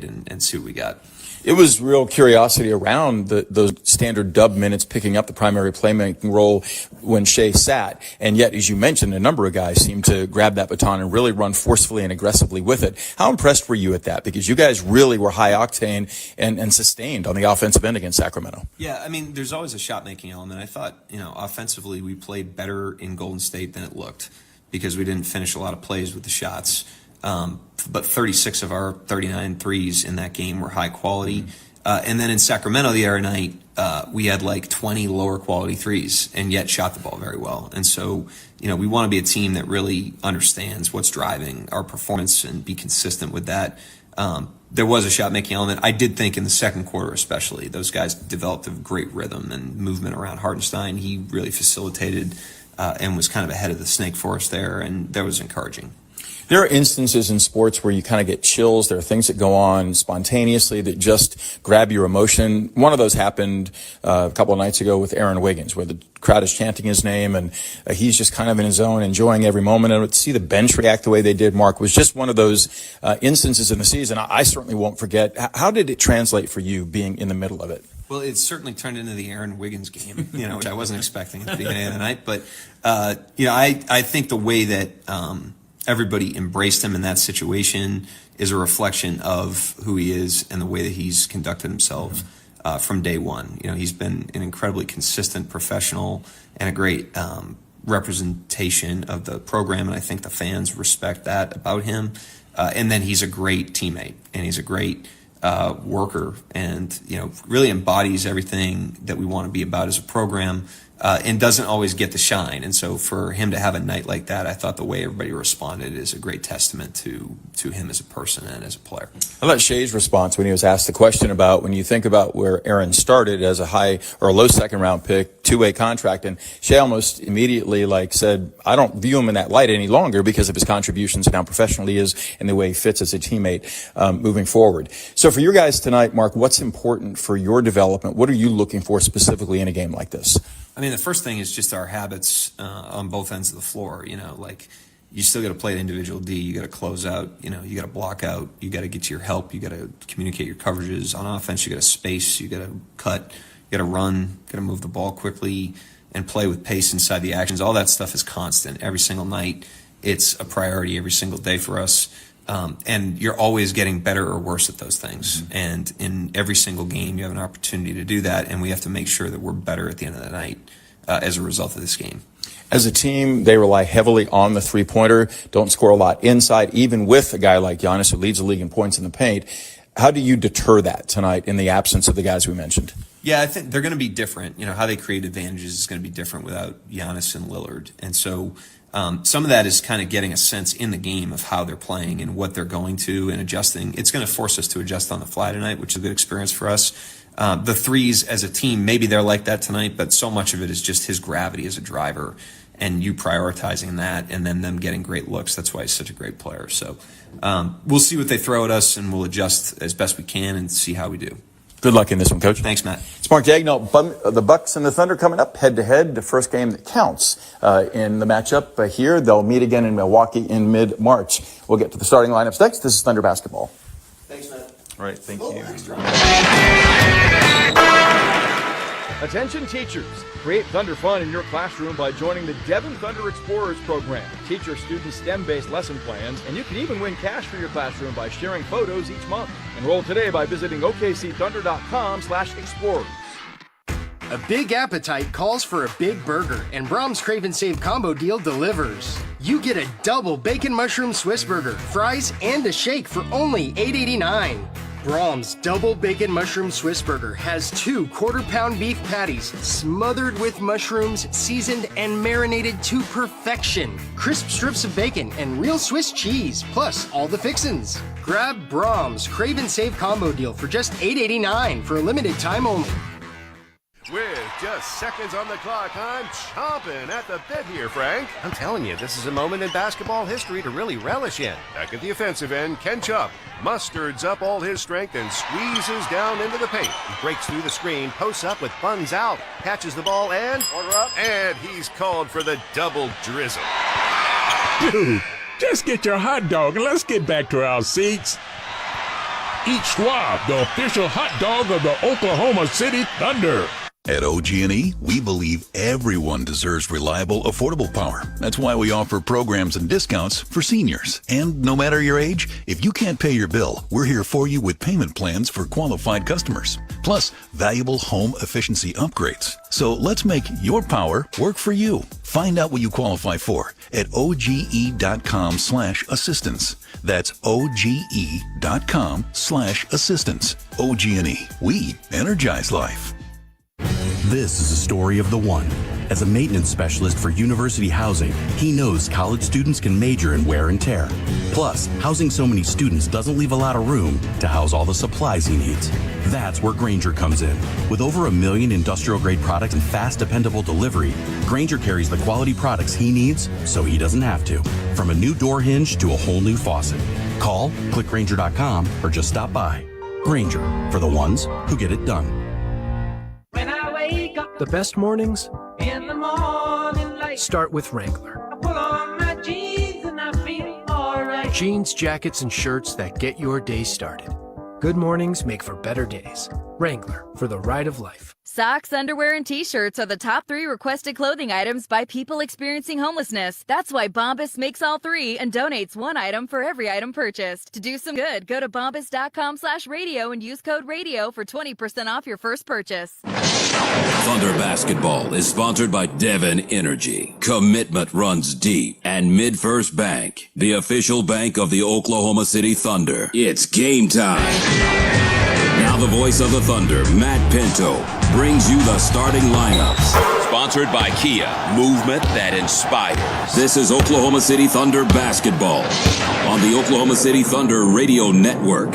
tonight and see what we got. It was real curiosity around those standard dub minutes, picking up the primary playmaking role when Shea sat. And yet, as you mentioned, a number of guys seemed to grab that baton and really run forcefully and aggressively with it. How impressed were you at that? Because you guys really were high octane and sustained on the offensive end against Sacramento. Yeah, I mean, there's always a shot-making element. I thought, offensively we played better in Golden State than it looked because we didn't finish a lot of plays with the shots. But 36 of our 39 threes in that game were high quality. And then in Sacramento the other night, we had like 20 lower quality threes and yet shot the ball very well. And so, we want to be a team that really understands what's driving our performance and be consistent with that. There was a shot-making element. I did think in the second quarter especially, those guys developed a great rhythm and movement around Hartenstein. He really facilitated and was kind of ahead of the snake for us there, and that was encouraging. There are instances in sports where you kind of get chills. There are things that go on spontaneously that just grab your emotion. One of those happened a couple of nights ago with Aaron Wiggins, where the crowd is chanting his name and he's just kind of in his zone, enjoying every moment. And to see the bench react the way they did, Mark, was just one of those instances in the season I certainly won't forget. How did it translate for you being in the middle of it? Well, it certainly turned into the Aaron Wiggins game, which I wasn't expecting at the beginning of the night. But, I think the way that everybody embraced him in that situation is a reflection of who he is and the way that he's conducted himself from day one. He's been an incredibly consistent professional and a great representation of the program, and I think the fans respect that about him. And then he's a great teammate, and he's a great worker, and really embodies everything that we want to be about as a program. And doesn't always get the shine. And so for him to have a night like that, I thought the way everybody responded is a great testament to him as a person and as a player. How about Shea's response when he was asked the question about when you think about where Aaron started as a high or a low second round pick, two-way contract, and Shea almost immediately said, I don't view him in that light any longer because of his contributions and how professional he is and the way he fits as a teammate moving forward. So for your guys tonight, Mark, what's important for your development? What are you looking for specifically in a game like this? I mean, the first thing is just our habits on both ends of the floor. You still got to play the individual D. You got to close out. You got to block out. You got to get to your help. You got to communicate your coverages. On offense, you got to space. You got to cut. You got to run. Got to move the ball quickly and play with pace inside the actions. All that stuff is constant every single night. It's a priority every single day for us. And you're always getting better or worse at those things. Mm-hmm. And in every single game, you have an opportunity to do that, and we have to make sure that we're better at the end of the night as a result of this game. As a team, they rely heavily on the three-pointer, don't score a lot inside, even with a guy like Giannis who leads the league in points in the paint. How do you deter that tonight in the absence of the guys we mentioned? Yeah, I think they're going to be different. How they create advantages is going to be different without Giannis and Lillard. And so some of that is kind of getting a sense in the game of how they're playing and what they're going to and adjusting. It's going to force us to adjust on the fly tonight, which is a good experience for us. The threes as a team, maybe they're like that tonight, but so much of it is just his gravity as a driver and you prioritizing that and then them getting great looks. That's why he's such a great player. So we'll see what they throw at us and we'll adjust as best we can and see how we do. Good luck in this one, Coach. Thanks, Matt. It's Mark Dagnall. The Bucks and the Thunder coming up head-to-head, the first game that counts in the matchup here. They'll meet again in Milwaukee in mid-March. We'll get to the starting lineups next. This is Thunder Basketball. Thanks, Matt. All right, thank you. Attention teachers, create Thunder fun in your classroom by joining the Devon Thunder Explorers program. Teach your students STEM-based lesson plans, and you can even win cash for your classroom by sharing photos each month. Enroll today by visiting okcthunder.com/explorers. A big appetite calls for a big burger, and Brahms Crave and Save combo deal delivers. You get a double bacon mushroom Swiss burger, fries, and a shake for only $8.89. Brahms Double Bacon Mushroom Swiss Burger has 2 quarter-pound beef patties smothered with mushrooms, seasoned and marinated to perfection. Crisp strips of bacon and real Swiss cheese, plus all the fixins'. Grab Brahms Crave and Save combo deal for just $8.89 for a limited time only. With just seconds on the clock, I'm chomping at the bit here, Frank. I'm telling you, this is a moment in basketball history to really relish in. Back at the offensive end, Ken Chupp musters up all his strength and squeezes down into the paint. He breaks through the screen, posts up with buns out, catches the ball, and order up. And he's called for the double drizzle. Dude, just get your hot dog and let's get back to our seats. Eat Schwab, the official hot dog of the Oklahoma City Thunder. At OG&E, we believe everyone deserves reliable, affordable power. That's why we offer programs and discounts for seniors. And no matter your age, if you can't pay your bill, we're here for you with payment plans for qualified customers. Plus, valuable home efficiency upgrades. So let's make your power work for you. Find out what you qualify for at OGE.com/assistance. That's OGE.com/assistance. OG&E. We energize life. This is a story of the one. As a maintenance specialist for university housing, he knows college students can major in wear and tear. Plus, housing so many students doesn't leave a lot of room to house all the supplies he needs. That's where Grainger comes in. With over 1 million industrial-grade products and fast, dependable delivery, Grainger carries the quality products he needs so he doesn't have to. From a new door hinge to a whole new faucet. Call, click Grainger.com, or just stop by. Grainger, for the ones who get it done. The best mornings in the morning light start with Wrangler. I put on my jeans and I feel alright. Jeans, jackets, and shirts that get your day started. Good mornings make for better days. Wrangler, for the ride of life. Socks, underwear, and t-shirts are the top 3 requested clothing items by people experiencing homelessness. That's why Bombas makes all 3 and donates 1 item for every item purchased. To do some good, go to bombas.com/radio and use code radio for 20% off your first purchase. Thunder Basketball is sponsored by Devon Energy. Commitment runs deep. And MidFirst Bank, the official bank of the Oklahoma City Thunder. It's game time. Now the voice of the Thunder, Matt Pinto, brings you the starting lineups. Sponsored by Kia, movement that inspires. This is Oklahoma City Thunder Basketball on the Oklahoma City Thunder Radio Network.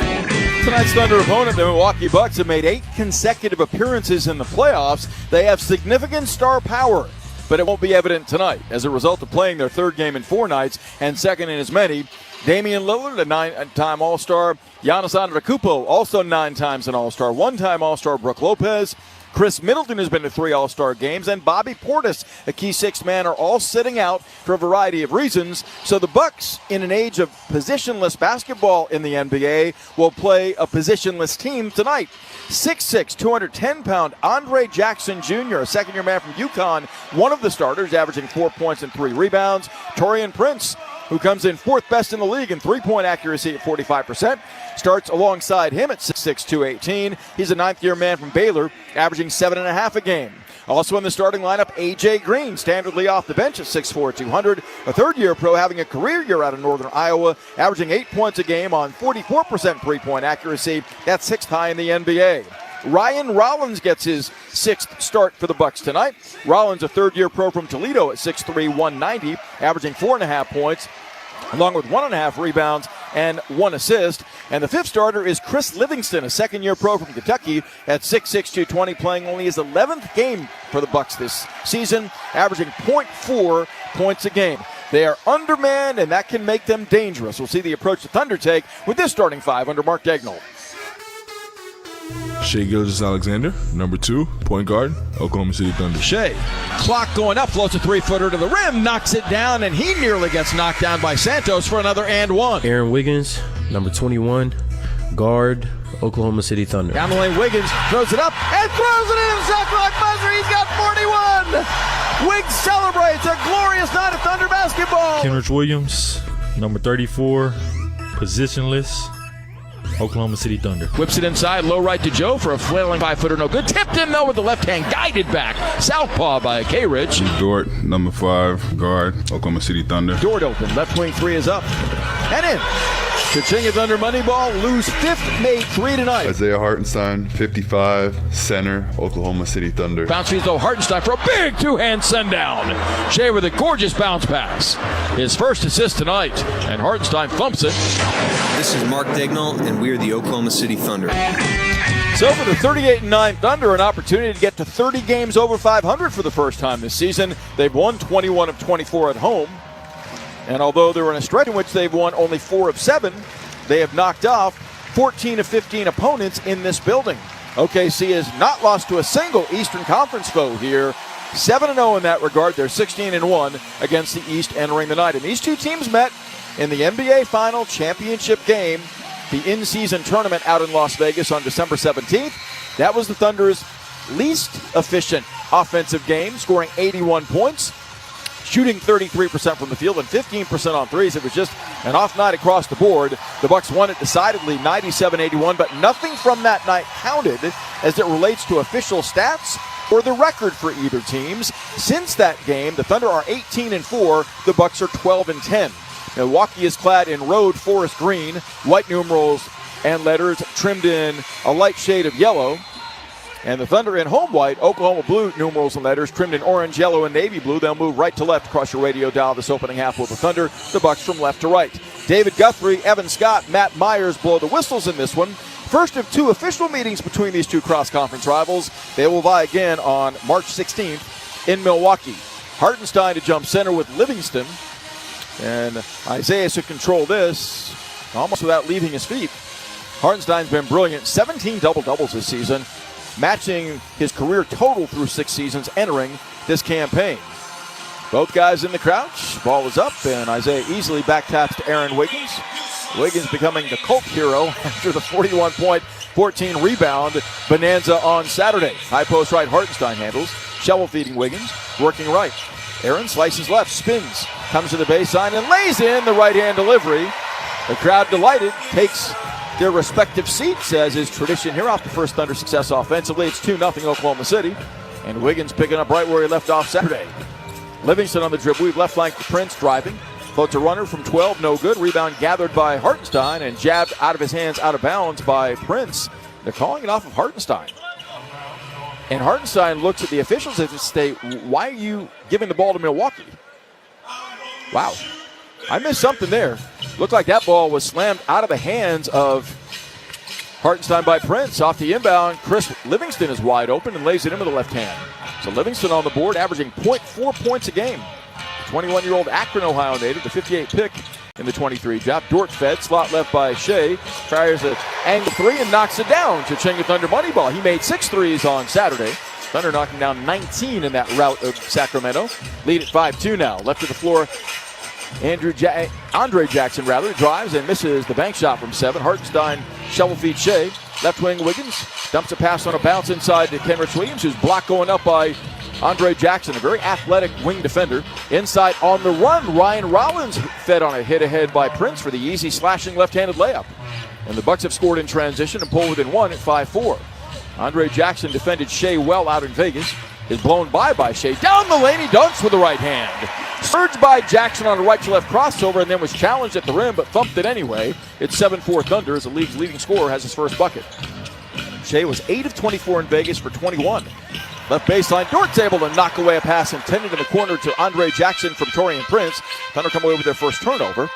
Tonight's Thunder opponent, the Milwaukee Bucks, have made 8 consecutive appearances in the playoffs. They have significant star power, but it won't be evident tonight as a result of playing their 3rd game in 4 nights and second in as many. Damian Lillard, a 9-time All-Star. Giannis Antetokounmpo, also 9 times an All-Star. 1-time All-Star Brook Lopez. Chris Middleton has been to 3 All-Star games. And Bobby Portis, a key 6th man, are all sitting out for a variety of reasons. So the Bucks, in an age of positionless basketball in the NBA, will play a positionless team tonight. 6'6", 210-pound Andre Jackson Jr., a second-year man from UConn, one of the starters, averaging 4 points and 3 rebounds. Taurean Prince, who comes in 4th best in the league in three-point accuracy at 45%, starts alongside him at 6'6", 218. He's a 9th-year man from Baylor, averaging 7.5 a game. Also in the starting lineup, A.J. Green, standardly off the bench at 6'4", 200. A 3rd-year pro having a career year out of Northern Iowa, averaging 8 points a game on 44% three-point accuracy. That's 6th high in the NBA. Ryan Rollins gets his 6th start for the Bucks tonight. Rollins, a 3rd-year pro from Toledo at 6'3", 190, averaging 4.5 points, along with 1.5 rebounds and 1 assist. And the 5th starter is Chris Livingston, a 2nd-year pro from Kentucky at 6'6", 220, playing only his 11th game for the Bucks this season, averaging 0.4 points a game. They are undermanned, and that can make them dangerous. We'll see the approach the Thunder take with this starting 5 under Mark Dagnall. Shai Gilgeous-Alexander, number 2, point guard, Oklahoma City Thunder. Shai, clock going up, floats a 3-footer to the rim, knocks it down, and he nearly gets knocked down by Santos for another and one. Aaron Wiggins, number 21, guard, Oklahoma City Thunder. Down the lane, Wiggins throws it up and throws it in. Shot clock buzzer. He's got 41. Wiggs celebrates a glorious night of Thunder basketball. Kenrich Williams, number 34, positionless, Oklahoma City Thunder. Whips it inside, low right to Joe for a flailing 5-footer, no good. Tipped in though with the left hand, guided back. Southpaw by K-Rich. Dort, number 5, guard, Oklahoma City Thunder. Dort open, left wing 3 is up and in. Ka-ching is under Moneyball, lose 5th made 3 tonight. Isaiah Hartenstein, 55, center, Oklahoma City Thunder. Bounce feed though, Hartenstein for a big 2-hand send down. Shai with a gorgeous bounce pass. His first assist tonight, and Hartenstein thumps it. This is Mark Dagnall, and we are the Oklahoma City Thunder. So for the 38-9 Thunder, an opportunity to get to 30 games over 500 for the first time this season. They've won 21 of 24 at home. And although they're in a stretch in which they've won only 4 of 7, they have knocked off 14 of 15 opponents in this building. OKC has not lost to a single Eastern Conference foe here. 7-0 in that regard. They're 16-1 against the East entering the night. And these two teams met in the NBA Final Championship game the in-season tournament out in Las Vegas on December 17th. That was the Thunder's least efficient offensive game, scoring 81 points, shooting 33% from the field and 15% on threes. It was just an off night across the board. The Bucks won it decidedly, 97-81, but nothing from that night counted as it relates to official stats or the record for either teams. Since that game, the Thunder are 18-4. The Bucks are 12-10. Milwaukee is clad in road forest green, white numerals and letters trimmed in a light shade of yellow. And the Thunder in home white, Oklahoma blue numerals and letters trimmed in orange, yellow, and navy blue. They'll move right to left across your radio dial this opening half with the Thunder. The Bucks from left to right. David Guthrie, Evan Scott, Matt Myers blow the whistles in this one. First of two official meetings between these two cross-conference rivals. They will vie again on March 16th in Milwaukee. Hartenstein to jump center with Livingston. And Isaiah should control this almost without leaving his feet. Hartenstein's been brilliant. 17 double-doubles this season, matching his career total through 6 seasons entering this campaign. Both guys in the crouch. Ball is up, and Isaiah easily back taps to Aaron Wiggins. Wiggins becoming the cult hero after the 41-point, 14-rebound bonanza on Saturday. High post right, Hartenstein handles. Shovel feeding Wiggins, working right. Aaron slices left, spins, comes to the baseline, and lays in the right-hand delivery. The crowd delighted, takes their respective seats, as is tradition here off the first Thunder success offensively. It's 2-0 Oklahoma City, and Wiggins picking up right where he left off Saturday. Livingston on the dribble, weave left flank to Prince, driving. Floats a runner from 12, no good. Rebound gathered by Hartenstein and jabbed out of his hands, out of bounds by Prince. They're calling it off of Hartenstein. And Hartenstein looks at the officials and say, why are you giving the ball to Milwaukee? Wow. I missed something there. Looked like that ball was slammed out of the hands of Hartenstein by Prince. Off the inbound, Chris Livingston is wide open and lays it in with the left hand. So Livingston on the board, averaging 0.4 points a game. 21-year-old Akron, Ohio native, the 58 pick in the 23 draft. Dort fed, slot left by Shea. Fires an angle three and knocks it down to Chinga Thunder Moneyball. He made 6 threes on Saturday. Thunder knocking down 19 in that rout of Sacramento. Lead at 5-2 now. Left of the floor, Andre Jackson drives and misses the bank shot from 7. Hartenstein shovel feed Shea. Left wing Wiggins dumps a pass on a bounce inside to Kenrich Williams, who's blocked going up by Andre Jackson, a very athletic wing defender. Inside on the run, Ryan Rollins fed on a hit ahead by Prince for the easy slashing left-handed layup. And the Bucks have scored in transition and pull within 1 at 5-4. Andre Jackson defended Shea well out in Vegas. Is blown by Shea. Down the lane, he dunks with the right hand. Surged by Jackson on a right-to-left crossover and then was challenged at the rim but thumped it anyway. It's 7-4 Thunder as the league's leading scorer has his first bucket. Shea was 8 of 24 in Vegas for 21. Left baseline, Dort's able to knock away a pass intended in the corner to Andre Jackson from Torian Prince. Thunder come away with their first turnover.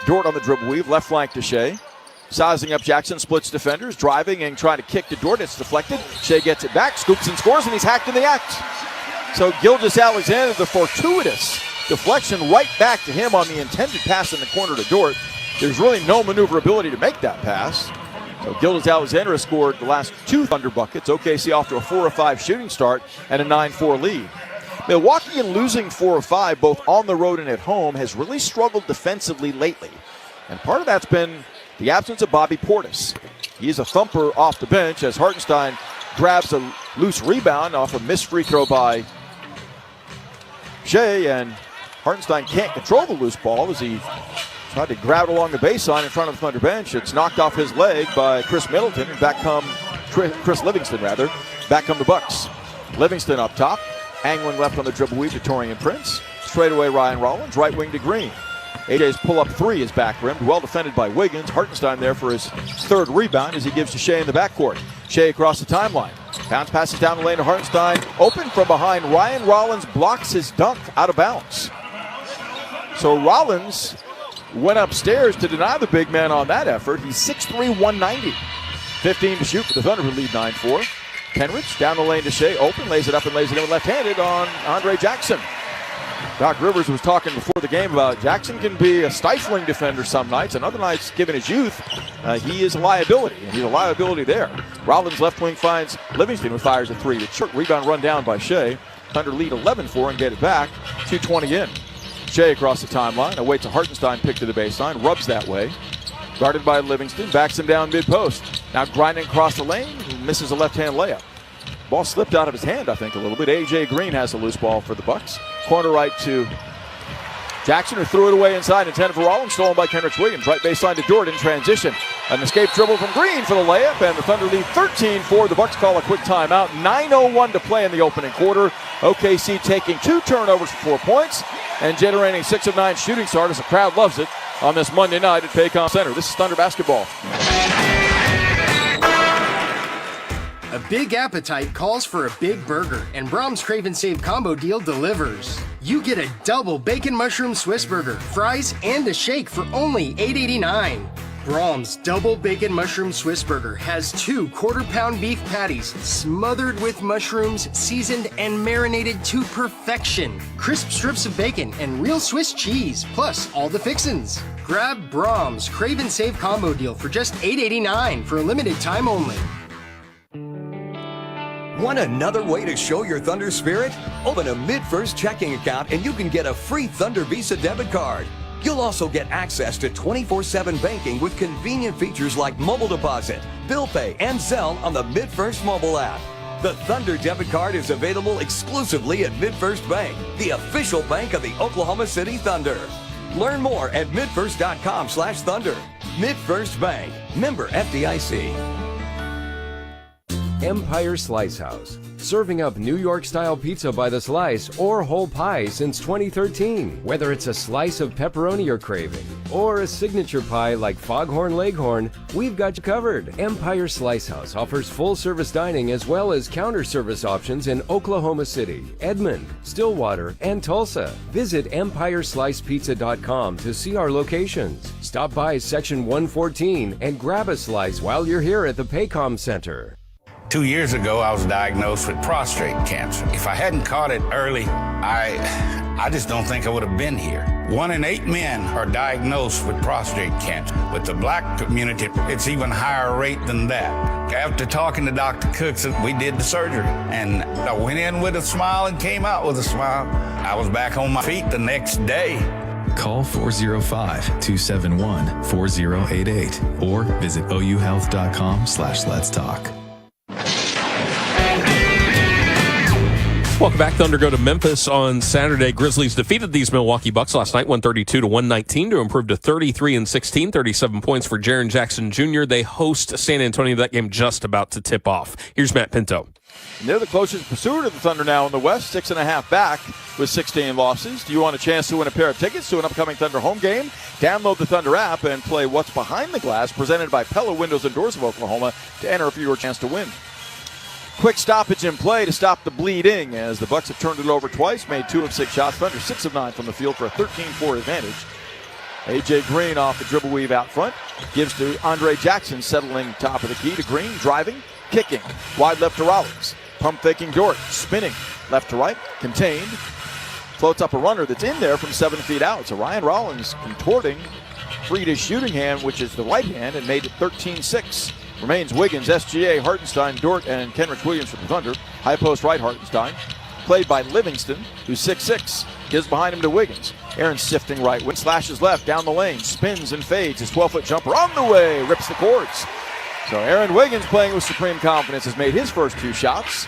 Dort on the dribble weave, left flank to Shea. Sizing up Jackson, splits defenders, driving and trying to kick to Dort. It's deflected. Shea gets it back, scoops and scores, and he's hacked in the act. So Gilgeous-Alexander, the fortuitous deflection right back to him on the intended pass in the corner to Dort. There's really no maneuverability to make that pass. So Gilgeous-Alexander has scored the last 2 Thunder buckets. OKC off to a 4-5 shooting start and a 9-4 lead. Milwaukee, in losing 4 of 5, both on the road and at home, has really struggled defensively lately. And part of that's been the absence of Bobby Portis. He's a thumper off the bench as Hartenstein grabs a loose rebound off a missed free throw by Shea, and Hartenstein can't control the loose ball as he tried to grab it along the baseline in front of the Thunder bench. It's knocked off his leg by Chris Middleton, and back come Chris Livingston, Back come the Bucks. Livingston up top, angling left on the dribble weave to Torian Prince. Straight away Ryan Rollins, right wing to Green. AJ's pull-up 3 is back-rimmed, well defended by Wiggins. Hartenstein there for his 3rd rebound as he gives to Shea in the backcourt. Shea across the timeline. Bounce passes down the lane to Hartenstein. Open from behind. Ryan Rollins blocks his dunk out of bounds. So Rollins went upstairs to deny the big man on that effort. He's 6'3", 190. 15 to shoot for the Thunder, who lead 9-4. Kenrich down the lane to Shea. Open, lays it up and lays it in left-handed on Andre Jackson. Doc Rivers was talking before the game about Jackson can be a stifling defender some nights, and other nights, given his youth, he is a liability, and he's a liability there. Rollins left wing finds Livingston, who fires a 3. The short rebound run down by Shea. Thunder lead 11-4 and get it back. 2:20 in. Shea across the timeline, awaits a Hartenstein pick to the baseline, rubs that way. Guarded by Livingston, backs him down mid-post. Now grinding across the lane, misses a left-hand layup. Ball slipped out of his hand, I think, a little bit. A.J. Green has the loose ball for the Bucks. Corner right to Jackson, who threw it away inside, intended for Rollins, stolen by Kenrich Williams. Right baseline to Dort in transition. An escape dribble from Green for the layup, and the Thunder lead 13-4. The Bucks call a quick timeout. 9:01 to play in the opening quarter. OKC taking 2 turnovers for 4 points and generating 6 of 9 shooting starters. The crowd loves it on this Monday night at Paycom Center. This is Thunder basketball. A big appetite calls for a big burger, and Brahms Crave and Save combo deal delivers. You get a double bacon mushroom Swiss burger, fries, and a shake for only $8.89. Brahms Double Bacon Mushroom Swiss Burger has 2 quarter-pound beef patties smothered with mushrooms, seasoned and marinated to perfection. Crisp strips of bacon and real Swiss cheese, plus all the fixins. Grab Brahms Crave and Save combo deal for just $8.89 for a limited time only. Want another way to show your Thunder spirit? Open a MidFirst checking account and you can get a free Thunder Visa debit card. You'll also get access to 24/7 banking with convenient features like mobile deposit, bill pay, and Zelle on the MidFirst mobile app. The Thunder debit card is available exclusively at MidFirst Bank, the official bank of the Oklahoma City Thunder. Learn more at midfirst.com/thunder. MidFirst Bank, member FDIC. Empire Slice House, serving up New York-style pizza by the slice or whole pie since 2013. Whether it's a slice of pepperoni you're craving or a signature pie like Foghorn Leghorn, we've got you covered. Empire Slice House offers full-service dining as well as counter service options in Oklahoma City, Edmond, Stillwater, and Tulsa. Visit EmpireSlicePizza.com to see our locations. Stop by Section 114 and grab a slice while you're here at the Paycom Center. 2 years ago, I was diagnosed with prostate cancer. If I hadn't caught it early, I just don't think I would have been here. 1 in 8 men are diagnosed with prostate cancer. With the black community, it's even higher rate than that. After talking to Dr. Cooks, we did the surgery. And I went in with a smile and came out with a smile. I was back on my feet the next day. Call 405-271-4088 or visit ouhealth.com/let's talk. Welcome back. Thunder go to Memphis on Saturday. Grizzlies defeated these Milwaukee Bucks last night, 132-119, to improve to 33-16, 37 points for Jaren Jackson Jr. They host San Antonio. That game just about to tip off. Here's Matt Pinto. And they're the closest pursuer to the Thunder now in the West, 6.5 back with 16 losses. Do you want a chance to win a pair of tickets to an upcoming Thunder home game? Download the Thunder app and play What's Behind the Glass, presented by Pella Windows and Doors of Oklahoma, to enter for your chance to win. Quick stoppage in play to stop the bleeding as the Bucks have turned it over twice, made 2 of 6 shots. Thunder 6 of 9 from the field for a 13-4 advantage. A.J. Green off the dribble weave out front. Gives to Andre Jackson, settling top of the key to Green, driving, kicking. Wide left to Rollins. Pump faking Dort, spinning left to right, contained. Floats up a runner that's in there from 7 feet out. So Ryan Rollins contorting, freed his shooting hand, which is the right hand, and made it 13-6. Remains Wiggins, SGA, Hartenstein, Dort, and Kenrich Williams for the Thunder. High post right, Hartenstein. Played by Livingston, who's 6'6". Gives behind him to Wiggins. Aaron sifting right wing, slashes left, down the lane, spins and fades. His 12-foot jumper on the way, rips the cords. So Aaron Wiggins, playing with supreme confidence, has made his first 2 shots.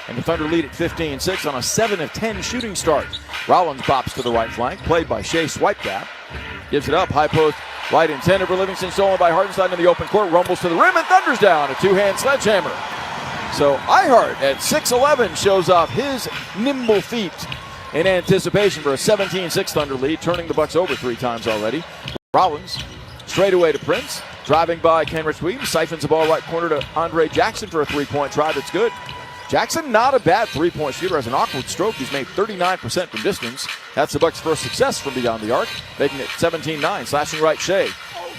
And the Thunder lead at 15-6 on a 7 of 10 shooting start. Rollins bops to the right flank, played by Shea Swipegap. Gives it up, high post. Right intended for Livingston, stolen by Hartenstein in the open court. Rumbles to the rim and Thunder's down. A 2-hand sledgehammer. So Ihart at 6'11" shows off his nimble feet in anticipation for a 17-6 Thunder lead, turning the Bucks over 3 times already. Rollins straight away to Prince. Driving by Kenrich Williams. Siphons the ball right corner to Andre Jackson for a 3-point try that's good. Jackson, not a bad 3-point shooter, has an awkward stroke. He's made 39% from distance. That's the Bucks' first success from beyond the arc, making it 17-9. Slashing right, Shea.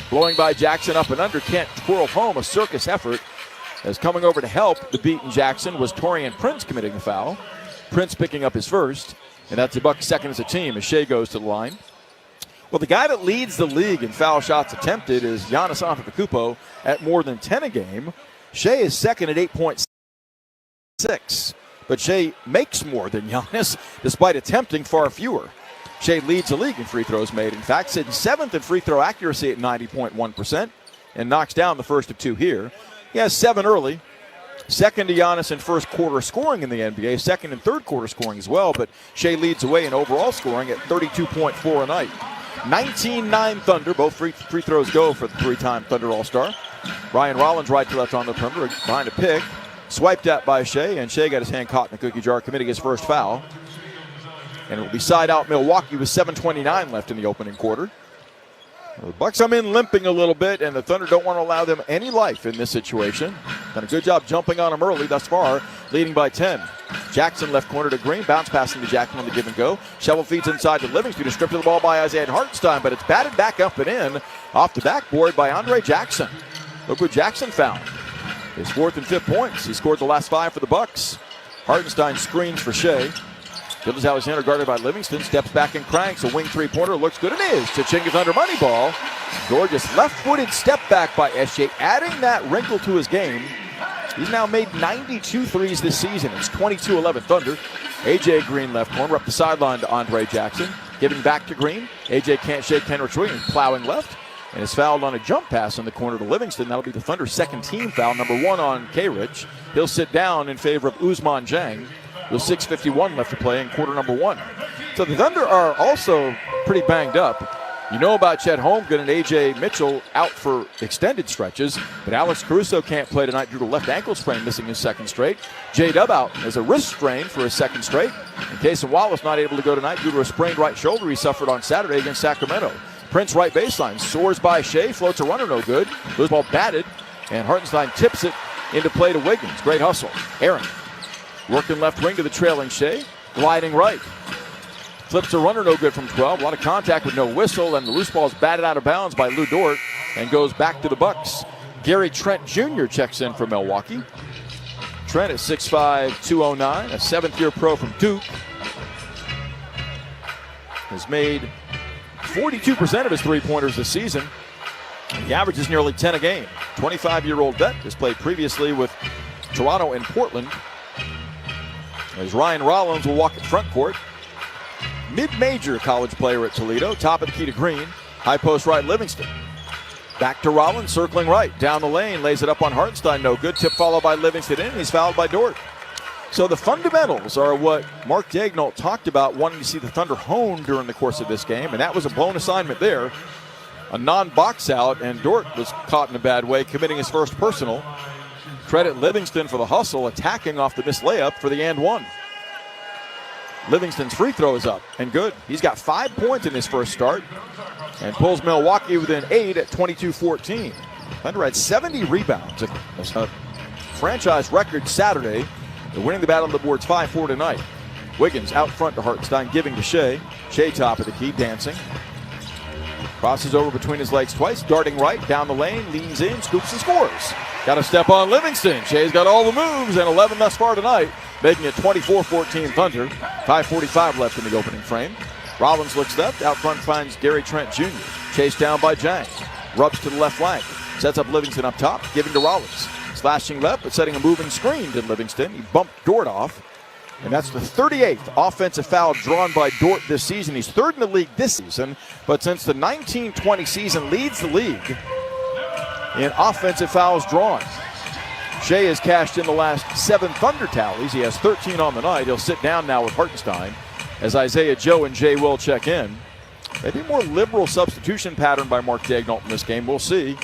Blowing by Jackson up and under. Can't twirl home. A circus effort. As coming over to help the beaten Jackson was Torian Prince committing the foul. Prince picking up his first. And that's the Bucks' second as a team as Shea goes to the line. Well, the guy that leads the league in foul shots attempted is Giannis Antetokounmpo at more than 10 a game. Shea is second at 8.6. But Shea makes more than Giannis, despite attempting far fewer. Shea leads the league in free throws made. In fact, sitting 7th in free throw accuracy at 90.1%. and knocks down the first of 2 here. He has 7 early. Second to Giannis in first quarter scoring in the NBA. Second and third quarter scoring as well. But Shea leads away in overall scoring at 32.4 a night. 19-9 Thunder. Both free throws go for the 3-time Thunder All-Star. Ryan Rollins right to left on the perimeter behind a pick. Swiped at by Shea, and Shea got his hand caught in the cookie jar, committing his first foul. And it will be side out Milwaukee with 7:29 left in the opening quarter. The Bucks come in limping a little bit, and the Thunder don't want to allow them any life in this situation. Done a good job jumping on them early thus far, leading by 10. Jackson left corner to Green, bounce passing to Jackson on the give and go. Shovel feeds inside to Livingston, who stripped of the ball by Isaiah Hartenstein, but it's batted back up and in off the backboard by Andre Jackson. Look what Jackson found. His 4th and 5th points. He scored the last 5 for the Bucks. Hartenstein screens for Shea. Gilgeous-Alexander guarded by Livingston, steps back and cranks. A wing 3-pointer, looks good and is. Chichinga's under money ball. Gorgeous left-footed step back by SJ, adding that wrinkle to his game. He's now made 92 threes this season. It's 22-11 Thunder. AJ Green left corner, up the sideline to Andre Jackson. Giving back to Green. AJ can't shake Kenrich Williams, plowing left. And is fouled on a jump pass in the corner to Livingston. That'll be the Thunder's second team foul, number 1 on K-Rich. He'll sit down in favor of Ousmane Dieng. With 6:51 left to play in quarter number 1. So the Thunder are also pretty banged up. You know about Chet Holmgren and A.J. Mitchell out for extended stretches, but Alex Caruso can't play tonight due to left ankle sprain, missing his second straight. J-Dub out as a wrist strain for his second straight. And Cason Wallace not able to go tonight due to a sprained right shoulder he suffered on Saturday against Sacramento. Prince right baseline, soars by Shea, floats a runner no good. Loose ball batted, and Hartenstein tips it into play to Wiggins. Great hustle. Aaron working left wing to the trailing Shea, gliding right. Flips a runner no good from 12. A lot of contact with no whistle, and the loose ball is batted out of bounds by Lou Dort and goes back to the Bucks. Gary Trent Jr. checks in for Milwaukee. Trent is 6'5", 209, a 7th-year pro from Duke. Has made 42% of his three-pointers this season. He averages nearly 10 a game. 25-year-old vet has played previously with Toronto and Portland. As Ryan Rollins will walk at front court. Mid-major college player at Toledo. Top of the key to Green. High post right, Livingston. Back to Rollins, circling right. Down the lane, lays it up on Hartenstein. No good. Tip followed by Livingston in. He's fouled by Dort. So the fundamentals are what Mark Daigneault talked about wanting to see the Thunder hone during the course of this game. And that was a blown assignment there. A non-box out, and Dort was caught in a bad way, committing his first personal. Credit Livingston for the hustle, attacking off the missed layup for the and one. Livingston's free throw is up and good. He's got 5 points in his first start and pulls Milwaukee within 8 at 22-14. Thunder had 70 rebounds, a franchise record Saturday. They're winning the battle of the boards 5-4 tonight. Wiggins out front to Hartenstein, giving to Shea. Shea top of the key, dancing. Crosses over between his legs twice, darting right, down the lane, leans in, scoops and scores. Got to step on Livingston. Shea's got all the moves, and 11 thus far tonight, making it 24-14 Thunder. 5:45 left in the opening frame. Rollins looks left, out front finds Gary Trent Jr. Chased down by Dieng. Rubs to the left flank. Sets up Livingston up top, giving to Rollins. Slashing left, but setting a moving screen to Livingston. He bumped Dort off. And that's the 38th offensive foul drawn by Dort this season. He's third in the league this season, but since the 19-20 season leads the league in offensive fouls drawn. Shea has cashed in the last 7 Thunder tallies. He has 13 on the night. He'll sit down now with Hartenstein as Isaiah Joe and Jay Will check in. Maybe a more liberal substitution pattern by Mark Daigneault in this game. We'll see,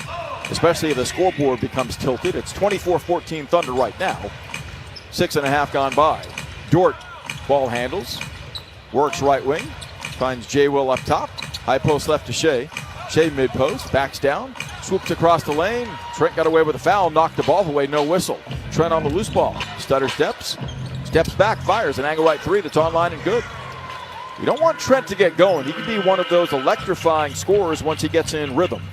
especially if the scoreboard becomes tilted. It's 24-14 Thunder right now. 6.5 gone by. Dort ball handles, works right wing, finds Jay Will up top. High post left to Shea. Shea mid post, backs down, swoops across the lane. Trent got away with a foul, knocked the ball away, no whistle. Trent on the loose ball, stutter steps back, fires an angle right three that's online and good. You don't want Trent to get going. He can be one of those electrifying scorers once he gets in rhythm.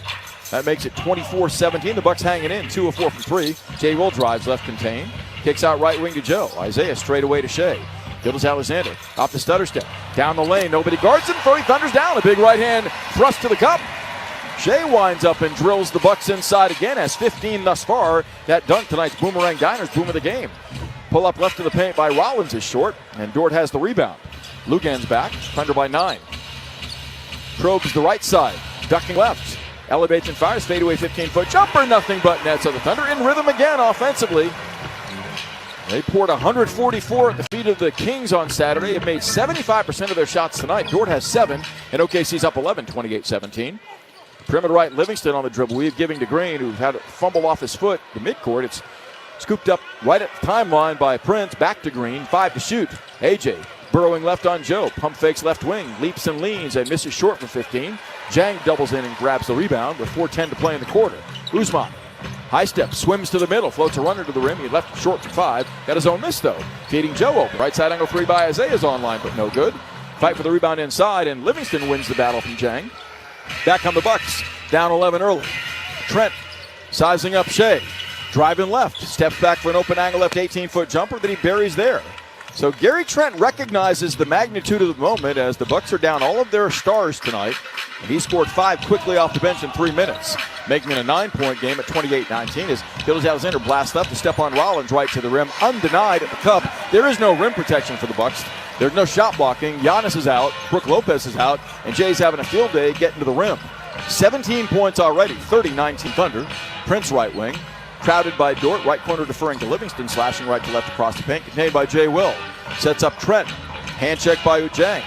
That makes it 24-17. The Bucks hanging in, 2 of 4 from 3. Jay Will drives left contained. Kicks out right wing to Joe. Isaiah straight away to Shea. Gilgeous-Alexander off the stutter step. Down the lane. Nobody guards him. Throwing Thunder's down. A big right hand thrust to the cup. Shea winds up and drills the Bucks inside again. Has 15 thus far. That dunk tonight's Boomerang Diners boom of the game. Pull up left to the paint by Rollins is short. And Dort has the rebound. Lugan's back. Thunder by 9. Probes the right side. Ducking left. Elevates and fires. Fadeaway 15-foot jumper. Nothing but net. So the Thunder in rhythm again offensively. They poured 144 at the feet of the Kings on Saturday. Have made 75% of their shots tonight. Dort has 7, and OKC's up 11, 28-17. Perimeter right, Livingston on the dribble weave, giving to Green, who had a fumble off his foot. The midcourt, it's scooped up right at the timeline by Prince. Back to Green, 5 to shoot. AJ burrowing left on Joe. Pump fakes left wing, leaps and leans, and misses short for 15. Jang doubles in and grabs the rebound with 4:10 to play in the quarter. Usman. High step, swims to the middle, floats a runner to the rim. He left short for 5. Got his own miss, though. Feeding Joe open. Right side angle 3 by Isaiah's online, but no good. Fight for the rebound inside, and Livingston wins the battle from Jang. Back come the Bucks. Down 11 early. Trent sizing up Shea. Driving left. Steps back for an open angle left 18-foot jumper that he buries there. So Gary Trent recognizes the magnitude of the moment as the Bucks are down all of their stars tonight. And he scored 5 quickly off the bench in 3 minutes, making it a 9-point game at 28-19 as Gilgeous-Alexander blasts left to step on Rollins right to the rim, undenied at the cup. There is no rim protection for the Bucks. There's no shot blocking. Giannis is out, Brook Lopez is out, and Jay's having a field day getting to the rim. 17 points already, 30-19 Thunder. Prince right wing, crowded by Dort, right corner deferring to Livingston, slashing right to left across the paint, contained by Jay Will. Sets up Trent, hand check by Ujang.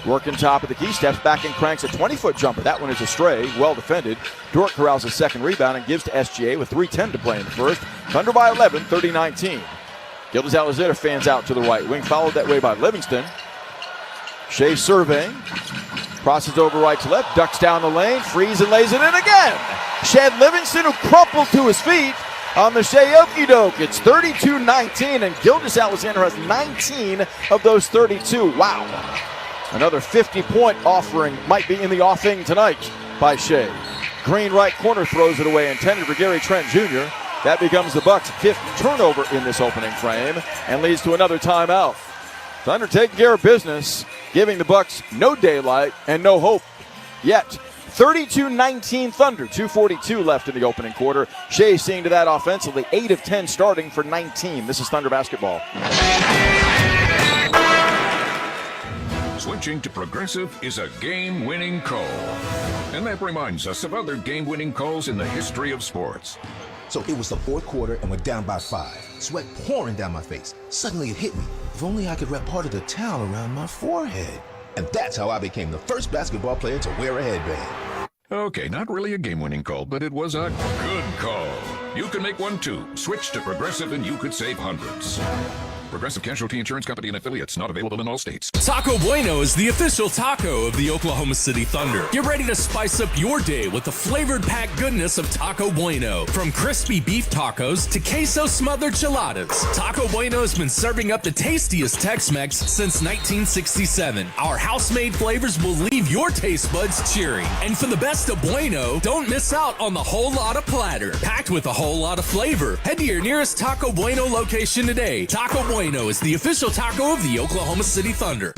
Working top of the key, steps back and cranks a 20-foot jumper. That one is a stray, well defended. Dort corrals his second rebound and gives to SGA with 3:10 to play in the first. Thunder by 11, 30-19. Gilgeous-Alexander fans out to the right wing, followed that way by Livingston. Shea surveying, crosses over right to left, ducks down the lane, frees and lays it in again. Shed Livingston, who crumpled to his feet on the Shea Okie-doke. It's 32-19, and Gilgeous-Alexander has 19 of those 32. Wow. Another 50-point offering might be in the offing tonight by Shea. Green right corner throws it away, intended for Gary Trent Jr. That becomes the Bucks' 5th turnover in this opening frame and leads to another timeout. Thunder taking care of business, giving the Bucks no daylight and no hope yet. 32-19 Thunder, 2:42 left in the opening quarter. Shea seeing to that offensively, 8 of 10 starting for 19. This is Thunder basketball. Switching to Progressive is a game-winning call. And that reminds us of other game-winning calls in the history of sports. So it was the fourth quarter and we're down by 5. Sweat pouring down my face. Suddenly it hit me. If only I could wrap part of the towel around my forehead. And that's how I became the first basketball player to wear a headband. Okay, not really a game-winning call, but it was a good call. You can make one too. Switch to Progressive and you could save hundreds. Progressive Casualty Insurance Company and affiliates, not available in all states. Taco Bueno is the official taco of the Oklahoma City Thunder. Get ready to spice up your day with the flavored packed goodness of Taco Bueno. From crispy beef tacos to queso smothered chiladas, Taco Bueno has been serving up the tastiest Tex-Mex since 1967. Our house-made flavors will leave your taste buds cheering. And for the best of Bueno, don't miss out on the whole lot of platter, packed with a whole lot of flavor. Head to your nearest Taco Bueno location today. Taco Bueno is the official taco of the Oklahoma City Thunder.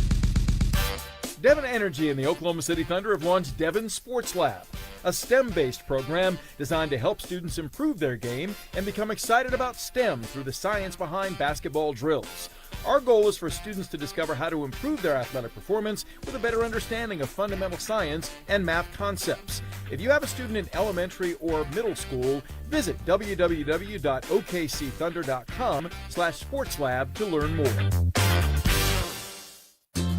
Devon Energy and the Oklahoma City Thunder have launched Devon Sports Lab, a STEM-based program designed to help students improve their game and become excited about STEM through the science behind basketball drills. Our goal is for students to discover how to improve their athletic performance with a better understanding of fundamental science and math concepts. If you have a student in elementary or middle school, visit www.okcthunder.com/sportslab to learn more.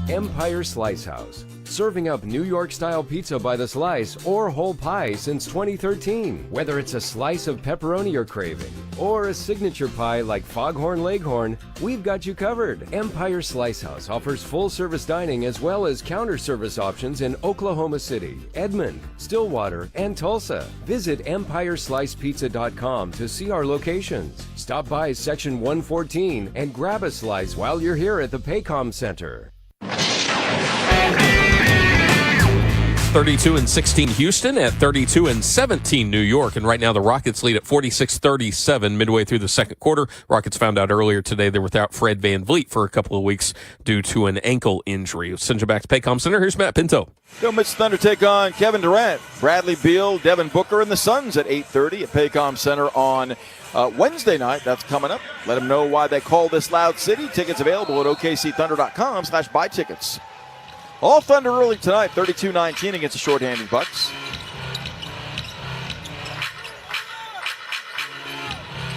Empire Slice House, serving up New York-style pizza by the slice or whole pie since 2013. Whether it's a slice of pepperoni you're craving or a signature pie like Foghorn Leghorn, we've got you covered. Empire Slice House offers full-service dining as well as counter-service options in Oklahoma City, Edmond, Stillwater, and Tulsa. Visit EmpireSlicePizza.com to see our locations. Stop by Section 114 and grab a slice while you're here at the Paycom Center. 32-16 Houston at 32-17 New York. And right now the Rockets lead at 46-37 midway through the second quarter. Rockets found out earlier today they're without Fred VanVleet for a couple of weeks due to an ankle injury. Send you back to Paycom Center. Here's Matt Pinto. Don't miss Thunder take on Kevin Durant, Bradley Beal, Devin Booker, and the Suns at 8:30 at Paycom Center on Wednesday night. That's coming up. Let them know why they call this Loud City. Tickets available at okcthunder.com/buy tickets. All Thunder early tonight, 32-19 against the shorthanded Bucks.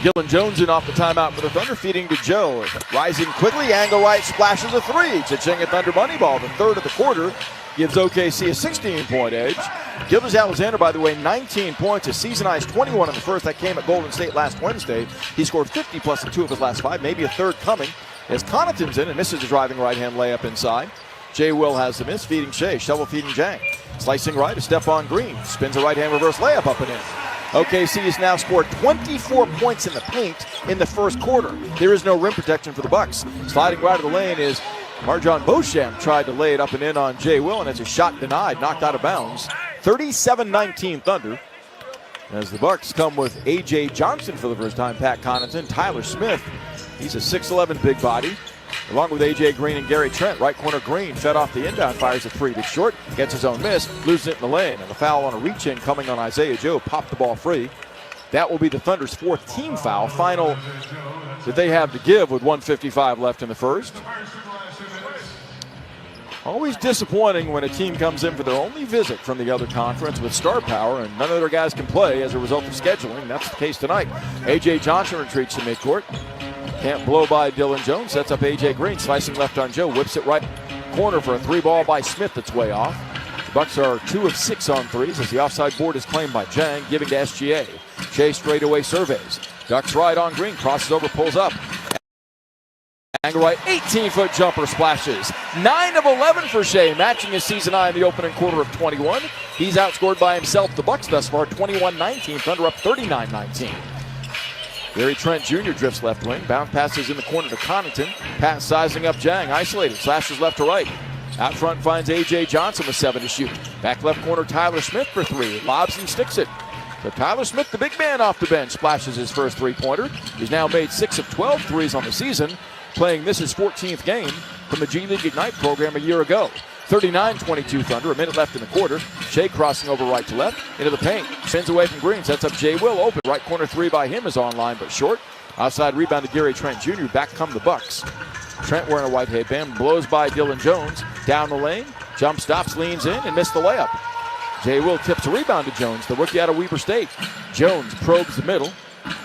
Dylan Jones in off the timeout for the Thunder, feeding to Joe. Rising quickly, angle right, splashes a three. Cha-ching at Thunder money ball. The third of the quarter gives OKC a 16-point edge. Gilgeous-Alexander, by the way, 19 points, a season-high 21 in the first. That came at Golden State last Wednesday. He scored 50 plus in 2 of his last 5, maybe a third coming. As Connaughton's in and misses a driving right-hand layup inside. Jay Will has the miss, feeding Shea, shovel feeding Jang. Slicing right, a step on Green. Spins a right-hand reverse layup up and in. OKC has now scored 24 points in the paint in the first quarter. There is no rim protection for the Bucks. Sliding right of the lane is Marjon Beauchamp, tried to lay it up and in on Jay Will, and it's a shot denied, knocked out of bounds. 37-19 Thunder. As the Bucks come with A.J. Johnson for the first time, Pat Connaughton, Tyler Smith. He's a 6'11 big body, along with A.J. Green and Gary Trent. Right corner Green, fed off the inbound, fires a three that's short, gets his own miss, loses it in the lane. And the foul on a reach-in coming on Isaiah Joe, popped the ball free. That will be the Thunder's 4th team foul, final that they have to give with 1:55 left in the first. Always disappointing when a team comes in for their only visit from the other conference with star power and none of their guys can play as a result of scheduling. That's the case tonight. A.J. Johnson retreats to midcourt. Can't blow by Dylan Jones. Sets up A.J. Green. Slicing left on Joe. Whips it right corner for a 3-ball by Smith that's way off. The Bucks are 2 of 6 on threes as the offside board is claimed by Jang, giving to SGA. Shea straightaway surveys. Ducks right on Green. Crosses over, pulls up. Angle right, 18-foot jumper splashes. 9 of 11 for Shea, matching his season high in the opening quarter of 21. He's outscored by himself the Bucks thus far, 21-19. Thunder up 39-19. Gary Trent Jr. drifts left wing. Bounce passes in the corner to Connaughton. Pass sizing up Jang, isolated, slashes left to right. Out front finds A.J. Johnson with 7 to shoot. Back left corner Tyler Smith for 3. Lobs and sticks it. So Tyler Smith, the big man off the bench, splashes his first three-pointer. He's now made 6 of 12 threes on the season, playing this his 14th game from the G League Ignite program a year ago. 39-22 Thunder, a minute left in the quarter. Shea crossing over right to left, into the paint. Spins away from Green, sets up Jay Will open. Right corner 3 by him is online but short. Outside rebound to Gary Trent Jr. Back come the Bucks. Trent wearing a white headband, blows by Dylan Jones. Down the lane, jump stops, leans in, and missed the layup. Jay Will tips a rebound to Jones, the rookie out of Weber State. Jones probes the middle,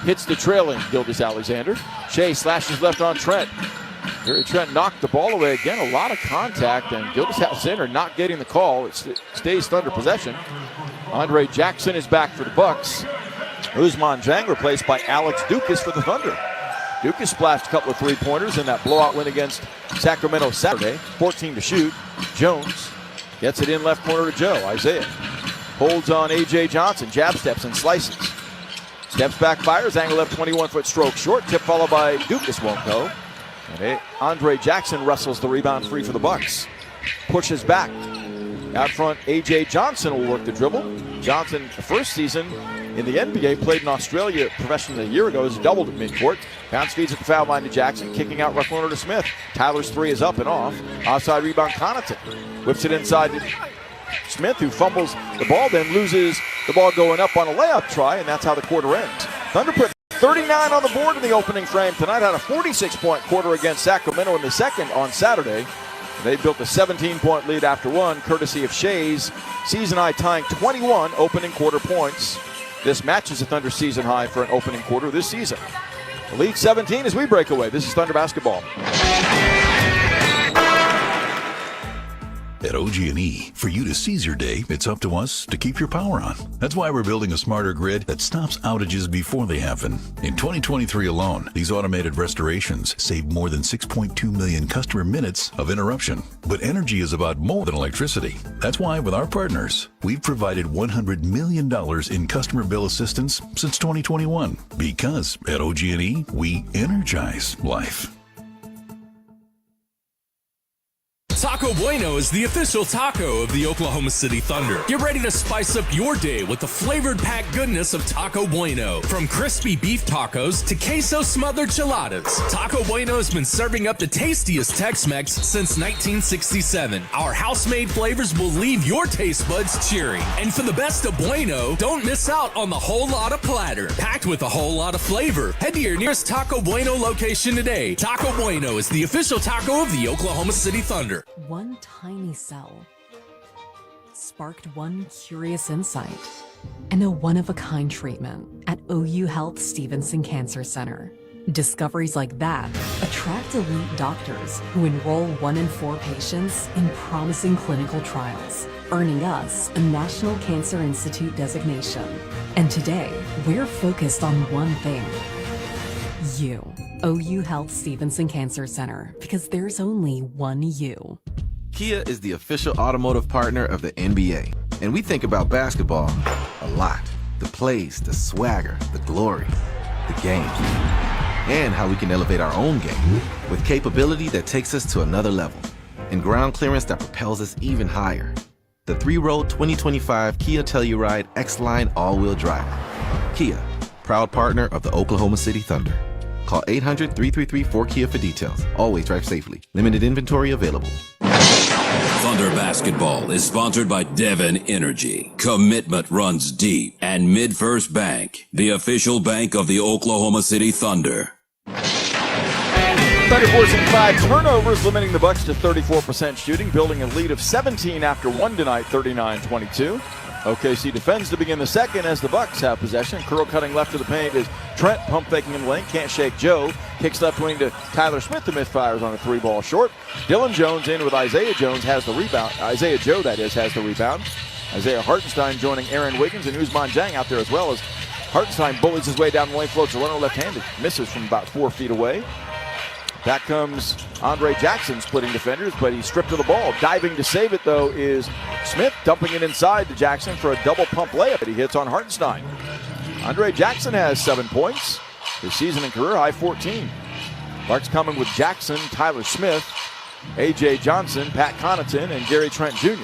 hits the trailing Gilgeous-Alexander. Shea slashes left on Trent. Gary Trent knocked the ball away again. A lot of contact, and Gilgeous-Alexander not getting the call. It stays Thunder possession. Andre Jackson is back for the Bucks. Ousmane Dieng replaced by Alex Dukas for the Thunder. Dukas splashed a couple of three-pointers in that blowout win against Sacramento Saturday. 14 to shoot. Jones gets it in left corner to Joe. Isaiah holds on A.J. Johnson. Jab steps and slices. Steps back, fires. Angle left, 21-foot stroke short. Tip followed by Dukas, won't go. And Andre Jackson wrestles the rebound free for the Bucks. Pushes back. Out front, A.J. Johnson will work the dribble. Johnson, the first season in the NBA, played in Australia professionally a year ago, has doubled at midcourt. Bounce feeds at the foul line to Jackson, kicking out right corner to Smith. Tyler's 3 is up and off. Outside rebound, Connaughton. Whips it inside to Smith, who fumbles the ball, then loses the ball going up on a layup try, and that's how the quarter ends. Thunder put 39 on the board in the opening frame tonight. Had a 46-point quarter against Sacramento in the second on Saturday. They built a 17-point lead after one, courtesy of Shea's season-high tying 21 opening quarter points. This matches the Thunder season high for an opening quarter this season. The lead 17 as we break away. This is Thunder basketball. At OG&E, for you to seize your day, it's up to us to keep your power on. That's why we're building a smarter grid that stops outages before they happen. In 2023 alone, these automated restorations saved more than 6.2 million customer minutes of interruption. But energy is about more than electricity. That's why, with our partners, we've provided $100 million in customer bill assistance since 2021. Because at OG&E, we energize life. Taco Bueno is the official taco of the Oklahoma City Thunder. Get ready to spice up your day with the flavored packed goodness of Taco Bueno. From crispy beef tacos to queso smothered chiladas, Taco Bueno has been serving up the tastiest Tex-Mex since 1967. Our house-made flavors will leave your taste buds cheering. And for the best of Bueno, don't miss out on the whole lot of platter, packed with a whole lot of flavor. Head to your nearest Taco Bueno location today. Taco Bueno is the official taco of the Oklahoma City Thunder. One tiny cell sparked one curious insight. and a one-of-a-kind treatment at OU Health Stevenson Cancer Center. Discoveries like that attract elite doctors who enroll 1 in 4 patients in promising clinical trials, earning us a National Cancer Institute designation. And today, we're focused on one thing: you. OU Health Stevenson Cancer Center, because there's only one you. Kia is the official automotive partner of the NBA, and we think about basketball a lot. The plays, the swagger, the glory, the games, and how we can elevate our own game with capability that takes us to another level and ground clearance that propels us even higher. The 3-row 2025 Kia Telluride X-Line all-wheel drive. Kia, proud partner of the Oklahoma City Thunder. Call 800-333-4KIA for details. Always drive safely. Limited inventory available. Thunder Basketball is sponsored by Devon Energy. Commitment runs deep. And MidFirst Bank, the official bank of the Oklahoma City Thunder. Thunder forcing 5 turnovers, limiting the Bucks to 34% shooting, building a lead of 17 after 1 tonight, 39-22. OKC defends to begin the second as the Bucks have possession. Curl cutting left of the paint is Trent, pump faking in the lane, can't shake Joe. Kicks left wing to Tyler Smith, the misfires on a 3-ball short. Dylan Jones in with Isaiah Jones has the rebound. Isaiah Joe, that is, has the rebound. Isaiah Hartenstein joining Aaron Wiggins and Ousmane Dieng out there as well, as Hartenstein bullies his way down the lane, floats a runner left-handed, misses from about 4 feet away. Back comes Andre Jackson splitting defenders, but he's stripped of the ball. Diving to save it, though, is Smith, dumping it inside to Jackson for a double pump layup that he hits on Hartenstein. Andre Jackson has 7 points. His season and career high 14. Bucks coming with Jackson, Tyler Smith, A.J. Johnson, Pat Connaughton, and Gary Trent Jr.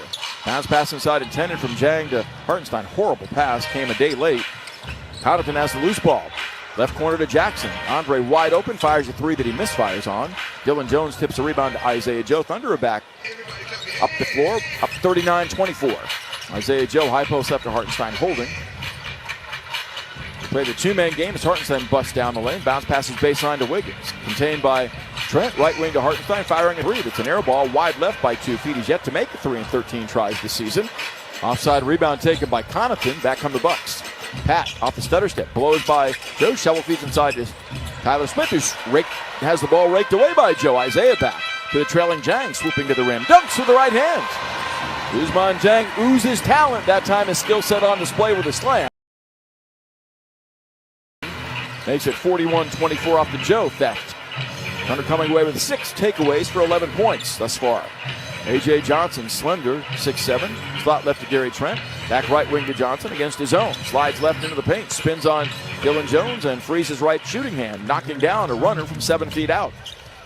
Bounce pass inside intended from Dieng to Hartenstein. Horrible pass, came a day late. Connaughton has the loose ball. Left corner to Jackson. Andre wide open, fires a 3 that he misfires on. Dylan Jones tips a rebound to Isaiah Joe. Thunder are back up the floor, up 39-24. Isaiah Joe, high post left to Hartenstein holding. Played a 2-man game as Hartenstein busts down the lane. Bounce passes baseline to Wiggins. Contained by Trent, right wing to Hartenstein, firing a 3. That's an air ball, wide left by 2 feet. He's yet to make a 3 in 13 tries this season. Offside rebound taken by Connaughton. Back come the Bucks. Pat off the stutter step, blows by Joe, shovel feeds inside to Tyler Smith, who has the ball raked away by Joe. Isaiah back to the trailing Dieng, swooping to the rim, dunks with the right hand. Ousmane Dieng oozes talent, that time his skill set on display with a slam. Makes it 41-24 off the Joe theft. Thunder coming away with 6 takeaways for 11 points thus far. A.J. Johnson, slender, 6'7", slot left to Gary Trent. Back right wing to Johnson against his own. Slides left into the paint, spins on Dylan Jones and frees his right shooting hand, knocking down a runner from 7 feet out.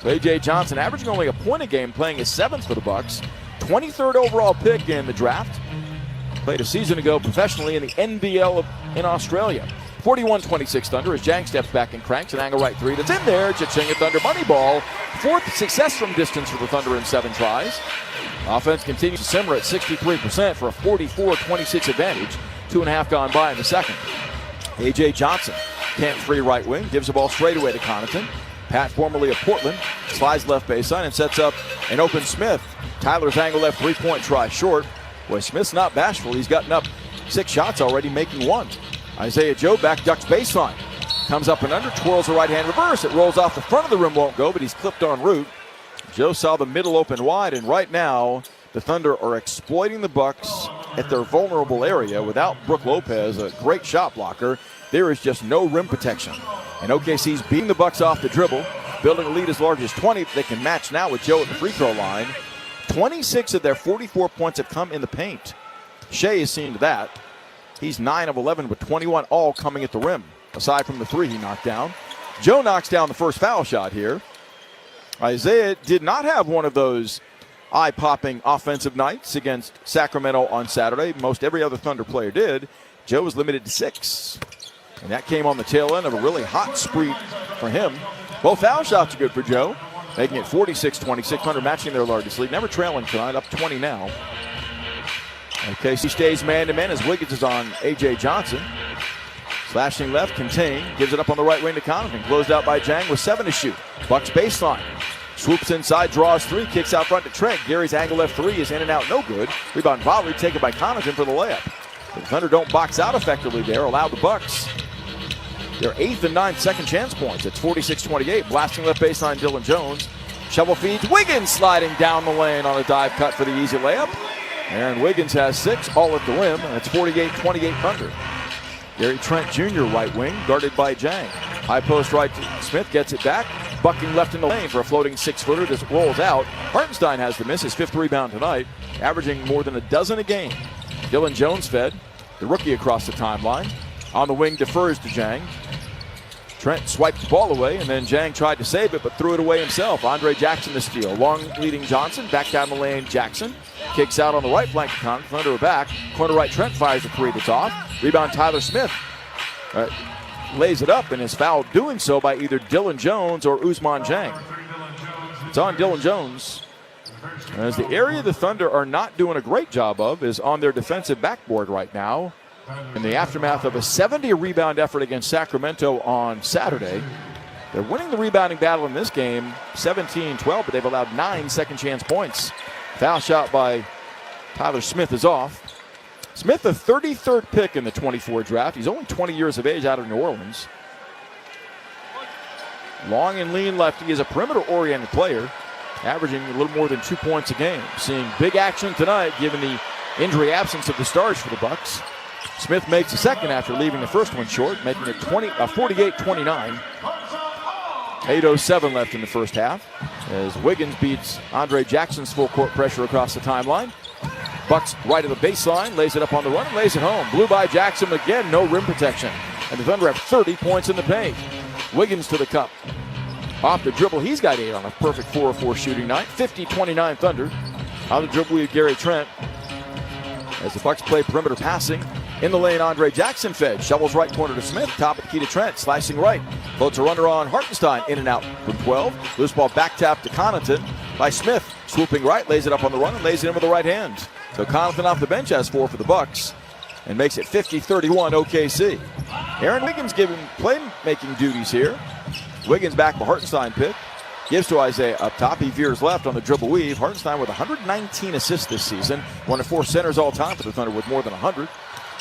So A.J. Johnson averaging only a point a game, playing his 7th for the Bucks. 23rd overall pick in the draft. Played a season ago professionally in the NBL in Australia. 41-26 Thunder as Dieng steps back and cranks an angle right 3 that's in there. Cha-ching at Thunder money ball. 4th success from distance for the Thunder in 7 tries. Offense continues to simmer at 63% for a 44-26 advantage. 2.5 gone by in the second. A.J. Johnson can't free right wing. Gives the ball straight away to Connaughton. Pat, formerly of Portland, slides left baseline and sets up an open Smith. Tyler's angle left 3-point try short. Boy, Smith's not bashful. He's gotten up 6 shots already, making 1. Isaiah Joe back ducks baseline. Comes up and under, twirls the right hand reverse. It rolls off the front of the rim, won't go, but he's clipped en route. Joe saw the middle open wide, and right now the Thunder are exploiting the Bucks at their vulnerable area. Without Brook Lopez, a great shot blocker, there is just no rim protection. And OKC's beating the Bucks off the dribble, building a lead as large as 20 they can match now with Joe at the free throw line. 26 of their 44 points have come in the paint. Shea has seen to that. He's 9 of 11 with 21 all coming at the rim, aside from the 3 he knocked down. Joe knocks down the first foul shot here. Isaiah did not have one of those eye-popping offensive nights against Sacramento on Saturday. Most every other Thunder player did. Joe was limited to 6. And that came on the tail end of a really hot spree for him. Both foul shots are good for Joe, making it 46-26. Thunder matching their largest lead. Never trailing tonight, up 20 now. OKC stays man-to-man as Wiggins is on A.J. Johnson. Slashing left, contained, gives it up on the right wing to Connaughton. Closed out by Dieng with 7 to shoot. Bucks baseline. Swoops inside, draws 3, kicks out front to Trent. Gary's angle left 3 is in and out, no good. Rebound volley taken by Connaughton for the layup. The Thunder don't box out effectively there, allow the Bucks their 8th and 9th second chance points. It's 46-28. Blasting left baseline, Dylan Jones. Shovel feeds. Wiggins sliding down the lane on a dive cut for the easy layup. Aaron Wiggins has 6, all at the rim, and it's 48-28 Thunder. Gary Trent Jr., right wing, guarded by Jang. High post right to Smith, gets it back. Bucking left in the lane for a floating 6-footer. This rolls out. Hartenstein has the miss, his 5th rebound tonight, averaging more than a dozen a game. Dylan Jones fed, the rookie across the timeline. On the wing, defers to Jang. Trent swiped the ball away, and then Jang tried to save it, but threw it away himself. Andre Jackson the steal. Long leading Johnson, back down the lane, Jackson. Kicks out on the right flank, Thunder are back. Corner right, Trent fires a 3 that's off. Rebound, Tyler Smith lays it up and is fouled doing so by either Dylan Jones or Ousmane Jang. It's on Dylan Jones, as the area the Thunder are not doing a great job of is on their defensive backboard right now. In the aftermath of a 70-rebound effort against Sacramento on Saturday, they're winning the rebounding battle in this game 17-12, but they've allowed 9 second chance points. Foul shot by Tyler Smith is off. Smith, the 33rd pick in the 24 draft. He's only 20 years of age out of New Orleans. Long and lean lefty, is a perimeter-oriented player, averaging a little more than 2 points a game. Seeing big action tonight given the injury absence of the stars for the Bucks. Smith makes the second after leaving the first one short, making it 48-29. 8:07 left in the first half as Wiggins beats Andre Jackson's full court pressure across the timeline. Bucks right of the baseline, lays it up on the run and lays it home. Blue by Jackson again, no rim protection. And the Thunder have 30 points in the paint. Wiggins to the cup. Off the dribble, he's got 8 on a perfect 4-4 shooting night. 50-29 Thunder. On the dribble with Gary Trent. As the Bucks play perimeter passing. In the lane, Andre Jackson fed. Shovels right corner to Smith. Top of the key to Trent. Slicing right. Floats a runner on Hartenstein. In and out from 12. Loose ball back tap to Connaughton by Smith. Swooping right. Lays it up on the run and lays it in with the right hand. So Connaughton off the bench has 4 for the Bucks. And makes it 50-31 OKC. Aaron Wiggins giving playmaking duties here. Wiggins back the Hartenstein pick. Gives to Isaiah up top. He veers left on the dribble weave. Hartenstein with 119 assists this season. One of 4 centers all time for the Thunder with more than 100.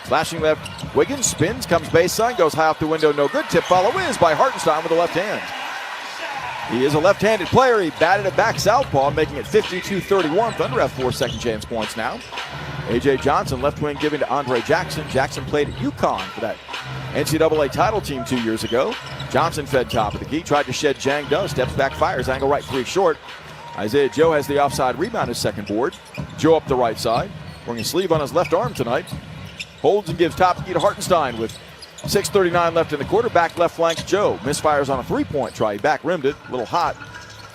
Slashing left, Wiggins spins, comes baseline, goes high off the window, no good. Tip follow is by Hartenstein with the left hand. He is a left-handed player. He batted it back southpaw, making it 52-31. Thunder have 4 second chance points now. A.J. Johnson, left wing, giving to Andre Jackson. Jackson played at UConn for that NCAA title team 2 years ago. Johnson fed top of the key, tried to shed Jang does, steps back, fires, angle right 3 short. Isaiah Joe has the offside rebound, his second board. Joe up the right side, wearing a sleeve on his left arm tonight. Holds and gives top key to Hartenstein with 6:39 left in the quarter. Back left flank, Joe. Misfires on a 3-point try. He back rimmed it, a little hot.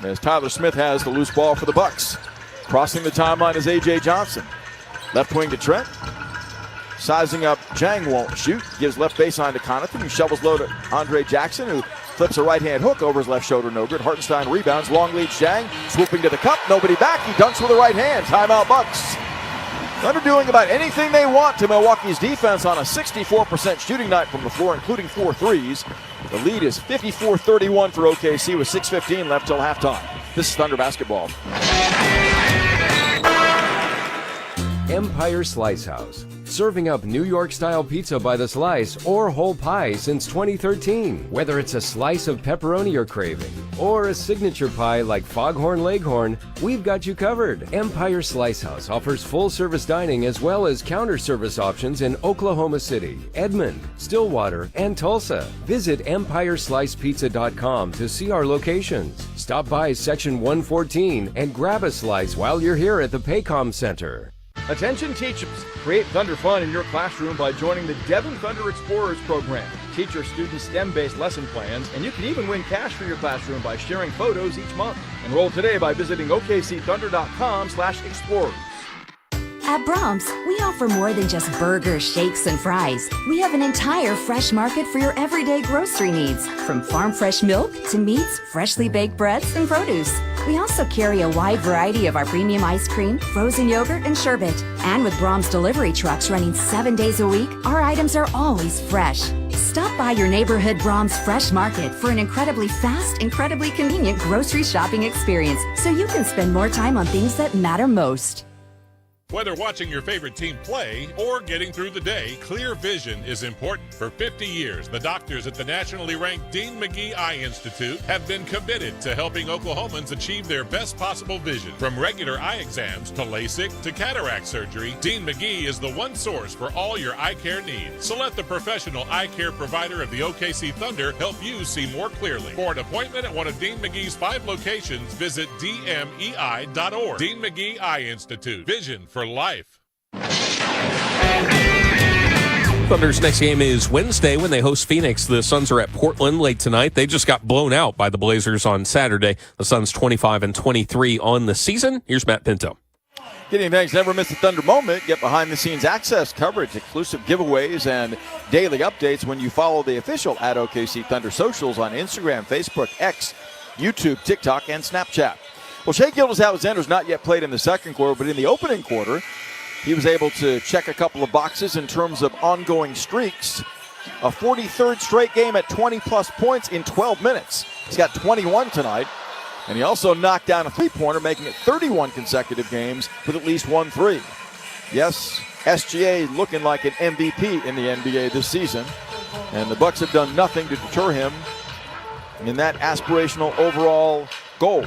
As Tyler Smith has the loose ball for the Bucks. Crossing the timeline is A.J. Johnson. Left wing to Trent. Sizing up, Jang won't shoot. Gives left baseline to Connaughton, who shovels low to Andre Jackson, who flips a right-hand hook over his left shoulder, no good. Hartenstein rebounds, long leads Jang. Swooping to the cup, nobody back. He dunks with the right hand. Timeout Bucks. Thunder doing about anything they want to Milwaukee's defense on a 64% shooting night from the floor, including 4 threes. The lead is 54-31 for OKC with 6:15 left till halftime. This is Thunder basketball. Empire Slice House, serving up New York-style pizza by the slice or whole pie since 2013. Whether it's a slice of pepperoni you're craving or a signature pie like Foghorn Leghorn, we've got you covered. Empire Slice House offers full-service dining as well as counter-service options in Oklahoma City, Edmond, Stillwater, and Tulsa. Visit EmpireSlicePizza.com to see our locations. Stop by Section 114 and grab a slice while you're here at the Paycom Center. Attention teachers, create Thunder fun in your classroom by joining the Devon Thunder Explorers program. Teach your students STEM-based lesson plans, and you can even win cash for your classroom by sharing photos each month. Enroll today by visiting okcthunder.com/explorers. At Brahms, we offer more than just burgers, shakes, and fries. We have an entire fresh market for your everyday grocery needs, from farm fresh milk to meats, freshly baked breads, and produce. We also carry a wide variety of our premium ice cream, frozen yogurt, and sherbet. And with Brahms delivery trucks running 7 days a week, our items are always fresh. Stop by your neighborhood Brahms Fresh Market for an incredibly fast, incredibly convenient grocery shopping experience so you can spend more time on things that matter most. Whether watching your favorite team play or getting through the day, clear vision is important. For 50 years, the doctors at the nationally ranked Dean McGee Eye Institute have been committed to helping Oklahomans achieve their best possible vision. From regular eye exams to LASIK to cataract surgery, Dean McGee is the one source for all your eye care needs. So let the professional eye care provider of the OKC Thunder help you see more clearly. For an appointment at one of Dean McGee's 5 locations, visit dmei.org. Dean McGee Eye Institute. Vision for life. Thunder's next game is Wednesday when they host Phoenix. The Suns are at Portland late tonight. They just got blown out by the Blazers on Saturday. The Suns 25-23 on the season. Here's Matt Pinto. Getting thanks, never miss a Thunder moment. Get behind-the-scenes access coverage, exclusive giveaways, and daily updates when you follow the official at OKC Thunder socials on Instagram, Facebook, X, YouTube, TikTok, and Snapchat. Well, Shai Gilgeous-Alexander's not yet played in the second quarter, but in the opening quarter, he was able to check a couple of boxes in terms of ongoing streaks. A 43rd straight game at 20-plus points in 12 minutes. He's got 21 tonight, and he also knocked down a three-pointer, making it 31 consecutive games with at least 1 3. Yes, SGA looking like an MVP in the NBA this season, and the Bucks have done nothing to deter him in that aspirational overall goal.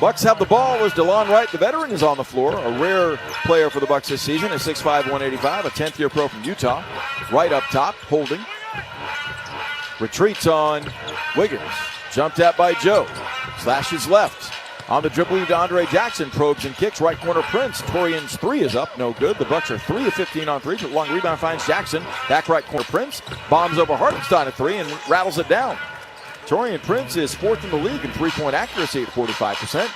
Bucks have the ball as DeLon Wright, the veteran, is on the floor. A rare player for the Bucks this season, a 6'5", 185, a 10th-year pro from Utah. Right up top, holding. Retreats on Wiggins. Jumped at by Joe. Slashes left. On the dribble to Andre Jackson. Probes and kicks. Right corner Prince. Torian's 3 is up. No good. The Bucks are 3 of 15 on 3. Long rebound finds Jackson. Back right corner Prince. Bombs over Hartenstein at 3 and rattles it down. Torian Prince is 4th in the league in three-point accuracy at 45%.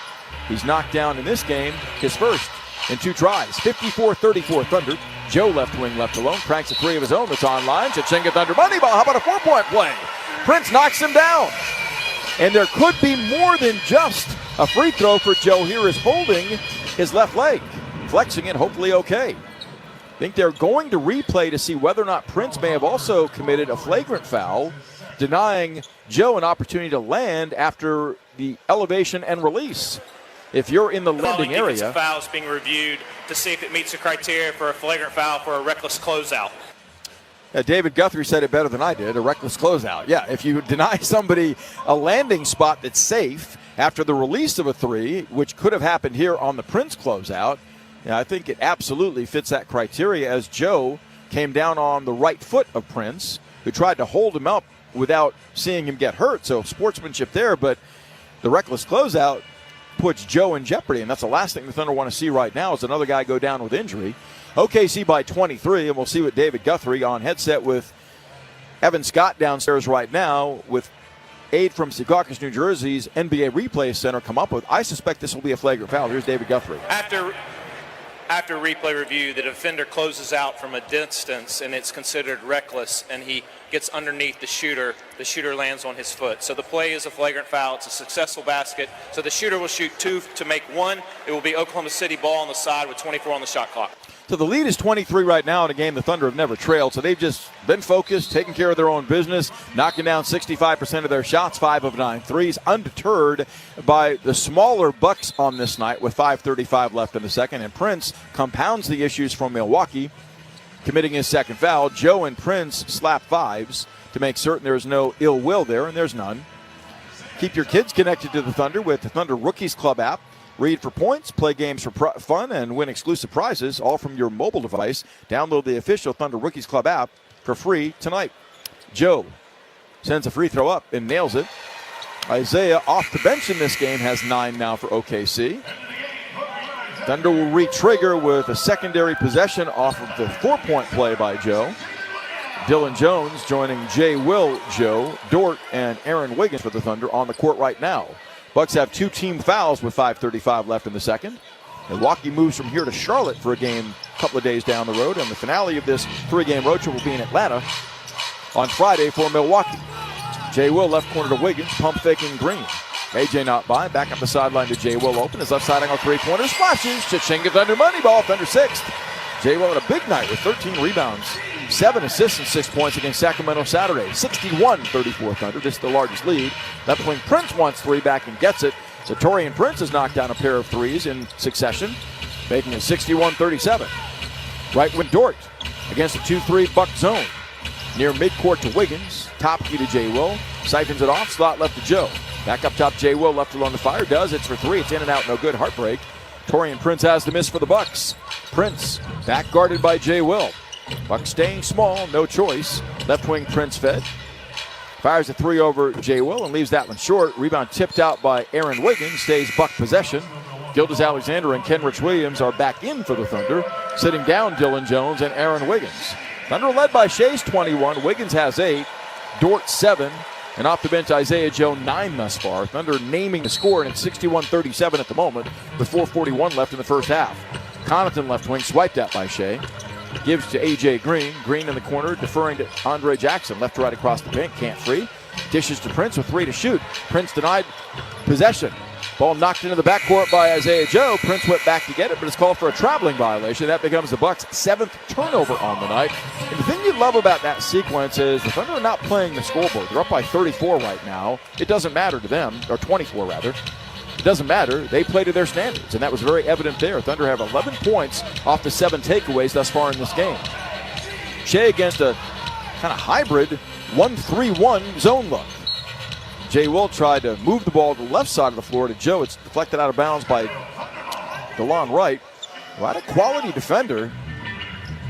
He's knocked down in this game his first in 2 tries. 54-34 Thunder. Joe left wing left alone. Cranks a 3 of his own that's online. Chachinga Thunder money ball. How about a 4-point play? Prince knocks him down. And there could be more than just a free throw for Joe here is holding his left leg. Flexing it, hopefully okay. I think they're going to replay to see whether or not Prince may have also committed a flagrant foul, denying Joe an opportunity to land after the elevation and release. If you're in the landing area, fouls being reviewed to see if it meets the criteria for a flagrant foul for a reckless closeout. David Guthrie said it better than I did, a reckless closeout. Yeah, if you deny somebody a landing spot that's safe after the release of a 3, which could have happened here on the Prince closeout, I think it absolutely fits that criteria, as Joe came down on the right foot of Prince, who tried to hold him up without seeing him get hurt. So sportsmanship there, but the reckless closeout puts Joe in jeopardy, and that's the last thing the Thunder want to see right now is another guy go down with injury. OKC by 23, and we'll see what David Guthrie on headset with Evan Scott downstairs right now with aid from Secaucus, New Jersey's NBA Replay Center come up with. I suspect this will be a flagrant foul. Here's David Guthrie. After replay review, the defender closes out from a distance, and it's considered reckless, and he gets underneath the shooter. The shooter lands on his foot. So the play is a flagrant foul. It's a successful basket. So the shooter will shoot 2 to make 1. It will be Oklahoma City ball on the side with 24 on the shot clock. So the lead is 23 right now in a game the Thunder have never trailed. So they've just been focused, taking care of their own business, knocking down 65% of their shots, 5 of 9 threes, undeterred by the smaller Bucks on this night with 5:35 left in the second. And Prince compounds the issues from Milwaukee, committing his second foul. Joe and Prince slap 5s to make certain there's no ill will there, and there's none. Keep your kids connected to the Thunder with the Thunder Rookies Club app. Read for points, play games for fun, and win exclusive prizes, all from your mobile device. Download the official Thunder Rookies Club app for free tonight. Joe sends a free throw up and nails it. Isaiah off the bench in this game has 9 now for OKC. Thunder will re-trigger with a secondary possession off of the 4-point play by Joe. Dylan Jones joining Jay Will, Joe, Dort, and Aaron Wiggins for the Thunder on the court right now. Bucks have 2 team fouls with 5:35 left in the second. Milwaukee moves from here to Charlotte for a game a couple of days down the road, and the finale of this 3-game road trip will be in Atlanta on Friday for Milwaukee. Jay Will left corner to Wiggins, pump faking Green. AJ not by, back up the sideline to Jay Will open. His left side angle 3-pointer, splashes. Chachinga Thunder money ball, Thunder 6th. Jay Will had a big night with 13 rebounds, 7 assists and 6 points against Sacramento Saturday. 61-34 Thunder, just the largest lead. Left wing Prince wants 3 back and gets it. So Torian Prince has knocked down a pair of 3s in succession. making it 61-37. Right wing Dort against the 2-3 Buck zone. Near midcourt to Wiggins. Top key to Jay Will. Siphons it off. Slot left to Joe. Back up top, Jay Will left alone to fire. Does. It's for three. It's in and out. No good. Heartbreak. Torian Prince has the miss for the Bucks. Prince back guarded by Jay Will. Bucks staying small. No choice. Left wing Prince fed. Fires a three over Jay Will and leaves that one short. Rebound tipped out by Aaron Wiggins. Stays Buck possession. Gildas-Alexander and Kenrich Williams are back in for the Thunder. Sitting down Dylan Jones and Aaron Wiggins. Thunder led by Shea's 21. Wiggins has 8. Dort 7. And off the bench, Isaiah Joe 9 thus far. Thunder naming the score, and it's 61-37 at the moment with 4:41 left in the first half. Connaughton left wing swiped at by Shea. Gives to A.J. Green. Green in the corner, deferring to Andre Jackson. Left to right across the paint, can't free. Dishes to Prince with 3 to shoot. Prince denied possession. Ball knocked into the backcourt by Isaiah Joe. Prince went back to get it, but it's called for a traveling violation. That becomes the Bucks' 7th turnover on the night. And the thing you love about that sequence is the Thunder are not playing the scoreboard. They're up by 34 right now. It doesn't matter to them, or 24 rather. It doesn't matter. They play to their standards, and that was very evident there. Thunder have 11 points off the 7 takeaways thus far in this game. Shea against a kind of hybrid 1-3-1 zone look. Jay Will tried to move the ball to the left side of the floor to Joe. It's deflected out of bounds by DeLon Wright. What a quality defender,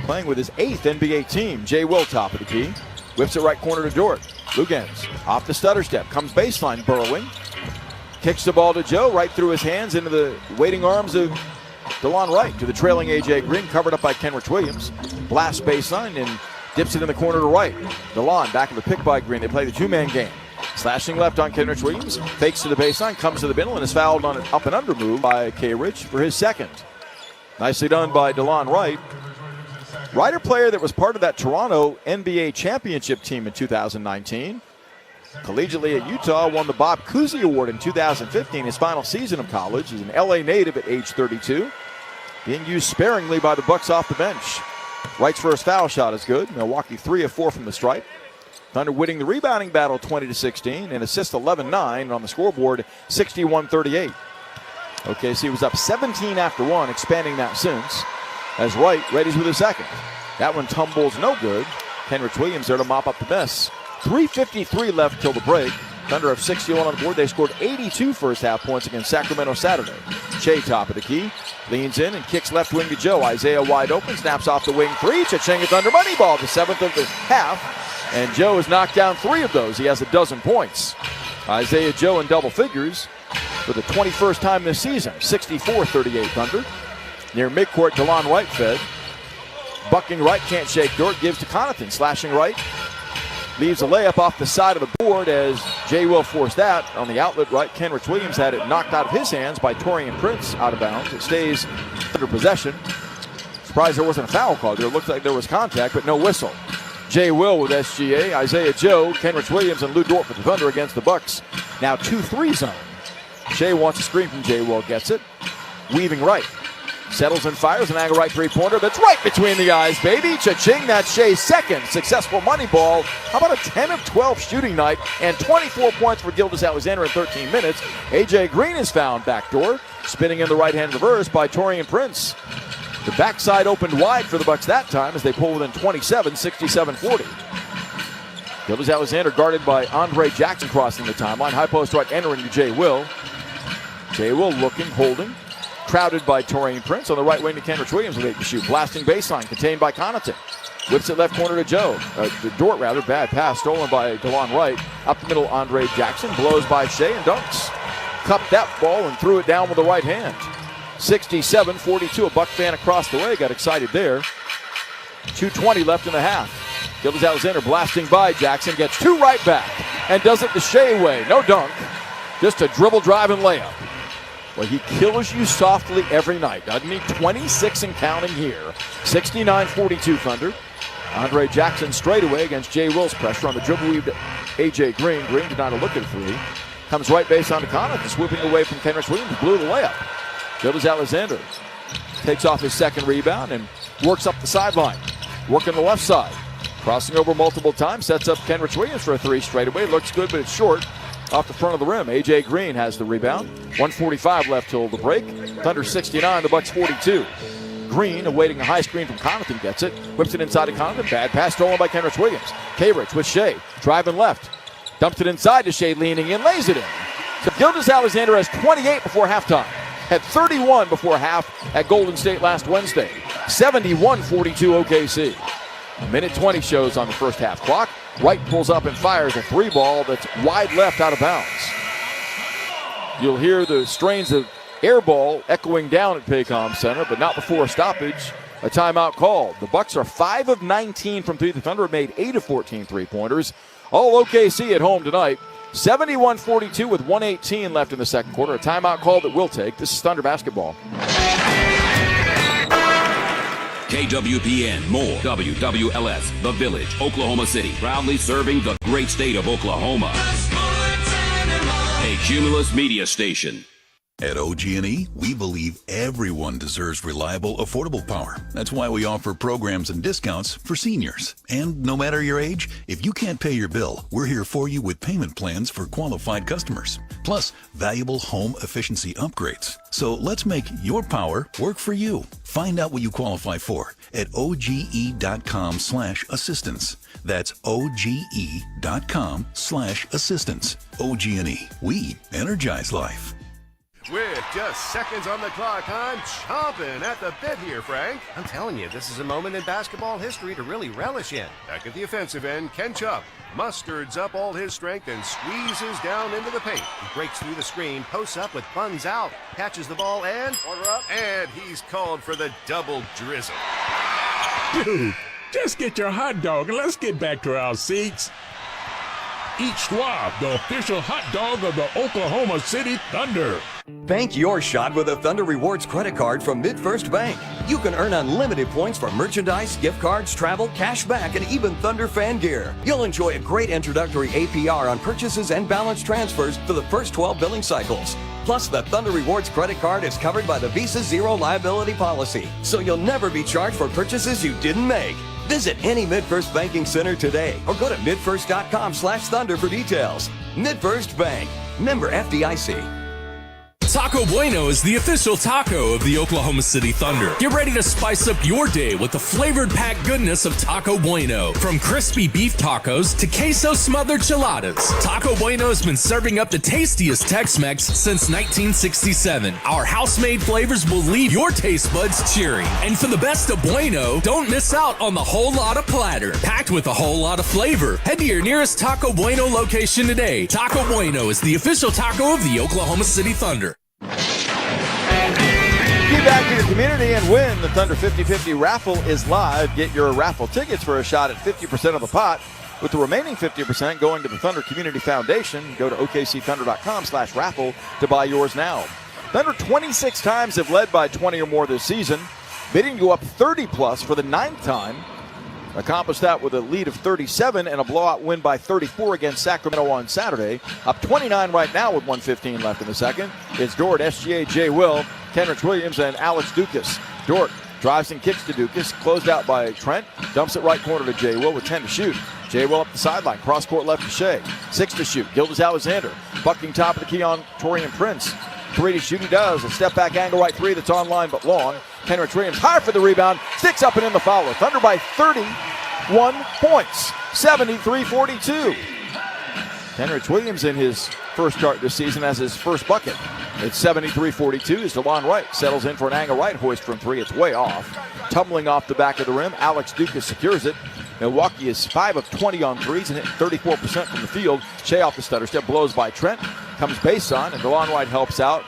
playing with his 8th NBA team. Jay Will top of the key. Whips it right corner to Dort. Lugens off the stutter step. Comes baseline, burrowing. Kicks the ball to Joe, right through his hands into the waiting arms of DeLon Wright. To the trailing A.J. Green, covered up by Kenrich Williams. Blast baseline and dips it in the corner to Wright. DeLon back in the pick by Green. They play the two-man game. Slashing left on Kenrich Williams, fakes to the baseline, comes to the middle, and is fouled on an up and under move by K. Rich for his 2nd. Nicely done by DeLon Wright. Wright, a player that was part of that Toronto NBA championship team in 2019. Collegiately at Utah, won the Bob Cousy Award in 2015, his final season of college. He's an LA native at age 32. Being used sparingly by the Bucks off the bench. Wright's first foul shot is good. Milwaukee 3 of 4 from the stripe. Thunder winning the rebounding battle 20-16 and assist 11-9 on the scoreboard 61-38. OKC was up 17 after 1, expanding that since. As Wright readies with his 2nd. That one tumbles no good. Kenrich Williams there to mop up the mess. 3:53 left till the break. Thunder have 61 on the board. They scored 82 first half points against Sacramento Saturday. Shea top of the key. Leans in and kicks left wing to Joe. Isaiah wide open. Snaps off the wing 3. Cha-ching, Thunder money ball. The 7th of the half. And Joe has knocked down 3 of those. He has 12 points. Isaiah Joe in double figures for the 21st time this season. 64-38 Thunder. Near midcourt, DeLon Wright fed. Bucking right, can't shake Dort. Gives to Connaughton. Slashing right. Leaves a layup off the side of the board as Jay will force that. On the outlet right, Kenrich Williams had it knocked out of his hands by Torian Prince out of bounds. It stays under possession. Surprised there wasn't a foul call there. It looked like there was contact, but no whistle. Jay Will with SGA, Isaiah Joe, Kenrich Williams, and Lou Dort for the Thunder against the Bucks. Now 2-3 zone. Shea wants a screen from Jay Will, gets it. Weaving right. Settles and fires an angle right three-pointer. That's right between the eyes, baby. Cha-ching, that's Shea's 2nd successful money ball. How about a 10 of 12 shooting night and 24 points for Gildas-Alexander in 13 minutes. A.J. Green is found backdoor, spinning in the right-hand reverse by Torian Prince. The backside opened wide for the Bucks that time as they pull within 27, 67-40. Gildas-Alexander guarded by Andre Jackson crossing the timeline. High post right entering to Jay Will. Jay Will looking, holding. Crowded by Torian Prince on the right wing to Kenrich Williams with 8 to shoot. Blasting baseline, contained by Connaughton. Whips it left corner to Joe. To Dort rather, bad pass stolen by DeLon Wright. Up the middle, Andre Jackson blows by Shea and dunks. Cupped that ball and threw it down with the right hand. 67-42, a Buck fan across the way got excited there. 2:20 left in the half. Gildas-Alexander blasting by Jackson, gets 2 right back and does it the Shea way. No dunk, just a dribble drive and layup. Well, he kills you softly every night, doesn't he? 26 and counting here. 69-42 Thunder. Andre Jackson straightaway against Jay Will's pressure on the dribble weave to A.J. Green. Green did not look at a 3. Comes right base onto Connaughton, swooping away from Kenrich Williams, blew the layup. Gildas-Alexander takes off his 2nd rebound and works up the sideline. Working the left side. Crossing over multiple times, sets up Kenrich Williams for a 3 straightaway. Looks good, but it's short. off the front of the rim. A.J. Green has the rebound. 1:45 left till the break. Thunder 69, the Bucks 42. Green, awaiting a high screen from Connaughton, gets it. Whips it inside to Connaughton. Bad pass stolen by Kenrich Williams. K-Rich with Shea, driving left. Dumps it inside to Shea, leaning in, lays it in. So Gilgeous-Alexander has 28 before halftime. Had 31 before half at Golden State last Wednesday. 71-42 OKC. A minute 20 shows on the first half clock. Wright pulls up and fires a three ball that's wide left out of bounds. You'll hear the strains of air ball echoing down at Paycom Center, but not before a stoppage. A timeout called. The Bucks are 5 of 19 from three. The Thunder have made 8 of 14 three-pointers. All OKC at home tonight. 71-42 with 1:18 left in the second quarter. A timeout call that we'll take. This is Thunder basketball. KWPN, more WWLS, The Village, Oklahoma City, proudly serving the great state of Oklahoma. A Cumulus media station. At OG&E, we believe everyone deserves reliable, affordable power. That's why we offer programs and discounts for seniors. And no matter your age, if you can't pay your bill, we're here for you with payment plans for qualified customers. Plus, valuable home efficiency upgrades. So let's make your power work for you. Find out what you qualify for at OGE.com/assistance. That's OGE.com/assistance. OG&E, we energize life. With just seconds on the clock, I'm chomping at the bit here, Frank. I'm telling you, this is a moment in basketball history to really relish in. Back at the offensive end, Ken Chubb musters up all his strength and squeezes down into the paint. He breaks through the screen, posts up with buns out, catches the ball, and order up. And he's called for the double drizzle. Dude, just get your hot dog and let's get back to our seats. Eat Schwab, the official hot dog of the Oklahoma City Thunder. Bank your shot with a Thunder Rewards credit card from MidFirst Bank. You can earn unlimited points for merchandise, gift cards, travel, cash back, and even Thunder fan gear. You'll enjoy a great introductory APR on purchases and balance transfers for the first 12 billing cycles. Plus, the Thunder Rewards credit card is covered by the Visa Zero liability policy, so you'll never be charged for purchases you didn't make. Visit any MidFirst Banking Center today or go to midfirst.com/thunder for details. MidFirst Bank, member FDIC. Taco Bueno is the official taco of the Oklahoma City Thunder. Get ready to spice up your day with the flavored packed goodness of Taco Bueno. From crispy beef tacos to queso smothered chiladas, Taco Bueno has been serving up the tastiest Tex-Mex since 1967. Our house-made flavors will leave your taste buds cheering. And for the best of Bueno, don't miss out on the whole lot of platter, packed with a whole lot of flavor. Head to your nearest Taco Bueno location today. Taco Bueno is the official taco of the Oklahoma City Thunder. Get back to your community and win. The Thunder 50-50 raffle is live. Get your raffle tickets for a shot at 50% of the pot, with the remaining 50% going to the Thunder Community Foundation. Go to OKCThunder.com/raffle to buy yours now. Thunder 26 times have led by 20 or more this season, bidding to go up 30-plus for the 9th time. Accomplished that with a lead of 37 and a blowout win by 34 against Sacramento on Saturday. Up 29 right now with 1:15 left in the second. It's Dort, SGA, Jay Will, Kenrich Williams, and Alex Dukas. Dort drives and kicks to Dukas, closed out by Trent, dumps it right corner to Jay Will with 10 to shoot. Jay Will up the sideline, cross court left to Shea. 6 to shoot, Gilgeous-Alexander, bucking top of the key on Torian Prince. 3 to shoot, he does. A step back angle right three that's online but long. Kenrich Williams high for the rebound, sticks up and in the foul. Thunder by 31 points, 73-42. Kenrich Williams in his first start this season has his first bucket. It's 73-42 as DeLon Wright settles in for an angle right hoist from three. It's way off. Tumbling off the back of the rim, Alex Dukas secures it. Milwaukee is 5 of 20 on threes and hit 34% from the field. Shea off the stutter step, blows by Trent, comes base on, and DeLon Wright helps out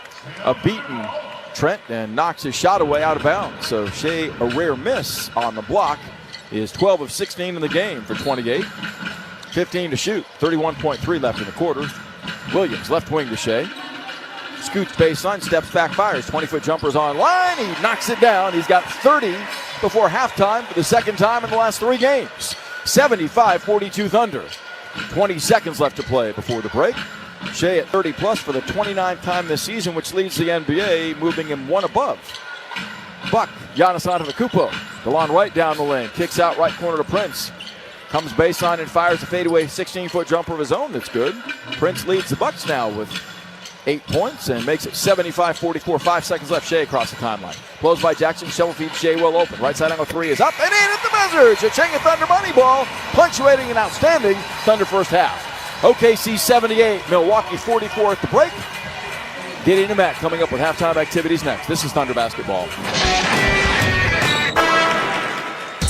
a beaten Trent and knocks his shot away out of bounds. So Shea, a rare miss on the block, is 12 of 16 in the game for 28. 15 to shoot, 31.3 left in the quarter. Williams, left wing to Shea. Scoots baseline, steps back, fires. 20-foot jumper's online. He knocks it down. He's got 30 before halftime for the second time in the last 3 games. 75-42 Thunder. 20 seconds left to play before the break. Shea at 30-plus for the 29th time this season, which leads the NBA, moving him one above. Buck, Giannis Antetokounmpo. DeLon Wright down the lane. Kicks out right corner to Prince. Comes baseline and fires a fadeaway 16-foot jumper of his own. That's good. Prince leads the Bucks now with 8 points and makes it 75-44. 5 seconds left. Shea across the timeline. Blows by Jackson. Shovel feed. Shea well open. Right side angle three is up and in at the buzzer. Cha-ching Thunder money ball. Punctuating an outstanding Thunder first half. OKC 78. Milwaukee 44 at the break. Gideon and Matt coming up with halftime activities next. This is Thunder basketball.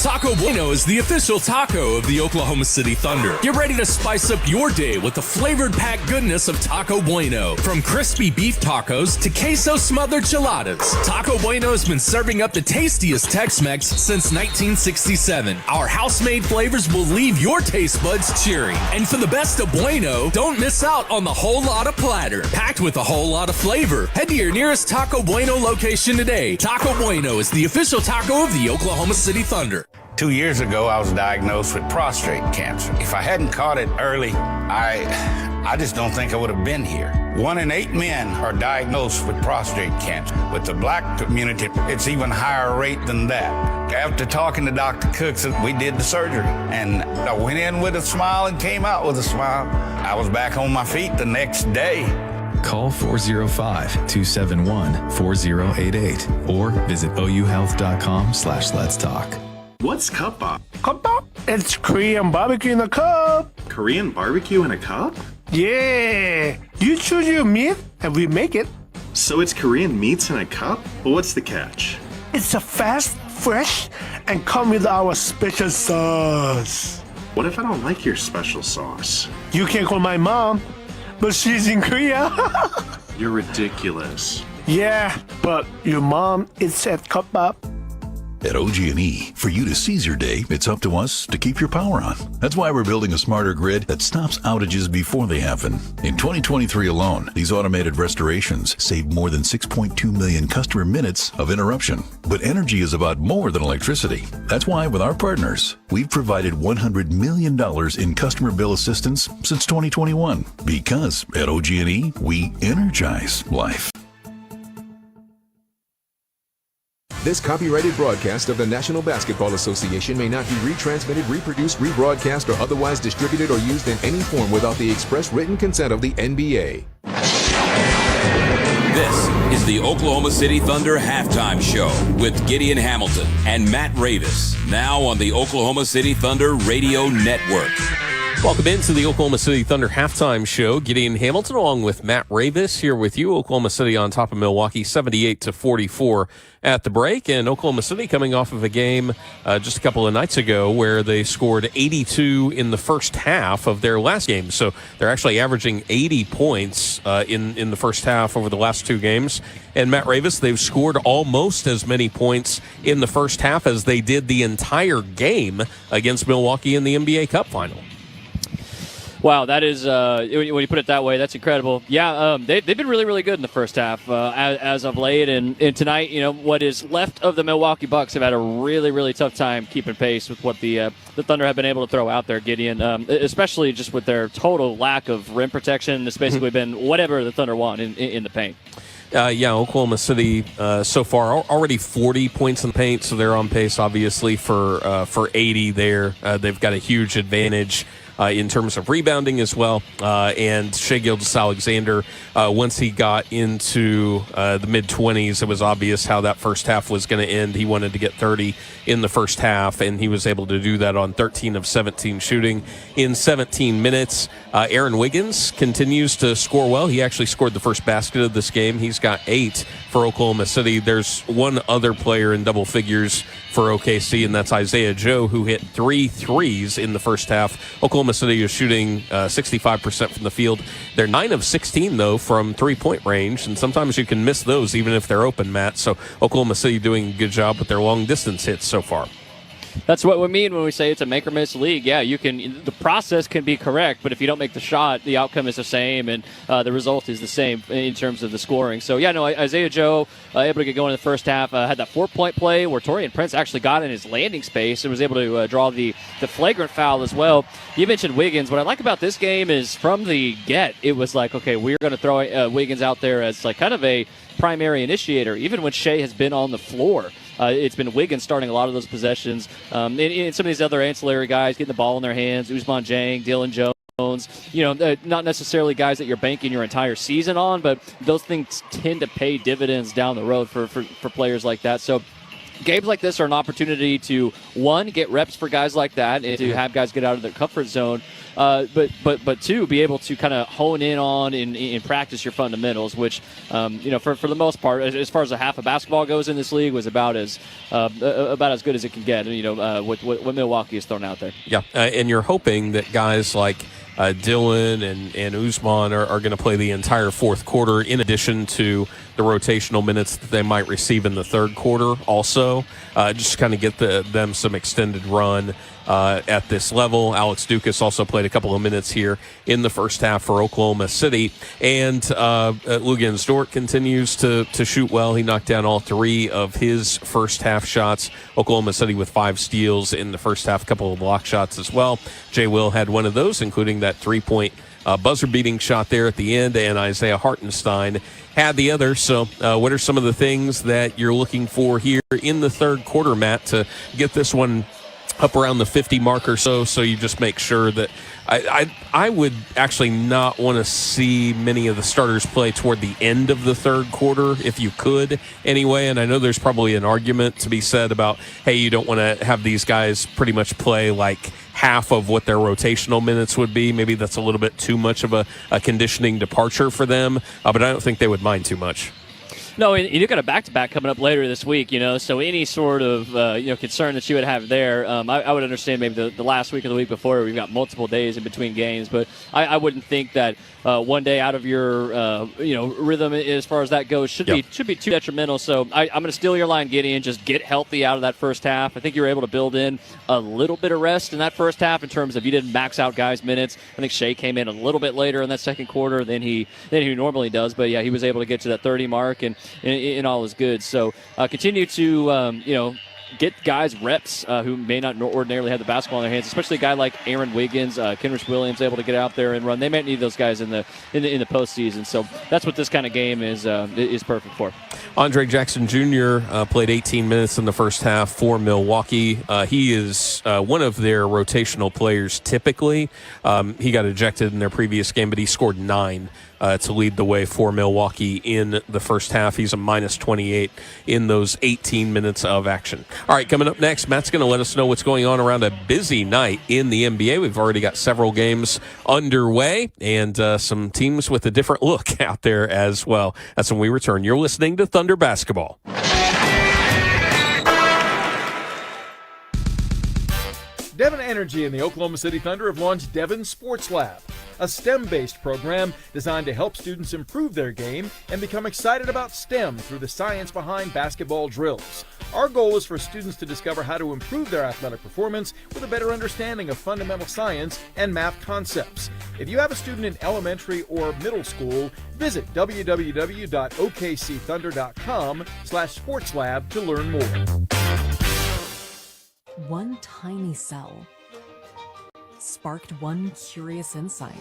Taco Bueno is the official taco of the Oklahoma City Thunder. Get ready to spice up your day with the flavored packed goodness of Taco Bueno. From crispy beef tacos to queso smothered chiladas, Taco Bueno has been serving up the tastiest Tex-Mex since 1967. Our house-made flavors will leave your taste buds cheering. And for the best of Bueno, don't miss out on the whole lot of platter, packed with a whole lot of flavor. Head to your nearest Taco Bueno location today. Taco Bueno is the official taco of the Oklahoma City Thunder. 2 years ago, I was diagnosed with prostate cancer. If I hadn't caught it early, I just don't think I would have been here. 1 in 8 men are diagnosed with prostate cancer. With the black community, it's even higher rate than that. After talking to Dr. Cooks, we did the surgery. And I went in with a smile and came out with a smile. I was back on my feet the next day. Call 405-271-4088 or visit ouhealth.com/let's talk. What's cup bop? Cup bop? It's Korean barbecue in a cup. Korean barbecue in a cup? Yeah. You choose your meat and we make it. So it's Korean meats in a cup? Well, what's the catch? It's a fast, fresh, and come with our special sauce. What if I don't like your special sauce? You can call my mom, but she's in Korea. You're ridiculous. Yeah, but your mom is at cup bop. At OG&E, for you to seize your day, it's up to us to keep your power on. That's why we're building a smarter grid that stops outages before they happen. In 2023 alone, these automated restorations saved more than 6.2 million customer minutes of interruption. But energy is about more than electricity. That's why, with our partners, we've provided $100 million in customer bill assistance since 2021. Because at OG&E, we energize life. This copyrighted broadcast of the National Basketball Association may not be retransmitted, reproduced, rebroadcast, or otherwise distributed or used in any form without the express written consent of the NBA. This is the Oklahoma City Thunder halftime show with Gideon Hamilton and Matt Ravis. Now on the Oklahoma City Thunder Radio Network. Welcome into the Oklahoma City Thunder halftime show. Gideon Hamilton along with Matt Ravis here with you. Oklahoma City on top of Milwaukee, 78-44 at the break. And Oklahoma City coming off of a game just a couple of nights ago where they scored 82 in the first half of their last game. So they're actually averaging 80 points in the first half over the last two games. And Matt Ravis, they've scored almost as many points in the first half as they did the entire game against Milwaukee in the NBA Cup final. Wow, that is, when you put it that way, that's incredible. Yeah, they've been really, really good in the first half as of late. And tonight, what is left of the Milwaukee Bucks have had a really, really tough time keeping pace with what the Thunder have been able to throw out there, Gideon, especially just with their total lack of rim protection. It's basically been whatever the Thunder want in the paint. Oklahoma City so far already 40 points in the paint, so they're on pace, obviously, for 80 there. They've got a huge advantage in terms of rebounding as well. And Shai Gilgeous-Alexander, once he got into the mid-20s, it was obvious how that first half was going to end. He wanted to get 30 in the first half, and he was able to do that on 13 of 17 shooting in 17 minutes. Aaron Wiggins continues to score well. He actually scored the first basket of this game. He's got 8 for Oklahoma City. There's one other player in double figures for OKC, and that's Isaiah Joe, who hit 3 threes in the first half. Oklahoma City is shooting 65% from the field. They're 9 of 16, though, from three-point range, and sometimes you can miss those even if they're open, Matt. So Oklahoma City doing a good job with their long-distance hits so far. That's what we mean when we say it's a make or miss league. Yeah, the process can be correct, but if you don't make the shot, the outcome is the same, and the result is the same in terms of the scoring. So, Isaiah Joe able to get going in the first half, had that 4-point play where Taurean Prince actually got in his landing space and was able to draw the flagrant foul as well. You mentioned Wiggins. What I like about this game is from the get, it was like, okay, we're going to throw Wiggins out there as like kind of a primary initiator, even when Shai has been on the floor. it's been Wiggins starting a lot of those possessions. And some of these other ancillary guys getting the ball in their hands, Ousmane Dieng, Dylan Jones. Not necessarily guys that you're banking your entire season on, but those things tend to pay dividends down the road for players like that. So games like this are an opportunity to, one, get reps for guys like that and to have guys get out of their comfort zone, but two, be able to kind of hone in on and practice your fundamentals, which, for the most part, as far as a half of basketball goes in this league, was about as good as it can get, with what Milwaukee has thrown out there. Yeah, and you're hoping that guys like Dylan and Ousmane are going to play the entire fourth quarter, in addition to the rotational minutes that they might receive in the third quarter also, just kind of get them some extended run at this level. Alex Dukas also played a couple of minutes here in the first half for Oklahoma City. And Luguentz Dort continues to shoot well. He knocked down all 3 of his first half shots. Oklahoma City with 5 steals in the first half, a couple of block shots as well. Jay Will had one of those, including that 3-point buzzer-beating shot there at the end, and Isaiah Hartenstein had the other. So what are some of the things that you're looking for here in the third quarter, Matt, to get this one up around the 50 mark or so you just make sure that I would actually not want to see many of the starters play toward the end of the third quarter, if you could, anyway. And I know there's probably an argument to be said about, hey, you don't want to have these guys pretty much play like half of what their rotational minutes would be. Maybe that's a little bit too much of a conditioning departure for them, but I don't think they would mind too much. No, and you've got a back-to-back coming up later this week, so any sort of concern that you would have there, I would understand maybe the last week or the week before where we've got multiple days in between games, but I wouldn't think that one day out of your rhythm as far as that goes should be too detrimental. So I'm going to steal your line, Gideon. Just get healthy out of that first half. I think you were able to build in a little bit of rest in that first half in terms of you didn't max out guys' minutes. I think Shea came in a little bit later in that second quarter than he normally does, but yeah, he was able to get to that 30 mark and all is good. So continue to get guys reps who may not ordinarily have the basketball in their hands, especially a guy like Aaron Wiggins, Kenrich Williams able to get out there and run. They might need those guys in the postseason. So that's what this kind of game is perfect for. Andre Jackson Jr. Played 18 minutes in the first half for Milwaukee. He is one of their rotational players typically. He got ejected in their previous game, but he scored 9 to lead the way for Milwaukee in the first half. He's a minus 28 in those 18 minutes of action. All right, coming up next, Matt's going to let us know what's going on around a busy night in the NBA. We've already got several games underway and some teams with a different look out there as well. That's when we return. You're listening to Thunder Basketball. Devon Energy and the Oklahoma City Thunder have launched Devon Sports Lab, a STEM-based program designed to help students improve their game and become excited about STEM through the science behind basketball drills. Our goal is for students to discover how to improve their athletic performance with a better understanding of fundamental science and math concepts. If you have a student in elementary or middle school, visit www.okcthunder.com/sportslab to learn more. One tiny cell sparked one curious insight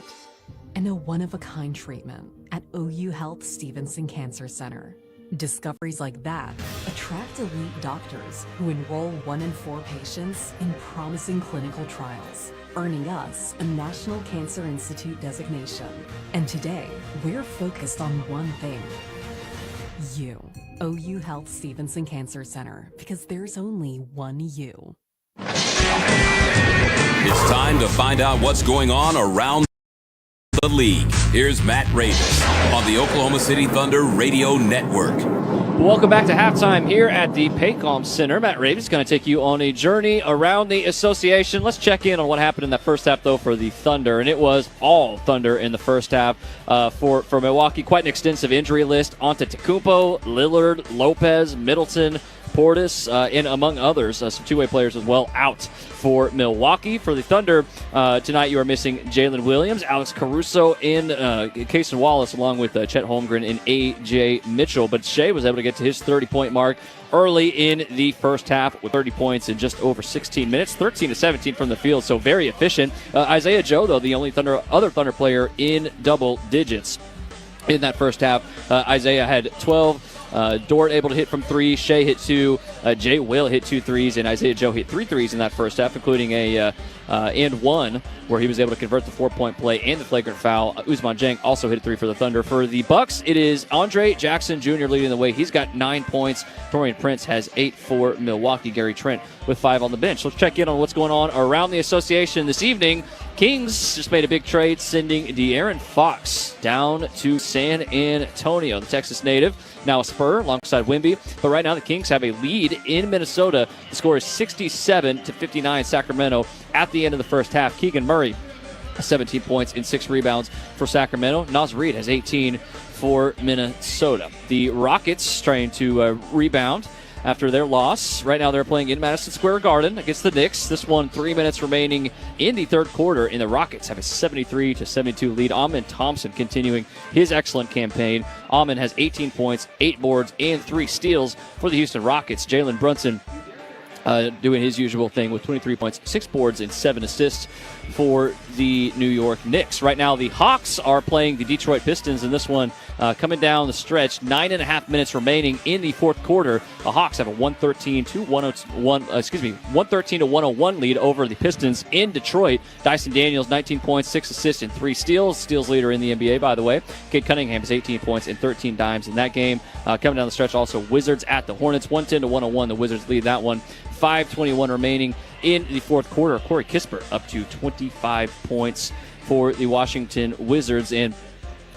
and a one-of-a-kind treatment at OU Health Stevenson Cancer Center. Discoveries like that attract elite doctors who enroll 1 in 4 patients in promising clinical trials, earning us a National Cancer Institute designation. And today, we're focused on one thing: you. OU Health Stevenson Cancer Center, because there's only one you. It's time to find out what's going on around the league. Here's Matt Ravis on the Oklahoma City Thunder Radio Network. Welcome back to halftime here at the Paycom Center. Matt Ravis is going to take you on a journey around the association. Let's check in on what happened in that first half, though, for the Thunder. And it was all Thunder in the first half for Milwaukee. Quite an extensive injury list. Antetokounmpo, Lillard, Lopez, Middleton, Portis, and among others, some two-way players as well out for Milwaukee. For the Thunder, tonight you are missing Jalen Williams, Alex Caruso, and Cason Wallace, along with Chet Holmgren and A.J. Mitchell. But Shea was able to get to his 30-point mark early in the first half with 30 points in just over 16 minutes, 13 to 17 from the field, so very efficient. Isaiah Joe, though, the only other Thunder player in double digits in that first half. Isaiah had 12 Dort able to hit from 3. Shea hit 2. Jay Will hit 2 threes, and Isaiah Joe hit 3 threes in that first half, including a and one where he was able to convert the 4-point play and the flagrant foul. Usman Jang also hit a 3 for the Thunder. For the Bucks, it is Andre Jackson Jr. leading the way. He's got 9 points. Torian Prince has 8 for Milwaukee. Gary Trent with 5 on the bench. Let's check in on what's going on around the association this evening. Kings just made a big trade, sending De'Aaron Fox down to San Antonio. The Texas native, now a Spur alongside Wemby. But right now the Kings have a lead in Minnesota. The score is 67-59 Sacramento at the end of the first half. Keegan Murray, 17 points and 6 rebounds for Sacramento. Naz Reid has 18 for Minnesota. The Rockets trying to rebound after their loss. Right now they're playing in Madison Square Garden against the Knicks. This one, 3 minutes remaining in the third quarter, and the Rockets have a 73-72 lead. Amen Thompson continuing his excellent campaign. Amen has 18 points, 8 boards, and 3 steals for the Houston Rockets. Jalen Brunson doing his usual thing with 23 points, 6 boards, and 7 assists for the New York Knicks. Right now, the Hawks are playing the Detroit Pistons, and this one coming down the stretch. 9.5 minutes remaining in the fourth quarter. The Hawks have a 113-101 lead over the Pistons in Detroit. Dyson Daniels, 19 points, 6 assists, and 3 steals. Steals leader in the NBA, by the way. Cade Cunningham has 18 points and 13 dimes in that game. Coming down the stretch, also Wizards at the Hornets, 110-101. The Wizards lead that one. 5:21 remaining in the fourth quarter. Corey Kispert up to 25 points for the Washington Wizards. And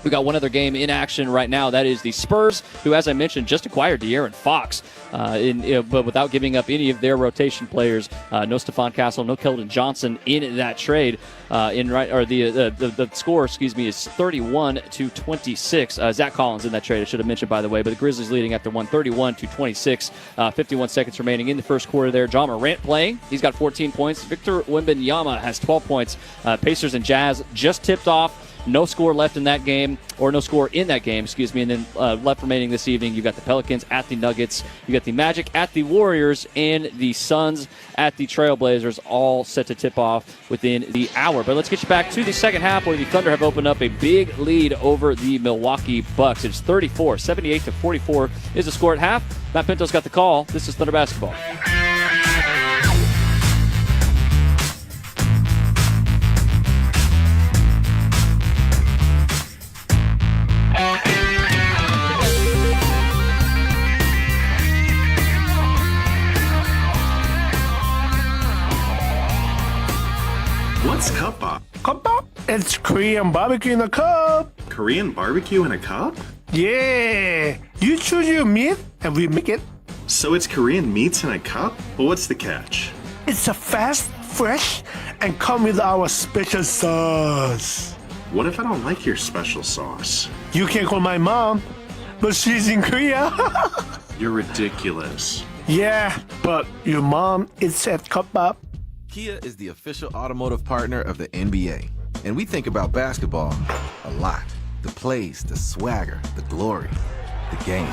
we got one other game in action right now. That is the Spurs, who, as I mentioned, just acquired De'Aaron Fox, but without giving up any of their rotation players. No Stephon Castle, no Keldon Johnson in that trade. The score, is 31-26. Zach Collins in that trade, I should have mentioned, by the way. But the Grizzlies leading after 131-26. 51 seconds remaining in the first quarter there. Ja Morant playing. He's got 14 points. Victor Wembanyama has 12 points. Pacers and Jazz just tipped off. No score left in that game, or no score in that game, And then left remaining this evening, you got the Pelicans at the Nuggets, you got the Magic at the Warriors, and the Suns at the Trailblazers, all set to tip off within the hour. But let's get you back to the second half, where the Thunder have opened up a big lead over the Milwaukee Bucks. It's 34, 78-44 is the score at half. Matt Pinto's got the call. This is Thunder Basketball. What's cup pop? Cup pop? It's Korean barbecue in a cup. Korean barbecue in a cup? Yeah. You choose your meat and we make it. So it's Korean meats in a cup? But what's the catch? It's a fast, fresh, and come with our special sauce. What if I don't like your special sauce? You can call my mom, but she's in Korea. You're ridiculous. Yeah, but your mom is at cup pop. Kia is the official automotive partner of the NBA. And we think about basketball a lot. The plays, the swagger, the glory, the games.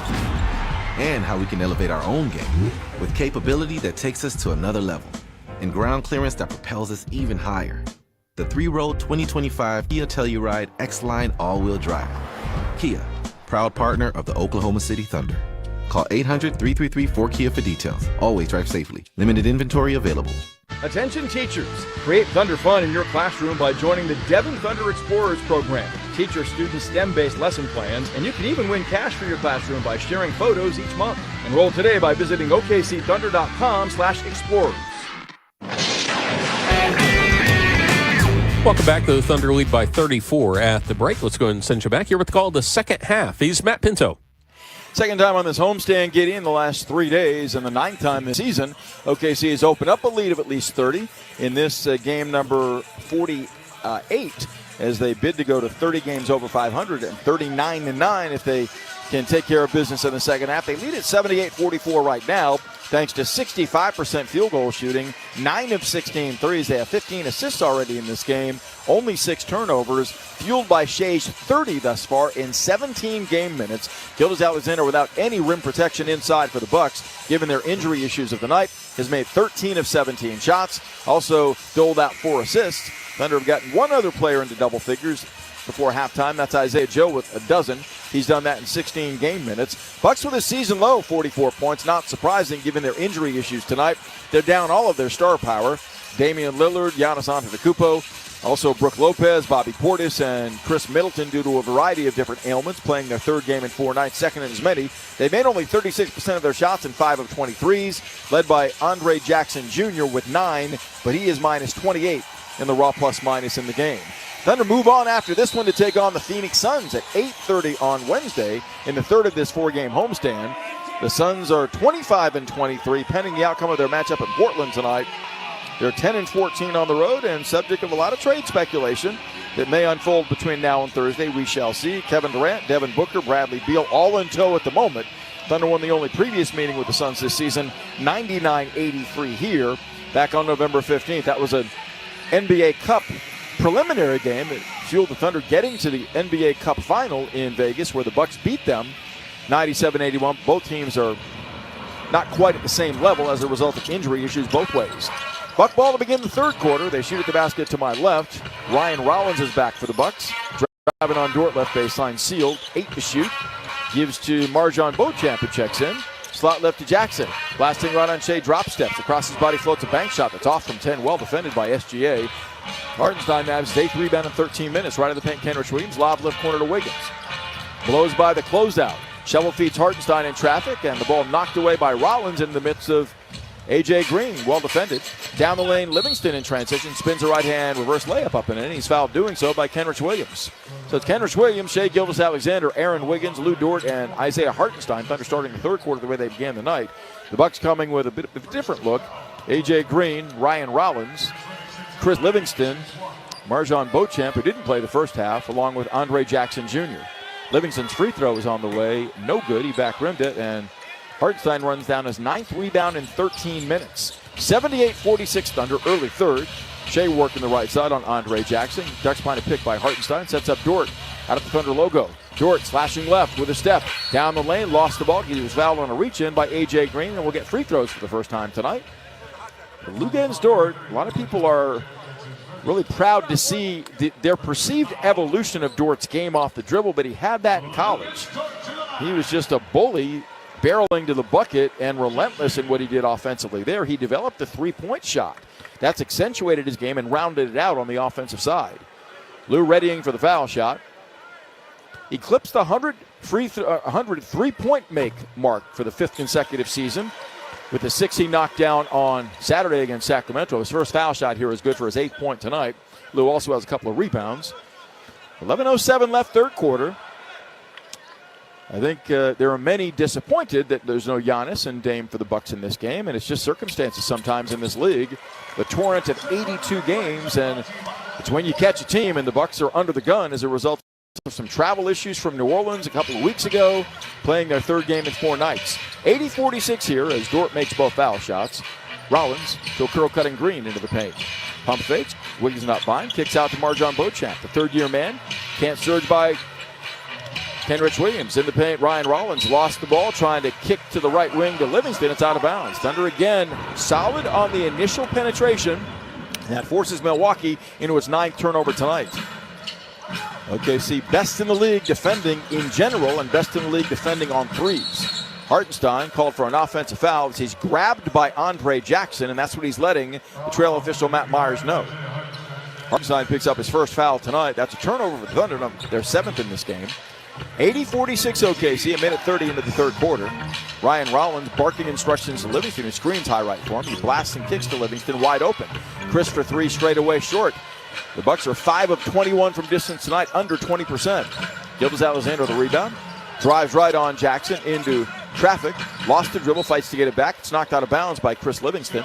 And how we can elevate our own game with capability that takes us to another level. And ground clearance that propels us even higher. The 3-row 2025 Kia Telluride X-Line all-wheel drive. Kia, proud partner of the Oklahoma City Thunder. Call 800-333-4KIA for details. Always drive safely. Limited inventory available. Attention teachers, create Thunder fun in your classroom by joining the Devon Thunder Explorers program. Teach your students STEM-based lesson plans, and you can even win cash for your classroom by sharing photos each month. Enroll today by visiting okcthunder.com/explorers. Welcome back to the Thunder lead by 34 at the break. Let's go ahead and send you back here with the call of the second half. He's Matt Pinto. Second time on this homestand, Giddy, in the last 3 days, and the 9th time this season. OKC has opened up a lead of at least 30 in this game number 48 as they bid to go to 30 games over 500 and 39-9 if they can take care of business in the second half. They lead at 78-44 right now, thanks to 65% field goal shooting, 9 of 16 threes. They have 15 assists already in this game, only 6 turnovers, fueled by Shea's 30 thus far in 17 game minutes. Gilgeous-Alexander, without any rim protection inside for the Bucks, given their injury issues of the night, has made 13 of 17 shots, also doled out 4 assists. Thunder have gotten one other player into double figures, before halftime. That's Isaiah Joe with a dozen. He's done that in 16 game minutes. Bucks with a season low, 44 points. Not surprising given their injury issues tonight. They're down all of their star power. Damian Lillard, Giannis Antetokounmpo, also Brook Lopez, Bobby Portis, and Chris Middleton due to a variety of different ailments, playing their third game in 4 nights, second in as many. They made only 36% of their shots in 5 of 23s, led by Andre Jackson Jr. with 9, but he is minus 28 in the raw plus minus in the game. Thunder move on after this one to take on the Phoenix Suns at 8:30 on Wednesday in the third of this 4-game homestand. The Suns are 25-23, pending the outcome of their matchup in Portland tonight. They're 10-14 on the road and subject of a lot of trade speculation that may unfold between now and Thursday. We shall see. Kevin Durant, Devin Booker, Bradley Beal all in tow at the moment. Thunder won the only previous meeting with the Suns this season, 99-83 here, back on November 15th. That was an NBA Cup preliminary game. It fueled the Thunder getting to the NBA Cup final in Vegas, where the Bucks beat them 97-81. Both teams are not quite at the same level as a result of injury issues both ways. Buck ball to begin the third quarter. They shoot at the basket to my left. Ryan Rollins is back for the Bucks. Driving on Dort, left baseline sealed. 8 to shoot. Gives to Marjon Beauchamp, who checks in. Slot left to Jackson. Blasting right on Shea, drop steps. Across his body floats a bank shot that's off from 10. Well defended by SGA. Hartenstein nabbs his 8th rebound in 13 minutes. Right of the paint, Kenrich Williams. Lob left corner to Wiggins. Blows by the closeout. Shovel feeds Hartenstein in traffic, and the ball knocked away by Rollins in the midst of A.J. Green. Well defended. Down the lane, Livingston in transition. Spins a right-hand reverse layup up and in. He's fouled doing so by Kenrich Williams. So it's Kenrich Williams, Shea Gilgeous-Alexander, Aaron Wiggins, Lou Dort, and Isaiah Hartenstein. Thunder starting the third quarter the way they began the night. The Bucks coming with a bit of a different look. A.J. Green, Ryan Rollins, Chris Livingston, Marjon Beauchamp, who didn't play the first half, along with Andre Jackson Jr. Livingston's free throw is on the way. No good. He back-rimmed it, and Hartenstein runs down his 9th rebound in 13 minutes. 78-46 Thunder, early third. Shea working the right side on Andre Jackson. Ducks find a pick by Hartenstein. Sets up Dort out of the Thunder logo. Dort slashing left with a step. Down the lane, lost the ball. He was fouled on a reach-in by A.J. Green, and will get free throws for the first time tonight. Luguentz Dort, a lot of people are really proud to see their perceived evolution of Dort's game off the dribble, but he had that in college. He was just a bully, barreling to the bucket and relentless in what he did offensively. There, he developed a three-point shot. That's accentuated his game and rounded it out on the offensive side. Lou readying for the foul shot. He clips the 100 three-point make mark for the 5th consecutive season with the 6 he knocked down on Saturday against Sacramento. His first foul shot here is good for his 8th point tonight. Lou also has a couple of rebounds. 11:07 left third quarter. I think there are many disappointed that there's no Giannis and Dame for the Bucks in this game, and it's just circumstances sometimes in this league. The torrent of 82 games, and it's when you catch a team and the Bucks are under the gun as a result of some travel issues from New Orleans a couple of weeks ago, playing their third game in 4 nights. 80-46 here as Dort makes both foul shots. Rollins to curl cutting Green into the paint. Pump fakes, Wiggins not buying, kicks out to Marjon Beauchamp. The third-year man can't surge by Kenrich Williams in the paint. Ryan Rollins lost the ball, trying to kick to the right wing to Livingston. It's out of bounds. Thunder again solid on the initial penetration. That forces Milwaukee into its 9th turnover tonight. OKC best in the league defending in general and best in the league defending on threes. Hartenstein called for an offensive foul as he's grabbed by Andre Jackson, and that's what he's letting the trail official Matt Myers know. Hartenstein picks up his first foul tonight. That's a turnover for the Thunder. They're 7th in this game. 80-46 OKC, a minute 30 into the third quarter. Ryan Rollins barking instructions to Livingston, who screens high right for him. He blasts and kicks to Livingston wide open. Chris for 3 straight away short. The Bucks are 5 of 21 from distance tonight, under 20%. Gilgeous-Alexander the rebound. Drives right on Jackson into traffic. Lost the dribble, fights to get it back. It's knocked out of bounds by Chris Livingston.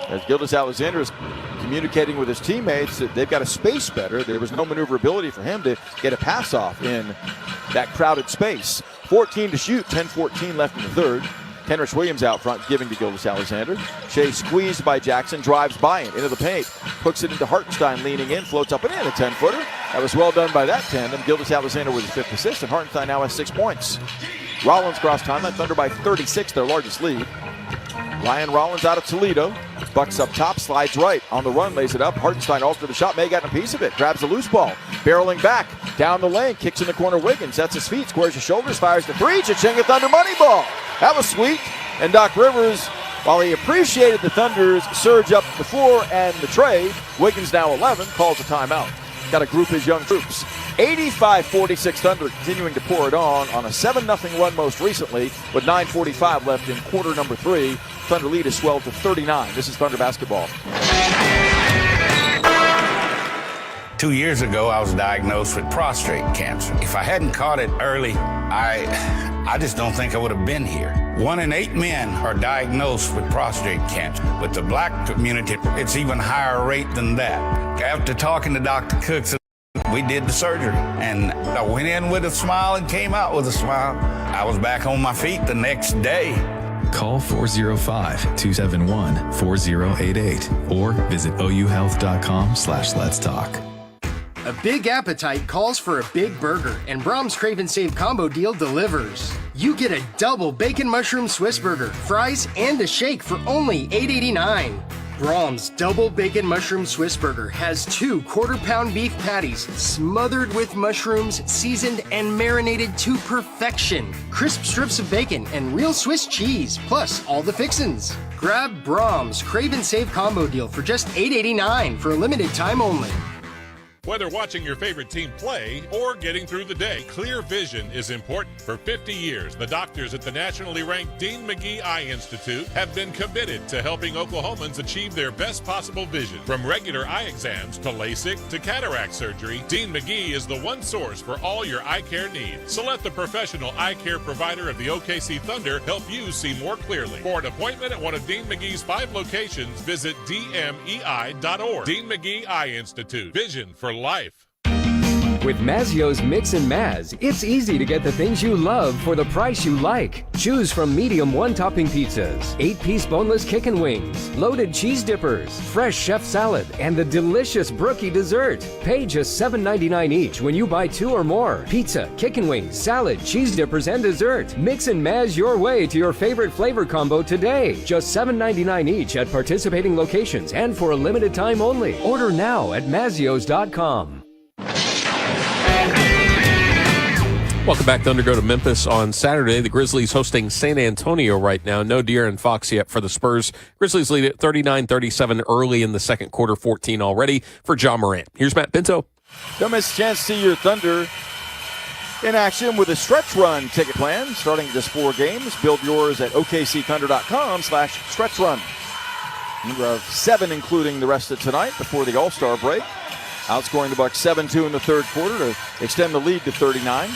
As Gilgeous-Alexander is communicating with his teammates that they've got to space better. There was no maneuverability for him to get a pass off in that crowded space. 14 to shoot, 10-14 left in the third. Kenrich Williams out front, giving to Gilgeous-Alexander. Shea squeezed by Jackson, drives by him into the paint. Hooks it into Hartenstein, leaning in, floats up and in, a 10-footer. That was well done by that tandem. Gilgeous-Alexander with his 5th assist, and Hartenstein now has 6 points. Rollins cross timeline, Thunder by 36, their largest lead. Ryan Rollins out of Toledo. Bucks up top, slides right. On the run, lays it up. Hartenstein off to the shot. May got a piece of it. Grabs the loose ball. Barreling back. Down the lane. Kicks in the corner. Wiggins sets his feet. Squares his shoulders. Fires the three. Cha-ching, Thunder money ball. That was sweet. And Doc Rivers, while he appreciated the Thunder's surge up the floor and the trade, Wiggins now 11, calls a timeout. Got to group his young troops. 85-46 Thunder continuing to pour it on a 7-0 run most recently with 9:45 left in quarter number 3. Thunder lead is swelled to 39. This is Thunder basketball. 2 years ago, I was diagnosed with prostate cancer. If I hadn't caught it early, I just don't think I would have been here. 1 in 8 men are diagnosed with prostate cancer. With the black community, it's even higher rate than that. After talking to Dr. Cooks, we did the surgery, and I went in with a smile and came out with a smile. I was back on my feet the next day. Call 405-271-4088 or visit ouhealth.com/let's talk. A big appetite calls for a big burger, and Brahms Crave and Save combo deal delivers. You get a double bacon mushroom Swiss burger, fries, and a shake for only $8.89. Brahms Double Bacon Mushroom Swiss Burger has 2 quarter-pound beef patties smothered with mushrooms, seasoned and marinated to perfection. Crisp strips of bacon and real Swiss cheese, plus all the fixins. Grab Brahms Crave and Save combo deal for just $8.89 for a limited time only. Whether watching your favorite team play or getting through the day, clear vision is important. For 50 years, the doctors at the nationally ranked Dean McGee Eye Institute have been committed to helping Oklahomans achieve their best possible vision. From regular eye exams to LASIK to cataract surgery, Dean McGee is the one source for all your eye care needs. So let the professional eye care provider of the OKC Thunder help you see more clearly. For an appointment at one of Dean McGee's 5 locations, visit dmei.org. Dean McGee Eye Institute. Vision for life. With Mazio's Mix and Maz, it's easy to get the things you love for the price you like. Choose from medium one-topping pizzas, 8-piece boneless chicken wings, loaded cheese dippers, fresh chef salad, and the delicious brookie dessert. Pay just $7.99 each when you buy 2 or more. Pizza, chicken wings, salad, cheese dippers, and dessert. Mix and Maz your way to your favorite flavor combo today. Just $7.99 each at participating locations and for a limited time only. Order now at Mazios.com. Welcome back. Thunder go to Memphis on Saturday. The Grizzlies hosting San Antonio right now. No De'Aaron Fox yet for the Spurs. Grizzlies lead at 39-37 early in the second quarter, 14 already for John Morant. Here's Matt Pinto. Don't miss a chance to see your Thunder in action with a stretch run ticket plan starting at just 4 games. Build yours at okcthunder.com/stretch run. You have 7 including the rest of tonight before the All-Star break. Outscoring the Bucks 7-2 in the third quarter to extend the lead to 39.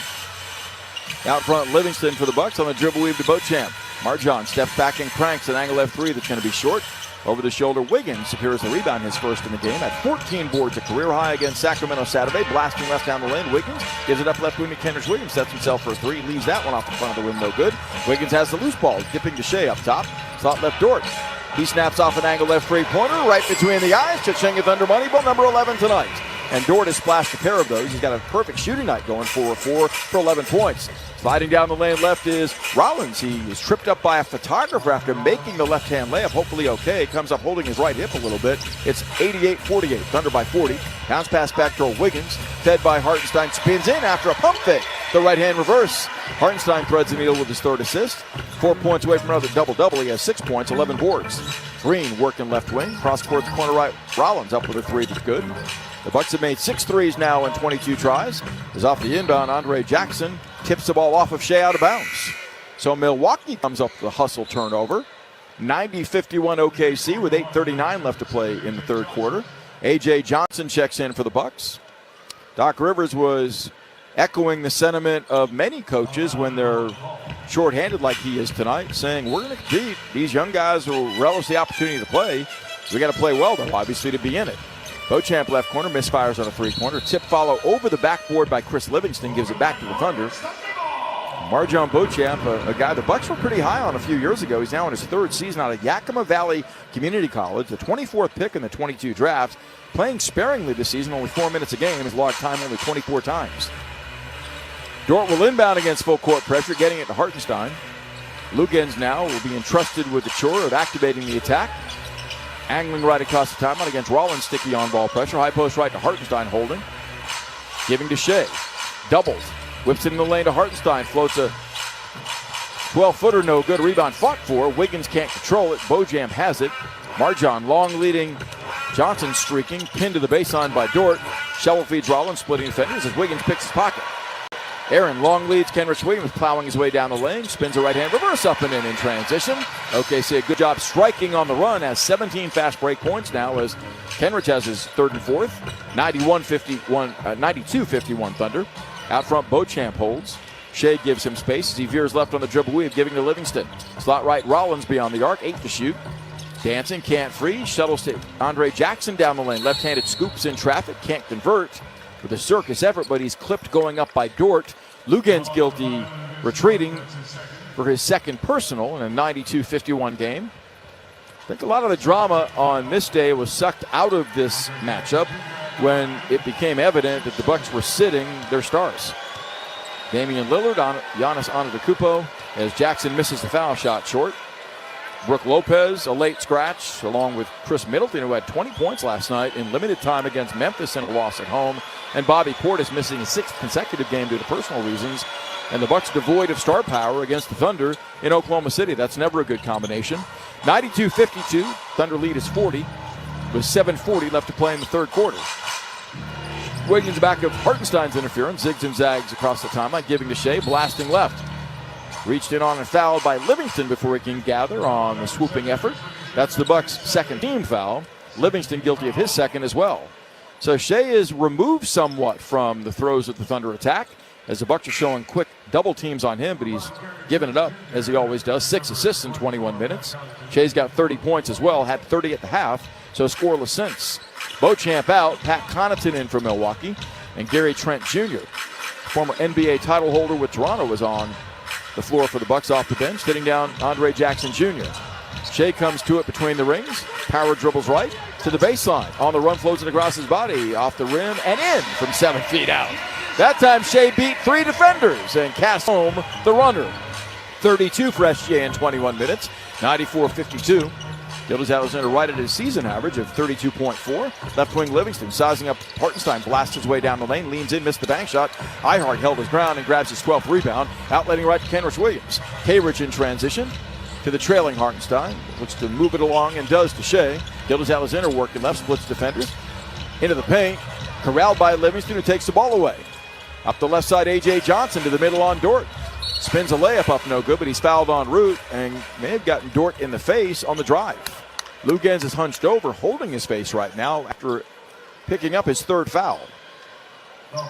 Out front, Livingston for the Bucks on the dribble weave to Beauchamp. Marjon steps back and cranks an angle left 3 that's going to be short. Over the shoulder, Wiggins secures the rebound, his first in the game. At 14 boards, a career high against Sacramento Saturday. Blasting left down the lane, Wiggins gives it up left wing to Kenrich Williams. Sets himself for a 3, leaves that one off the front of the rim, no good. Wiggins has the loose ball, dipping to Shea up top. Slot left Dort. He snaps off an angle left 3-pointer, right between the eyes. Cha-ching Thunder money ball, number 11 tonight. And Dort has splashed a pair of those. He's got a perfect shooting night going 4-4 for 11 points. Sliding down the lane left is Rollins. He is tripped up by a photographer after making the left-hand layup. Hopefully okay. Comes up holding his right hip a little bit. It's 88-48. Thunder by 40. Bounce pass back to Wiggins. Fed by Hartenstein. Spins in after a pump fake. The right-hand reverse. Hartenstein threads the needle with his 3rd assist. 4 points away from another double-double. He has 6 points, 11 boards. Green working left wing. Cross court the corner right. Rollins up with a 3 that's good. The Bucks have made 6 threes now in 22 tries. Is off the inbound, Andre Jackson tips the ball off of Shea out of bounds. So Milwaukee comes up with a hustle turnover. 90-51 OKC with 8:39 left to play in the third quarter. A.J. Johnson checks in for the Bucks. Doc Rivers was echoing the sentiment of many coaches when they're shorthanded like he is tonight, saying we're going to compete. These young guys will relish the opportunity to play. We got to play well, though, obviously, to be in it. Beauchamp left corner, misfires on a 3-pointer. Tip follow over the backboard by Chris Livingston, gives it back to the Thunder. Marjon Beauchamp, a guy the Bucks were pretty high on a few years ago. He's now in his 3rd season out of Yakima Valley Community College, the 24th pick in the 22 draft. Playing sparingly this season, only 4 minutes a game. His log time only 24 times. Dort will inbound against full court pressure, getting it to Hartenstein. Lugans now will be entrusted with the chore of activating the attack. Angling right across the timeline against Rollins. Sticky on-ball pressure. High post right to Hartenstein holding. Giving to Shea. Doubles. Whips it in the lane to Hartenstein. Floats a 12-footer, no good. Rebound fought for. Wiggins can't control it. Bojam has it. Marjon long leading. Johnson streaking. Pinned to the baseline by Dort. Shovel feeds Rollins, splitting defenders as Wiggins picks his pocket. Aaron long leads Kenrich Williams, plowing his way down the lane. Spins a right-hand reverse up and in transition. OKC, a good job striking on the run. Has 17 fast break points now as Kenrich has his third and fourth. 92-51 Thunder. Out front, Beauchamp holds. Shea gives him space as he veers left on the dribble weave, giving to Livingston. Slot right, Rollins beyond the arc, 8 to shoot. Dancing, can't freeze. Shuttles to Andre Jackson down the lane. Left-handed scoops in traffic, can't convert. With a circus effort, but he's clipped going up by Dort. Lugan's guilty, retreating for his second personal in a 92-51 game. I think a lot of the drama on this day was sucked out of this matchup when it became evident that the Bucks were sitting their stars. Damian Lillard on Giannis Antetokounmpo as Jackson misses the foul shot short. Brook Lopez, a late scratch, along with Chris Middleton, who had 20 points last night in limited time against Memphis in a loss at home. And Bobby Portis missing his 6th consecutive game due to personal reasons. And the Bucks devoid of star power against the Thunder in Oklahoma City. That's never a good combination. 92-52, Thunder lead is 40, with 7:40 left to play in the third quarter. Wiggins back of Hartenstein's interference, zigs and zags across the timeline, giving to Shea, blasting left. Reached in on and fouled by Livingston before he can gather on the swooping effort. That's the Bucks' second team foul. Livingston guilty of his second as well. So Shea is removed somewhat from the throes of the Thunder attack as the Bucks are showing quick double teams on him, but he's given it up as he always does. 6 assists in 21 minutes. Shea's got 30 points as well, had 30 at the half, so scoreless since. Beauchamp out, Pat Connaughton in for Milwaukee, and Gary Trent Jr., former NBA title holder with Toronto, was on the floor for the Bucks off the bench, sitting down Andre Jackson Jr. Shea comes to it between the rings. Power dribbles right to the baseline. On the run, floats it across his body, off the rim, and in from 7 feet out. That time Shea beat 3 defenders and cast home the runner. 32 for SGA in 21 minutes, 94-52. Gilgeous-Alexander right at his season average of 32.4. Left wing Livingston sizing up Hartenstein, blasts his way down the lane, leans in, missed the bank shot. Ihart held his ground and grabs his 12th rebound, outletting right to Kenrich Williams. K-Rich in transition to the trailing Hartenstein, looks to move it along and does to Shea. Gilgeous-Alexander working left, splits defenders. Into the paint, corralled by Livingston, who takes the ball away. Up the left side, A.J. Johnson to the middle on Dort. Spins a layup up, no good, but he's fouled en route and may have gotten Dort in the face on the drive. Lugens is hunched over, holding his face right now after picking up his third foul.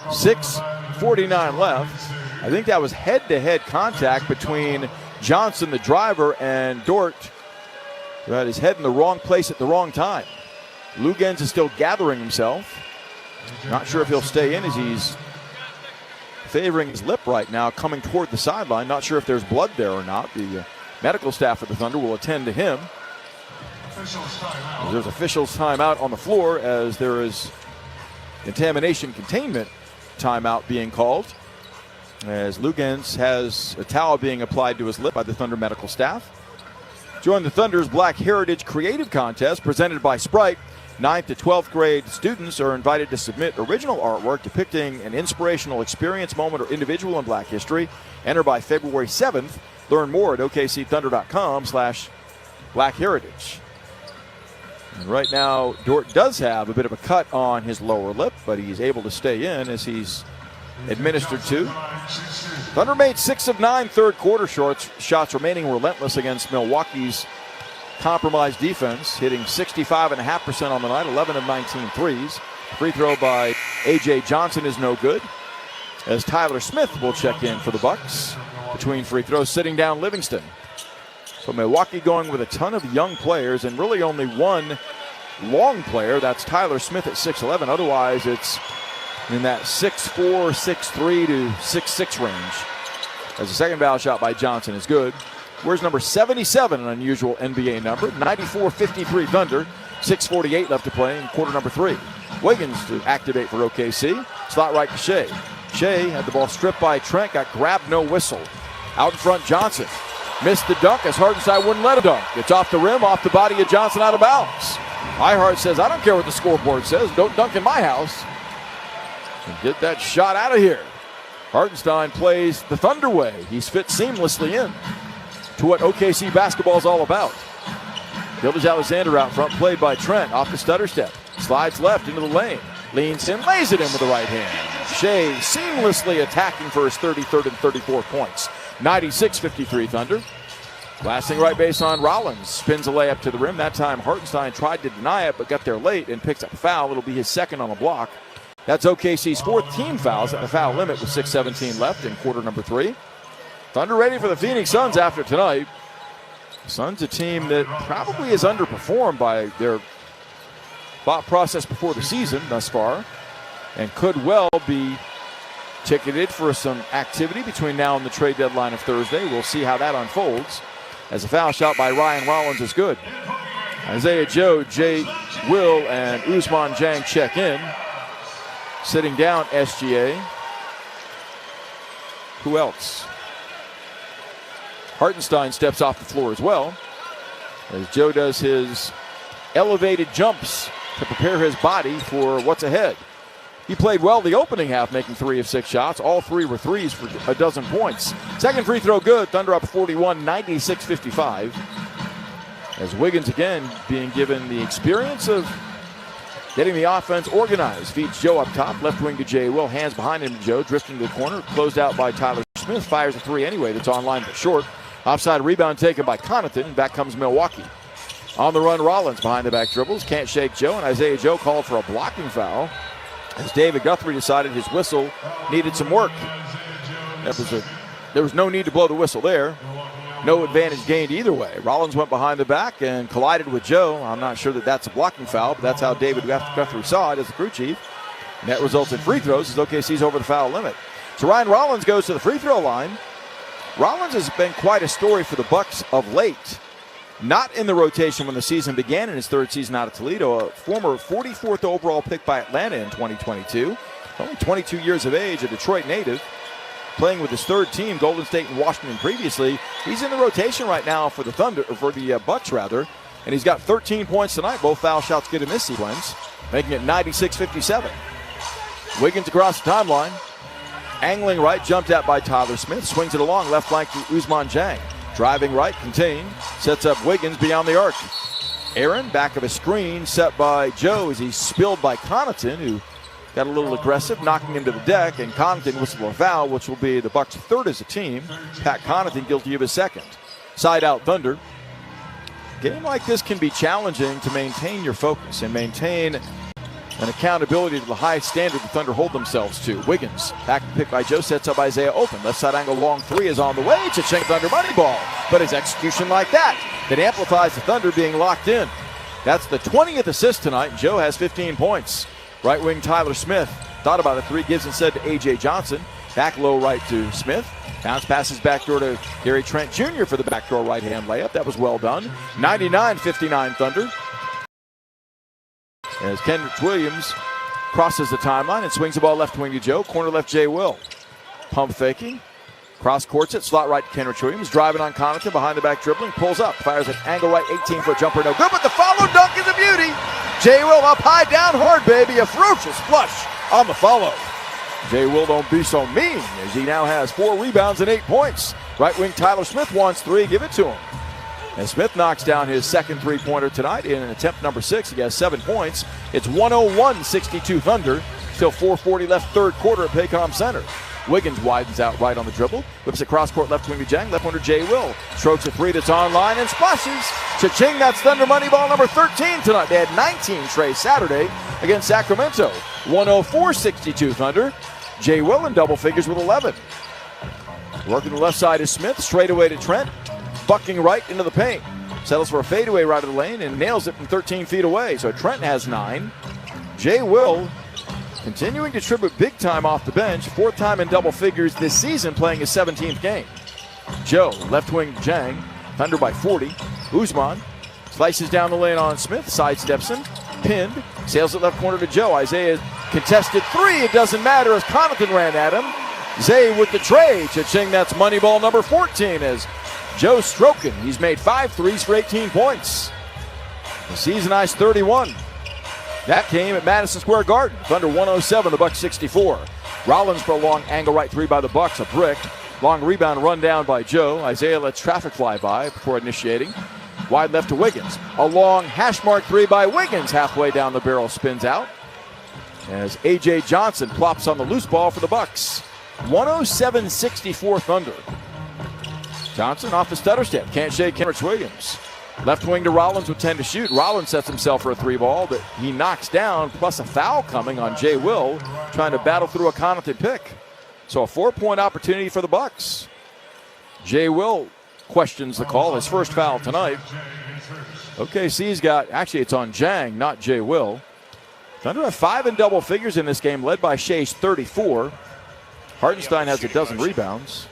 6:49 left. I think that was head-to-head contact between Johnson, the driver, and Dort, who had his head in the wrong place at the wrong time. Lugens is still gathering himself. Not sure if he'll stay in as he's favoring his lip right now, coming toward the sideline. Not sure if there's blood there or not. The medical staff of the Thunder will attend to him. There's officials timeout on the floor as there is contamination containment timeout being called, as Lugens has a towel being applied to his lip by the Thunder medical staff. Join the Thunder's Black Heritage Creative Contest presented by Sprite. 9th to 12th grade students are invited to submit original artwork depicting an inspirational experience, moment, or individual in Black history. Enter by February 7th. Learn more at okcthunder.com/blackheritage. And right now, Dort does have a bit of a cut on his lower lip, but he's able to stay in as he's administered to. Thunder made 6 of 9 third quarter shots, remaining relentless against Milwaukee's compromised defense, hitting 65.5% on the night, 11 of 19 threes. Free throw by A.J. Johnson is no good, as Tyler Smith will check in for the Bucks. Between free throws, sitting down Livingston. So Milwaukee going with a ton of young players and really only one long player. That's Tyler Smith at 6'11". Otherwise, it's in that 6'4", 6'3", to 6'6" range. As the second foul shot by Johnson is good. Where's number 77, an unusual NBA number? 94-53 Thunder. 6:48 left to play in quarter number 3. Wiggins to activate for OKC. Slot right to Shea. Shea had the ball stripped by Trent, got grabbed, no whistle. Out in front, Johnson. Missed the dunk as Hartenstein wouldn't let him dunk. It's off the rim, off the body of Johnson, out of bounds. Ihart says, I don't care what the scoreboard says. Don't dunk in my house. And get that shot out of here. Hartenstein plays the Thunder way. He's fit seamlessly in to what OKC basketball is all about. Gilgeous-Alexander out front, played by Trent, off the stutter step. Slides left into the lane. Leans in, lays it in with the right hand. Shea seamlessly attacking for his 33rd and 34 points. 96-53 Thunder. Blasting right base on Rollins. Spins a layup to the rim. That time Hartenstein tried to deny it, but got there late and picks up a foul. It'll be his second on the block. That's OKC's fourth team fouls at the foul limit with 6:17 left in quarter number 3. Thunder ready for the Phoenix Suns after tonight. Suns a team that probably is underperformed by their thought process before the season thus far and could well be ticketed for some activity between now and the trade deadline of Thursday. We'll see how that unfolds as a foul shot by Ryan Rollins is good. Isaiah Joe, Jay Will, and Ousmane Dieng check in. Sitting down, SGA. Who else? Hartenstein steps off the floor as well as Joe does his elevated jumps to prepare his body for what's ahead. He played well the opening half, making 3 of 6 shots. All 3 were threes for a dozen points. Second free throw good. Thunder up 41, 96-55. As Wiggins again being given the experience of getting the offense organized. Feeds Joe up top, left wing to Jay Will. Hands behind him to Joe, drifting to the corner. Closed out by Tyler Smith. Fires a 3 anyway that's online but short. Offside rebound taken by Connaughton. Back comes Milwaukee. On the run, Rollins behind the back dribbles. Can't shake Joe, and Isaiah Joe called for a blocking foul as David Guthrie decided his whistle needed some work. There was no need to blow the whistle there. No advantage gained either way. Rollins went behind the back and collided with Joe. I'm not sure that that's a blocking foul, but that's how David Guthrie saw it as the crew chief. And that results in free throws as OKC's over the foul limit. So Ryan Rollins goes to the free throw line. Rollins has been quite a story for the Bucks of late. Not in the rotation when the season began in his third season out of Toledo, a former 44th overall pick by Atlanta in 2022. Only 22 years of age, a Detroit native, playing with his third team, Golden State and Washington previously. He's in the rotation right now for the Bucks, and he's got 13 points tonight. Both foul shots good in this sequence, making it 96-57. Wiggins across the timeline. Angling right, jumped at by Tyler Smith. Swings it along, left flank to Ousmane Dieng. Driving right, contained. Sets up Wiggins beyond the arc. Aaron, back of a screen, set by Joe as he's spilled by Connaughton, who got a little aggressive, knocking him to the deck, and Connaughton whistled a foul, which will be the Bucks' third as a team. Pat Connaughton guilty of his second. Side out Thunder. Game like this can be challenging to maintain your focus and maintain an accountability to the high standard the Thunder hold themselves to. Wiggins, back to pick by Joe, sets up Isaiah open. Left side angle, long 3 is on the way. Cha-ching, Thunder money ball. But his execution like that amplifies the Thunder being locked in. That's the 20th assist tonight. Joe has 15 points. Right wing Tyler Smith thought about a 3, gives instead to A.J. Johnson. Back low right to Smith. Bounce passes backdoor to Gary Trent Jr. for the backdoor right-hand layup. That was well done. 99-59 Thunder. As Kendrick Williams crosses the timeline and swings the ball left wing to Joe. Corner left Jay Will. Pump faking. Cross courts it. Slot right to Kendrick Williams. Driving on Connaughton. Behind the back dribbling. Pulls up. Fires an angle right. 18-foot jumper. No good. But the follow dunk is a beauty. Jay Will up high. Down hard, baby. A ferocious flush on the follow. Jay Will don't be so mean as he now has 4 rebounds and 8 points. Right wing Tyler Smith wants 3. Give it to him. And Smith knocks down his second three-pointer tonight in attempt number 6. He has 7 points. It's 101-62 Thunder. Still 4:40 left third quarter at Paycom Center. Wiggins widens out right on the dribble. Whips it cross court left wing to Dieng. Left winger Jay Will. Strokes a 3 that's online and splashes. Cha-ching, that's Thunder money ball number 13 tonight. They had 19 trays Saturday against Sacramento. 104-62 Thunder. Jay Will in double figures with 11. Working the left side is Smith. Straight away to Trent. Bucking right into the paint. Settles for a fadeaway right of the lane and nails it from 13 feet away. So Trent has 9. Jay Will continuing to tribute big time off the bench. 4th time in double figures this season, playing his 17th game. Joe, left wing Dieng. Thunder by 40. Ousmane slices down the lane on Smith. Sidesteps him. Pinned. Sails it left corner to Joe. Isaiah contested 3. It doesn't matter as Connaughton ran at him. Zay with the tray. Cha-ching, that's money ball number 14 as Joe stroking. He's made 5 threes for 18 points. The season high's 31. That came at Madison Square Garden. Thunder 107, the Bucks 64. Rollins for a long angle right three by the Bucks, a brick. Long rebound run down by Joe. Isaiah lets traffic fly by before initiating. Wide left to Wiggins. A long hash mark three by Wiggins. Halfway down the barrel, spins out. As A.J. Johnson plops on the loose ball for the Bucks. 107-64 Thunder. Johnson off the stutter step. Can't shake Kenrich Williams. Left wing to Rollins with 10 to shoot. Rollins sets himself for a three ball that he knocks down, plus a foul coming on Jay Will, trying to battle through a Connaughton pick. So a 4-point opportunity for the Bucks. Jay Will questions the call, his first foul tonight. OKC's got, actually it's on Jang, not Jay Will. Thunder have 5 in double figures in this game, led by Shea's 34. Hartenstein has a dozen rebounds.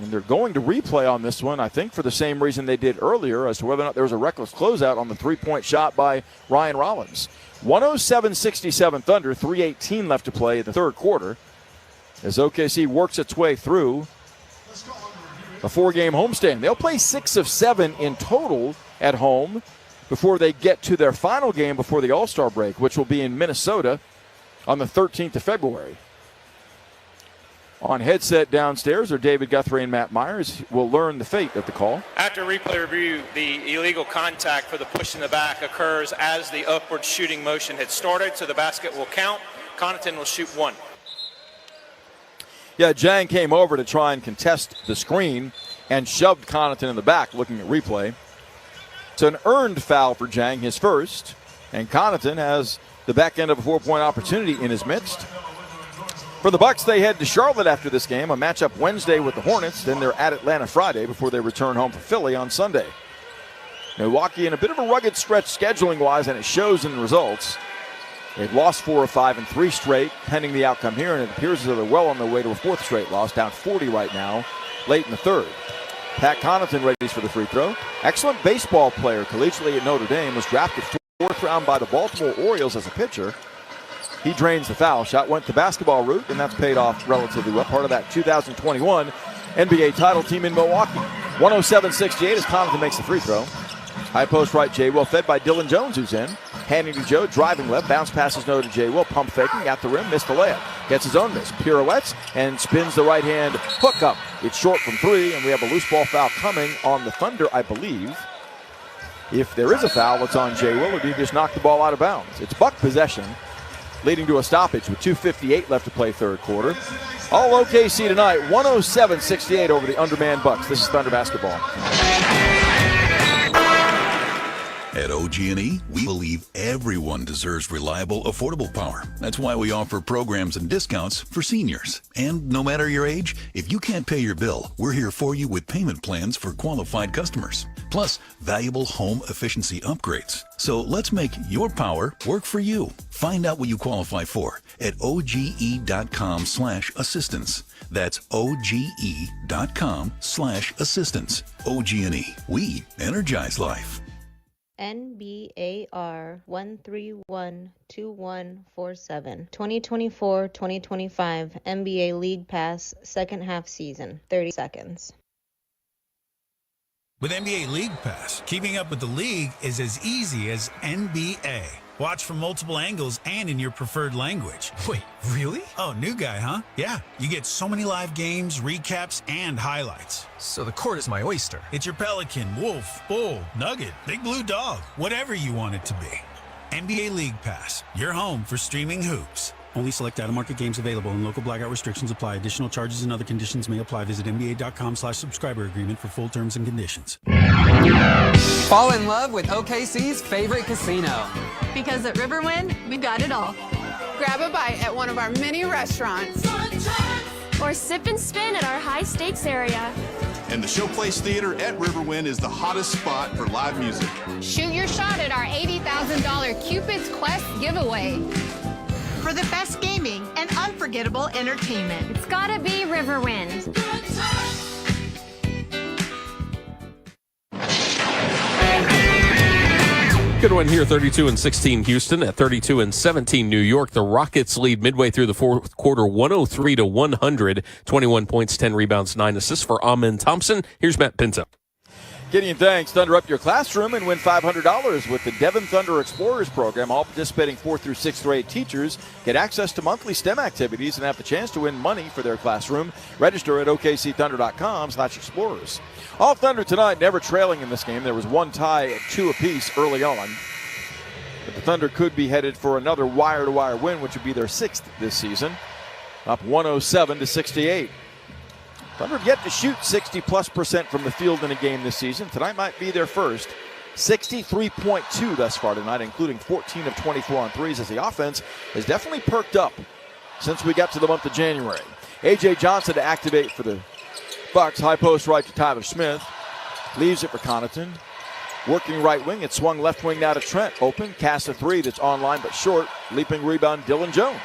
And they're going to replay on this one, I think, for the same reason they did earlier, as to whether or not there was a reckless closeout on the three-point shot by Ryan Rollins. 107-67 Thunder, 3:18 left to play in the third quarter, as OKC works its way through a 4-game homestand. They'll play 6 of 7 in total at home before they get to their final game before the All-Star break, which will be in Minnesota on the 13th of February. On headset downstairs are David Guthrie and Matt Myers. We'll learn the fate of the call. After replay review, the illegal contact for the push in the back occurs as the upward shooting motion had started, so the basket will count. Connaughton will shoot 1. Yeah, Jang came over to try and contest the screen and shoved Connaughton in the back, looking at replay. It's an earned foul for Jang, his first, and Connaughton has the back end of a 4-point opportunity in his midst. For the Bucks, they head to Charlotte after this game, a matchup Wednesday with the Hornets. Then they're at Atlanta Friday before they return home for Philly on Sunday. Milwaukee in a bit of a rugged stretch scheduling-wise, and it shows in the results. They've lost 4 of 5 in 3 straight, pending the outcome here, and it appears as though they're well on their way to a 4th straight loss, down 40 right now, late in the third. Pat Connaughton readies for the free throw. Excellent baseball player, collegiately at Notre Dame, was drafted 4th round by the Baltimore Orioles as a pitcher. He drains the foul. Shot went the basketball route, and that's paid off relatively well. Part of that 2021 NBA title team in Milwaukee. 107-68 as Connaughton makes the free throw. High post right, Jay Will, fed by Dylan Jones, who's in. Handing to Joe, driving left, bounce passes no to Jay Will, pump faking, at the rim, missed the layup. Gets his own miss, pirouettes, and spins the right hand hook up. It's short from 3, and we have a loose ball foul coming on the Thunder, I believe. If there is a foul, it's on Jay Will, or do you just knock the ball out of bounds? It's Buck possession, leading to a stoppage with 2:58 left to play third quarter. All OKC tonight, 107-68 over the undermanned Bucks. This is Thunder basketball. At OG&E, we believe everyone deserves reliable, affordable power. That's why we offer programs and discounts for seniors. And no matter your age, if you can't pay your bill, we're here for you with payment plans for qualified customers. Plus, valuable home efficiency upgrades. So let's make your power work for you. Find out what you qualify for at OGE.com/assistance. That's OGE.com/assistance. OG&E, we energize life. NBAR 1312147 2024-2025 NBA League Pass second half season. 30 seconds. With NBA League Pass, keeping up with the league is as easy as NBA. Watch from multiple angles and in your preferred language. Wait, really? Oh, new guy, huh? Yeah, you get so many live games, recaps, and highlights. So the court is my oyster. It's your Pelican, Wolf, Bull, Nugget, Big Blue Dog, whatever you want it to be. NBA League Pass, your home for streaming hoops. Only select out-of-market games available and local blackout restrictions apply. Additional charges and other conditions may apply. Visit NBA.com/subscriber agreement for full terms and conditions. Fall in love with OKC's favorite casino. Because at Riverwind, we got it all. Grab a bite at one of our many restaurants. Or sip and spin at our high-stakes area. And the Showplace Theater at Riverwind is the hottest spot for live music. Shoot your shot at our $80,000 Cupid's Quest giveaway. For the best gaming and unforgettable entertainment. It's gotta be Riverwind. Good one here, 32-16 Houston. At 32-17 New York, the Rockets lead midway through the fourth quarter, 103-100. 21 points, 10 rebounds, 9 assists for Amen Thompson. Here's Matt Pinto. Gideon, thanks. Thunder up your classroom and win $500 with the Devon Thunder Explorers program. All participating 4th through 6th grade teachers get access to monthly STEM activities and have the chance to win money for their classroom. Register at okcthunder.com/explorers. All Thunder tonight, never trailing in this game. There was one tie at 2 apiece early on. But the Thunder could be headed for another wire-to-wire win, which would be their 6th this season. Up 107-68. Thunder have yet to shoot 60+% from the field in a game this season. Tonight might be their first. 63.2 thus far tonight, including 14 of 24 on threes, as the offense has definitely perked up since we got to the month of January. A.J. Johnson to activate for the Bucks. High post right to Tyler Smith. Leaves it for Connaughton. Working right wing. It's swung left wing now to Trent. Open. Casts a three that's online but short. Leaping rebound, Dylan Jones.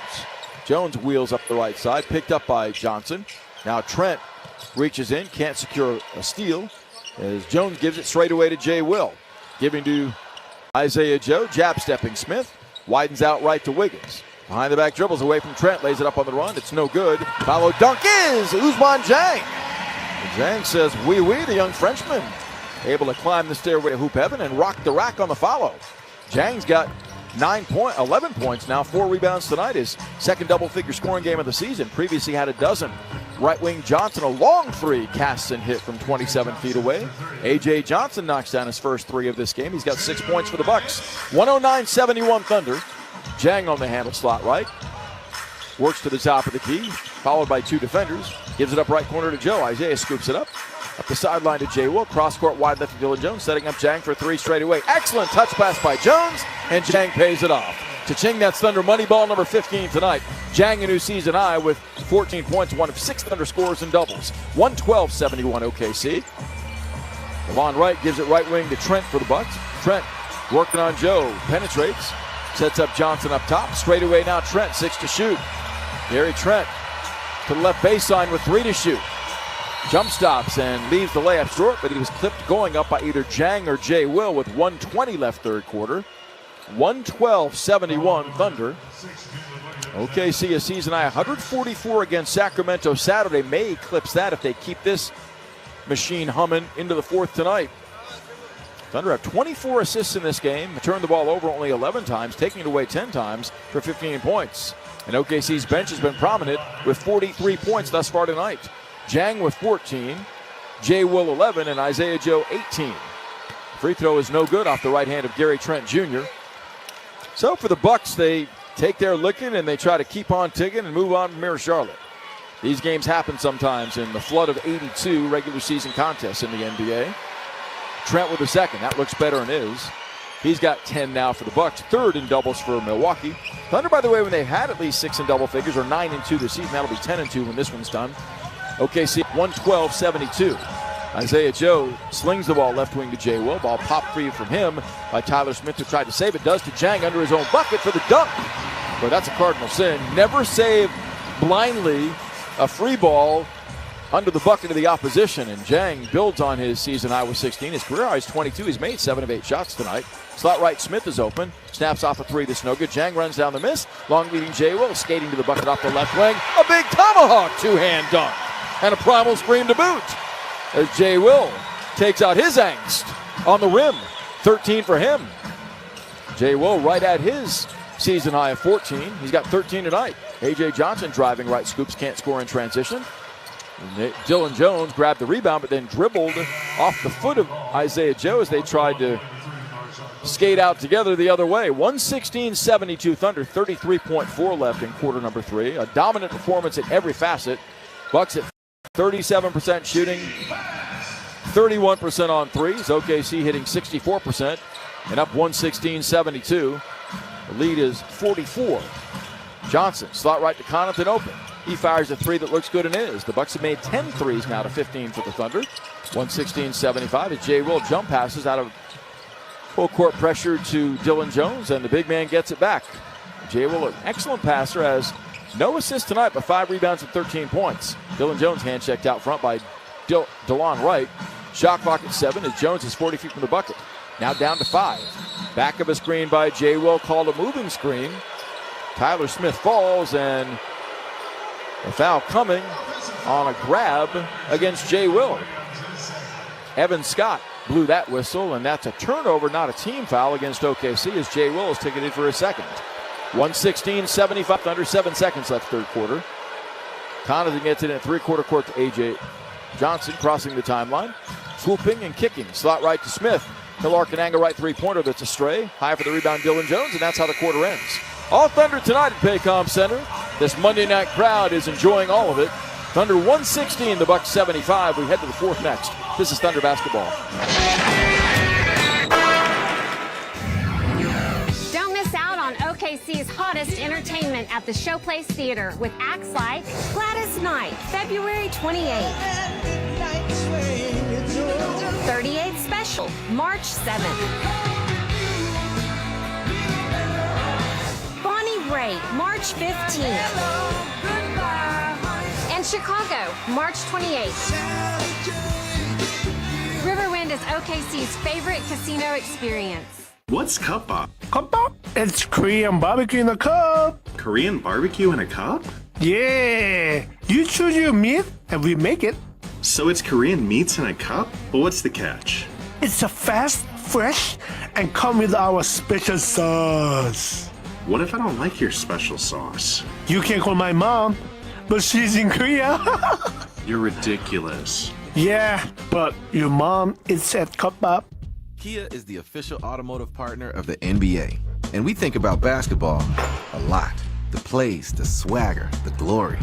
Jones wheels up the right side. Picked up by Johnson. Now Trent reaches in. Can't secure a steal as Jones gives it straight away to Jay Will. Giving to Isaiah Joe. Jab stepping Smith. Widens out right to Wiggins. Behind the back dribbles away from Trent. Lays it up on the run. It's no good. Follow dunk is Ousmane Dieng. Dieng says, oui, the young Frenchman. Able to climb the stairway to hoop heaven and rock the rack on the follow. Dieng's got 11 points now, 4 rebounds tonight. His second double-figure scoring game of the season. Previously had a dozen. Right wing Johnson, a long three, casts and hit from 27 feet away. A.J. Johnson knocks down his first 3 of this game. He's got 6 points for the Bucks. 109-71 Thunder. Dieng on the handle, slot right. Works to the top of the key, followed by 2 defenders. Gives it up right corner to Joe. Isaiah scoops it up. Up the sideline to Jay Will. Cross court wide left to Dylan Jones, setting up Dieng for 3 straight away. Excellent touch pass by Jones, and Dieng pays it off. Cha-ching, that's Thunder money ball number 15 tonight. Dieng, a new season high with 14 points, one of 6 Thunder scores and doubles. 112-71 OKC. Levon Wright gives it right wing to Trent for the Bucks. Trent working on Joe, penetrates, sets up Johnson up top. Straight away now Trent, 6 to shoot. Gary Trent to the left baseline with 3 to shoot. Jump stops and leaves the layup short, but he was clipped going up by either Dieng or Jay Will with 1:20 left third quarter. 112-71 Thunder. OKC a season high 144 against Sacramento Saturday. May eclipse that if they keep this machine humming into the 4th tonight. Thunder have 24 assists in this game. Turned the ball over only 11 times, taking it away 10 times for 15 points. And OKC's bench has been prominent with 43 points thus far tonight. Dieng with 14, Jay Will 11, and Isaiah Joe 18. Free throw is no good off the right hand of Gary Trent Jr. So for the Bucks, they take their licking and they try to keep on ticking and move on to mirror Charlotte. These games happen sometimes in the flood of 82 regular season contests in the NBA. Trent with the second. That looks better than his. He's got 10 now for the Bucks. 3rd in doubles for Milwaukee. Thunder, by the way, when they've had at least 6 in double figures, or 9 and 2 this season, that'll be 10 and 2 when this one's done. OKC 112-72. Isaiah Joe slings the ball left wing to Jay Will. Ball popped free from him by Tyler Smith, who tried to save it. Does to Dieng under his own bucket for the dunk. Boy, that's a cardinal sin. Never save blindly a free ball under the bucket of the opposition. And Dieng builds on his season high with 16. His career high is 22. He's made 7 of 8 shots tonight. Slot right, Smith is open. Snaps off a 3 that's no good. Dieng runs down the miss. Long leading Jay Will, skating to the bucket off the left wing. A big tomahawk 2-hand dunk. And a primal scream to boot as Jay Will takes out his angst on the rim. 13 for him. Jay Will right at his season high of 14. He's got 13 tonight. A.J. Johnson driving right, scoops, can't score in transition. Dylan Jones grabbed the rebound, but then dribbled off the foot of Isaiah Joe as they tried to skate out together the other way. 116-72 Thunder, 33.4 left in quarter number 3. A dominant performance at every facet. Bucks at 37% shooting, 31% on threes. OKC hitting 64% and up 116-72. The lead is 44. Johnson, slot right to Connaughton, open. He fires a 3 that looks good and is. The Bucks have made 10 threes now to 15 for the Thunder. 116-75 as Jay Will jump passes out of full court pressure to Dylan Jones, and the big man gets it back. Jay Will, an excellent passer, has no assists tonight, but 5 rebounds and 13 points. Dylan Jones hand checked out front by DeLon Wright. Shot clock at 7 as Jones is 40 feet from the bucket. Now down to 5. Back of a screen by Jay Will, called a moving screen. Tyler Smith falls, and a foul coming on a grab against Jay Will. Evan Scott blew that whistle, and that's a turnover, not a team foul against OKC as Jay Will is ticketed for a second. 116-75, under 7 seconds left third quarter. Connaughton gets it in three-quarter court to A.J. Johnson, crossing the timeline. Swooping and kicking. Slot right to Smith. He'll arc an angle right three-pointer that's a stray. High for the rebound, Dylan Jones, and that's how the quarter ends. All Thunder tonight at Paycom Center. This Monday night crowd is enjoying all of it. Thunder 116, the Bucks 75. We head to the fourth next. This is Thunder basketball. Don't miss out on OKC's hottest entertainment at the Showplace Theater with acts like Gladys Knight, February 28th. 38 Special, March 7th. Bonnie Raitt, March 15th. And Chicago, March 28th. Riverwind is OKC's favorite casino experience. What's cup bop? Cup bop? It's Korean barbecue in a cup. Korean barbecue in a cup? Yeah. You choose your meat and we make it. So it's Korean meats in a cup? But what's the catch? It's a fast, fresh, and come with our special sauce. What if I don't like your special sauce? You can call my mom, but she's in Korea. You're ridiculous. Yeah, but your mom is at Cup Bop. Kia is the official automotive partner of the NBA. And we think about basketball a lot. The plays, the swagger, the glory,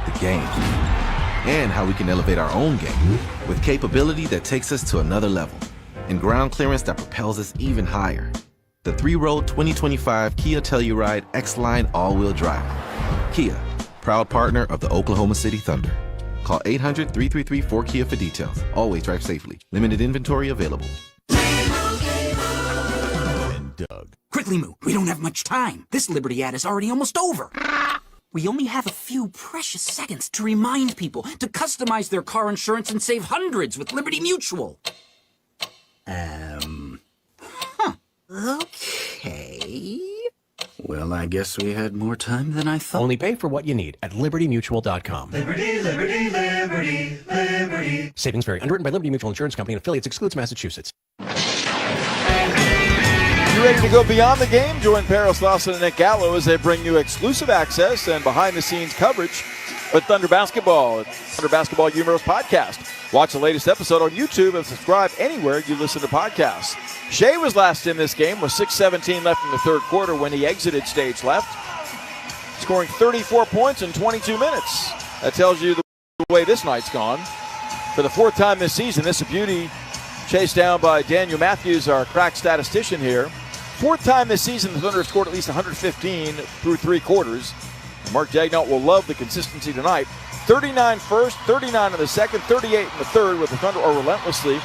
the game. And how we can elevate our own game with capability that takes us to another level and ground clearance that propels us even higher. The 3-row 2025 Kia Telluride X-Line all-wheel drive. Kia, proud partner of the Oklahoma City Thunder. Call 800-333-4KIA for details. Always drive safely. Limited inventory available. And Doug. Quickly, Moo. We don't have much time. This Liberty ad is already almost over. We only have a few precious seconds to remind people to customize their car insurance and save hundreds with Liberty Mutual. Okay. Well, I guess we had more time than I thought. Only pay for what you need at libertymutual.com. Liberty, liberty, liberty, liberty. Savings vary. Underwritten by Liberty Mutual Insurance Company and affiliates. Excludes Massachusetts. You ready to go beyond the game? Join Paris Lawson and Nick Gallo as they bring you exclusive access and behind-the-scenes coverage with Thunder Basketball. Thunder Basketball Humorous Podcast. Watch the latest episode on YouTube and subscribe anywhere you listen to podcasts. Shea was last in this game with 6:17 left in the third quarter when he exited stage left, scoring 34 points in 22 minutes. That tells you the way this night's gone. For the fourth time this season, this is a beauty, chased down by Daniel Matthews, our crack statistician here. Fourth time this season, the Thunder have scored at least 115 through three quarters. Mark Daignault will love the consistency tonight. 39 first, 39 in the second, 38 in the third, with the Thunder are relentlessly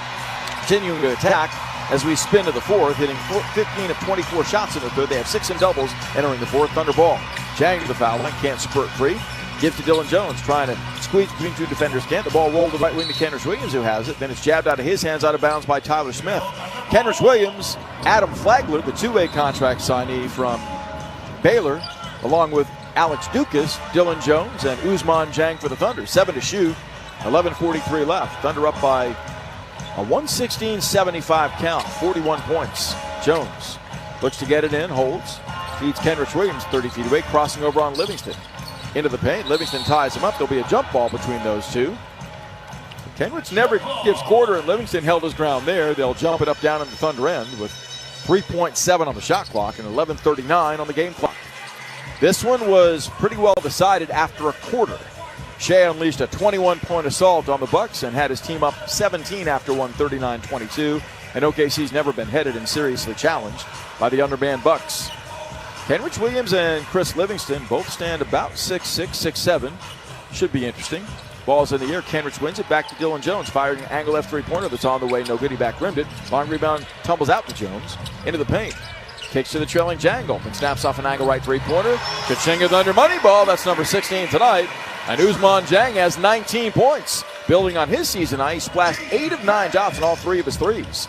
continuing to attack as we spin to the fourth, hitting 15 of 24 shots in the third. They have 6 in doubles entering the fourth. Thunder ball. Jang to the foul line, can't spurt free. Gives to Dylan Jones, trying to squeeze between two defenders. Can't. The ball rolled to right wing to Kenrich Williams, who has it. Then it's jabbed out of his hands, out of bounds by Tyler Smith. Kenrich Williams, Adam Flagler, the two-way contract signee from Baylor, along with Alex Dukas, Dylan Jones, and Ousmane Dieng for the Thunder. 7 to shoot, 11:43 left. Thunder up by a 116-75 count, 41 points. Jones looks to get it in, holds, feeds Kenrich Williams 30 feet away, crossing over on Livingston. Into the paint, Livingston ties him up. There'll be a jump ball between those two. Kenrich never gives quarter, and Livingston held his ground there. They'll jump it up down in the Thunder end with 3.7 on the shot clock and 11:39 on the game clock. This one was pretty well decided after a quarter. Shea unleashed a 21-point assault on the Bucks and had his team up 17 after 139-22. And OKC's never been headed and seriously challenged by the undermanned Bucks. Kenrich Williams and Chris Livingston both stand about 6'6", 6'7". Should be interesting. Ball's in the air. Kenrich wins it back to Dylan Jones, firing an angle left three-pointer that's on the way. No good. He back rimmed it. Long rebound tumbles out to Jones. Into the paint. Kicks to the trailing Dieng and snaps off an angle right three-pointer. Kachinga Thunder money ball. That's number 16 tonight. And Ousmane Dieng has 19 points. Building on his season high, he splashed 8 of 9 shots in all 3 of his threes.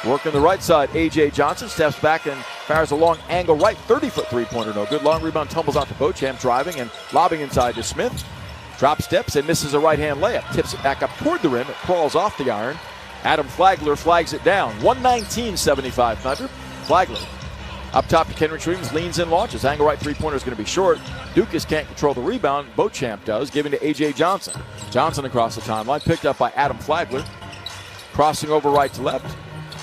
Working the right side, A.J. Johnson steps back and fires a long angle right 30-foot three-pointer. No good. Long rebound tumbles out to Beauchamp, driving and lobbing inside to Smith. Drop steps and misses a right-hand layup. Tips it back up toward the rim. It crawls off the iron. Adam Flagler flags it down. 119-75 Thunder. Flagler up top to Kenrich Williams, leans in, launches. Angle right three-pointer is going to be short. Dukas can't control the rebound. Beauchamp does, giving to A.J. Johnson. Johnson across the timeline, picked up by Adam Flagler. Crossing over right to left.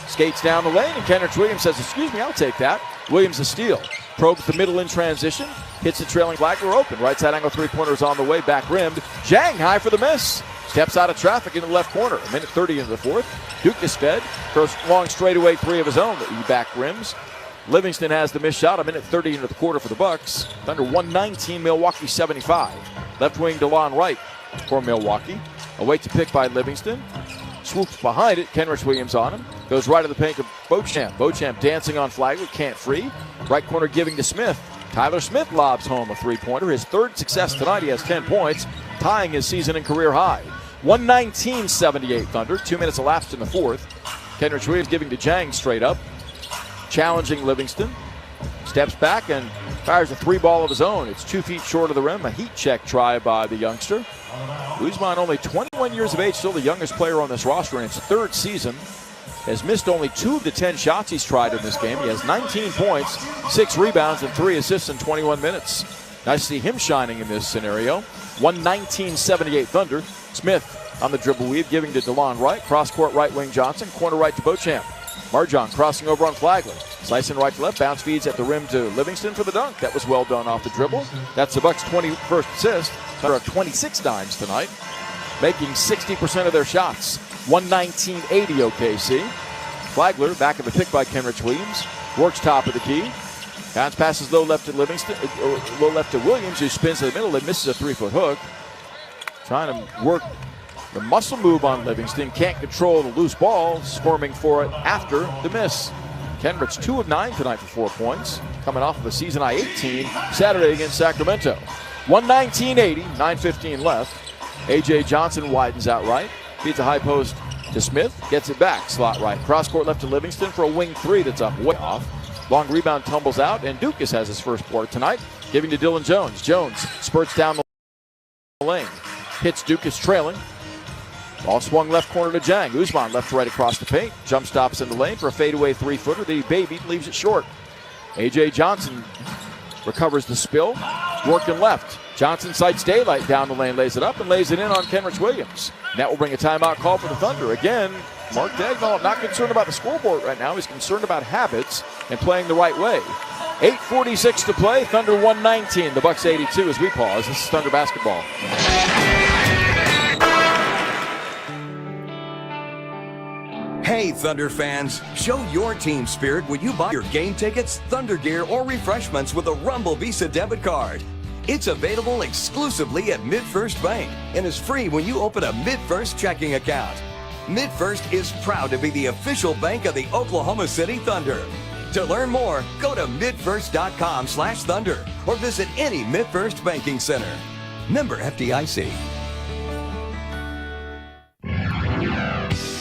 Skates down the lane, and Kenrich Williams says, excuse me, I'll take that. Williams a steal. Probes the middle in transition. Hits the trailing Flagler open. Right side angle three-pointer is on the way, back rimmed. Zhang high for the miss. Steps out of traffic into the left corner. A minute 30 into the fourth. Dukas fed. Throws long straightaway three of his own that he back rims. Livingston has the missed shot. A minute 30 into the quarter for the Bucks. Thunder 119, Milwaukee 75. Left wing DeLon Wright for Milwaukee. Awaits a pick by Livingston. Swoops behind it. Kenrich Williams on him. Goes right to the paint to Beauchamp. Beauchamp dancing on Flagler. Can't free. Right corner giving to Smith. Tyler Smith lobs home a three-pointer. His third success tonight. He has 10 points, tying his season and career high. 119-78 Thunder. 2 minutes elapsed in the fourth. Kenrich Williams giving to Zhang straight up. Challenging Livingston. Steps back and fires a three ball of his own. It's 2 feet short of the rim. A heat check try by the youngster. Guzman, only 21 years of age, still the youngest player on this roster in its third season. Has missed only 2 of the 10 shots he's tried in this game. He has 19 points, 6 rebounds, and 3 assists in 21 minutes. Nice to see him shining in this scenario. 119-78 Thunder. Smith on the dribble weave, giving to DeLon Wright. Cross-court right wing Johnson. Corner right to Beauchamp. Marjon crossing over on Flagler. Slicing right to left. Bounce feeds at the rim to Livingston for the dunk. That was well done off the dribble. That's the Bucks' 21st assist. Thunder have 26 dimes tonight, making 60% of their shots. 119-80 OKC. Flagler back of the pick by Kenrich Williams. Works top of the key. Bounce passes low left to Livingston, low left to Williams, who spins to the middle and misses a 3-foot hook. Trying to work the muscle move on Livingston. Can't control the loose ball. Squirming for it after the miss. Kenrich 2 of 9 tonight for 4 points. Coming off of a season high 18 Saturday against Sacramento. 119-80, 9:15 left. A.J. Johnson widens out right. Feeds a high post to Smith. Gets it back. Slot right. Cross court left to Livingston for a wing three that's up way off. Long rebound tumbles out, and Dukas has his first board tonight. Giving to Dylan Jones. Jones spurts down the lane. Hits Dukas trailing. Ball swung left corner to Zhang. Guzman left to right across the paint. Jump stops in the lane for a fadeaway three-footer. The baby leaves it short. A.J. Johnson recovers the spill. Working left. Johnson sights daylight down the lane, lays it up, and lays it in on Kenrich Williams. And that will bring a timeout call for the Thunder. Again, Mark Dagnall not concerned about the scoreboard right now. He's concerned about habits and playing the right way. 8:46 to play. Thunder 119. The Bucks 82 as we pause. This is Thunder basketball. Hey, Thunder fans, show your team spirit when you buy your game tickets, Thunder gear, or refreshments with a Rumble Visa debit card. It's available exclusively at MidFirst Bank and is free when you open a MidFirst checking account. MidFirst is proud to be the official bank of the Oklahoma City Thunder. To learn more, go to midfirst.com/thunder or visit any MidFirst banking center. Member FDIC.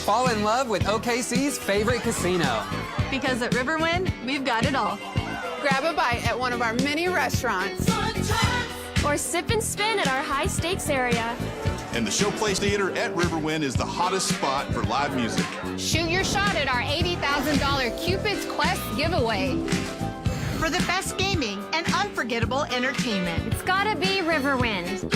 Fall in love with OKC's favorite casino. Because at Riverwind, we've got it all. Grab a bite at one of our many restaurants. Or sip and spin at our high stakes area. And the Showplace Theater at Riverwind is the hottest spot for live music. Shoot your shot at our $80,000 Cupid's Quest giveaway. For the best gaming and unforgettable entertainment. It's gotta be Riverwind.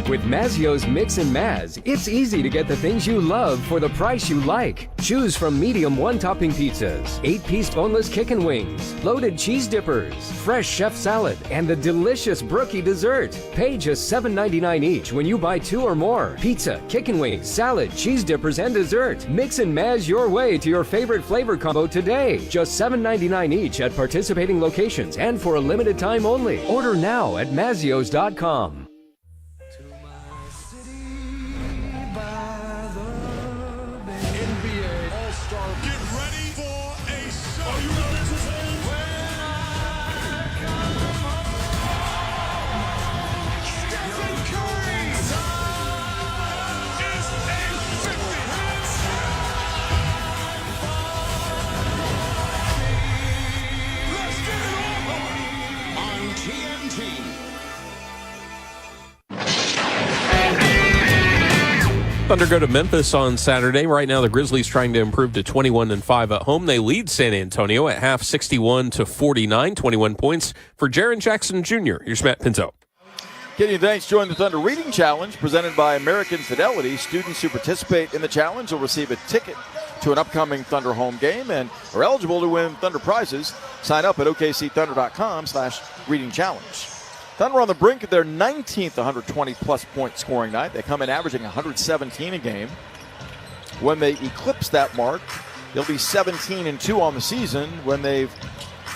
With Mazio's Mix and Maz, it's easy to get the things you love for the price you like. Choose from medium one-topping pizzas, 8-piece boneless chicken wings, loaded cheese dippers, fresh chef salad, and the delicious brookie dessert. Pay just $7.99 each when you buy 2 or more. Pizza, chicken wings, salad, cheese dippers, and dessert. Mix and Maz your way to your favorite flavor combo today. Just $7.99 each at participating locations and for a limited time only. Order now at Mazios.com. Thunder go to Memphis on Saturday. Right now, the Grizzlies trying to improve to 21-5 at home. They lead San Antonio at half 61-49, 21 points for Jaren Jackson Jr. Here's Matt Pinto. Kenny, thanks. Join the Thunder Reading Challenge presented by American Fidelity. Students who participate in the challenge will receive a ticket to an upcoming Thunder home game and are eligible to win Thunder prizes. Sign up at okcthunder.com/reading challenge. Thunder on the brink of their 19th 120-plus point scoring night. They come in averaging 117 a game. When they eclipse that mark, they'll be 17-2 on the season when they've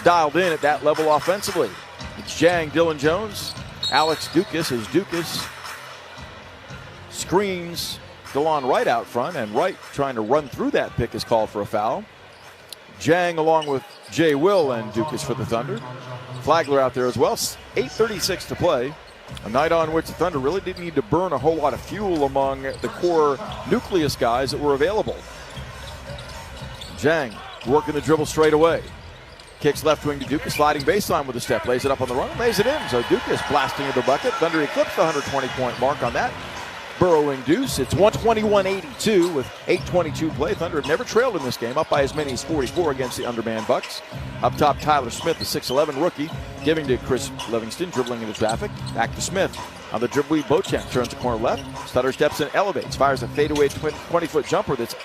dialed in at that level offensively. It's Jang, Dylan Jones, Alex Dukas as Dukas screens DeLon Wright out front, and Wright trying to run through that pick is called for a foul. Jang along with Jay Will and Dukas for the Thunder. Flagler out there as well. 8:36 to play. A night on which the Thunder really didn't need to burn a whole lot of fuel among the core nucleus guys that were available. Jang working the dribble straight away. Kicks left wing to Dukas, sliding baseline with a step. Lays it up on the run, lays it in. So Dukas blasting into the bucket. Thunder eclipsed the 120-point mark on that burrowing deuce. It's 121-82 with 8:22 play. Thunder have never trailed in this game, up by as many as 44 against the undermanned Bucks. Up top, Tyler Smith, the 6'11 rookie, giving to Chris Livingston, dribbling into traffic. Back to Smith. On the dribble, Beauchamp turns the corner left. Stutter steps in, elevates, fires a fadeaway 20-foot jumper that's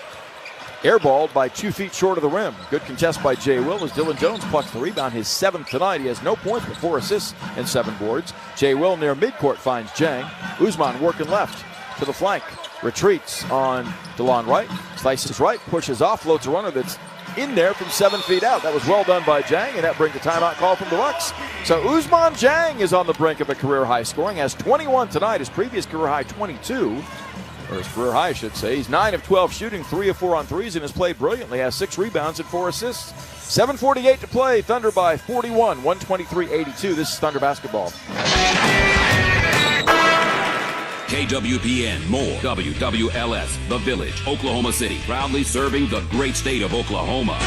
airballed by 2 feet short of the rim. Good contest by Jay Will as Dylan Jones plucks the rebound, his 7th tonight. He has no points but 4 assists and 7 boards. Jay Will near midcourt finds Jang. Usman working left to the flank. Retreats on DeLon Wright. Slices right, pushes off, floats a runner that's in there from 7 feet out. That was well done by Jang, and that brings a timeout call from the Bucks. So Usman Jang is on the brink of a career-high scoring. Has 21 tonight, his previous career-high 22. Or his career high, I should say. He's 9 of 12 shooting, 3 of 4 on threes, and has played brilliantly. Has 6 rebounds and 4 assists. 7:48 to play. Thunder by 41, 123-82. This is Thunder basketball. KWPN, more WWLS, The Village, Oklahoma City, proudly serving the great state of Oklahoma.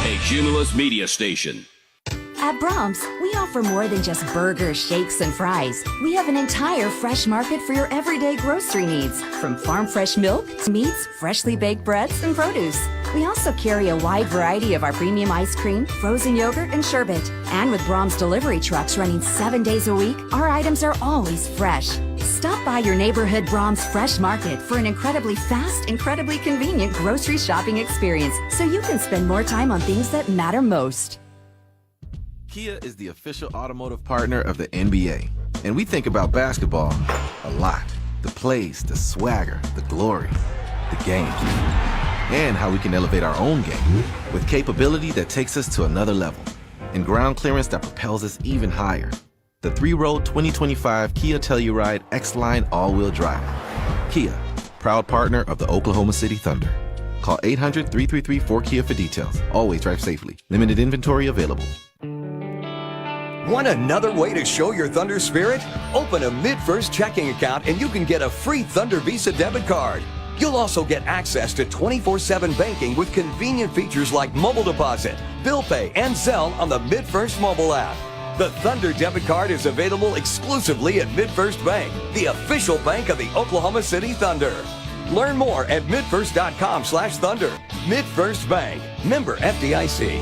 A Cumulus media station. At Brahms, we offer more than just burgers, shakes, and fries. We have an entire fresh market for your everyday grocery needs, from farm fresh milk to meats, freshly baked breads, and produce. We also carry a wide variety of our premium ice cream, frozen yogurt, and sherbet. And with Brahms delivery trucks running 7 days a week, our items are always fresh. Stop by your neighborhood Brahms Fresh Market for an incredibly fast, incredibly convenient grocery shopping experience, so you can spend more time on things that matter most. Kia is the official automotive partner of the NBA. And we think about basketball a lot. The plays, the swagger, the glory, the games, and how we can elevate our own game with capability that takes us to another level and ground clearance that propels us even higher. The 3-row 2025 Kia Telluride X-Line all-wheel drive. Kia, proud partner of the Oklahoma City Thunder. Call 800-333-4KIA for details. Always drive safely. Limited inventory available. Want another way to show your Thunder spirit? Open a MidFirst checking account and you can get a free Thunder Visa debit card. You'll also get access to 24/7 banking with convenient features like mobile deposit, bill pay, and Zelle on the MidFirst mobile app. The Thunder debit card is available exclusively at MidFirst Bank, the official bank of the Oklahoma City Thunder. Learn more at midfirst.com/thunder. MidFirst Bank, member FDIC.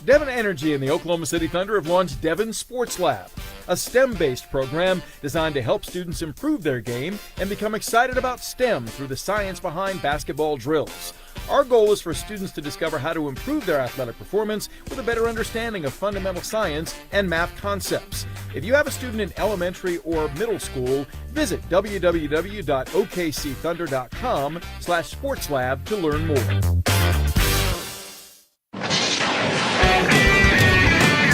Devon Energy and the Oklahoma City Thunder have launched Devon Sports Lab, a STEM-based program designed to help students improve their game and become excited about STEM through the science behind basketball drills. Our goal is for students to discover how to improve their athletic performance with a better understanding of fundamental science and math concepts. If you have a student in elementary or middle school, visit www.okcthunder.com/sportslab to learn more.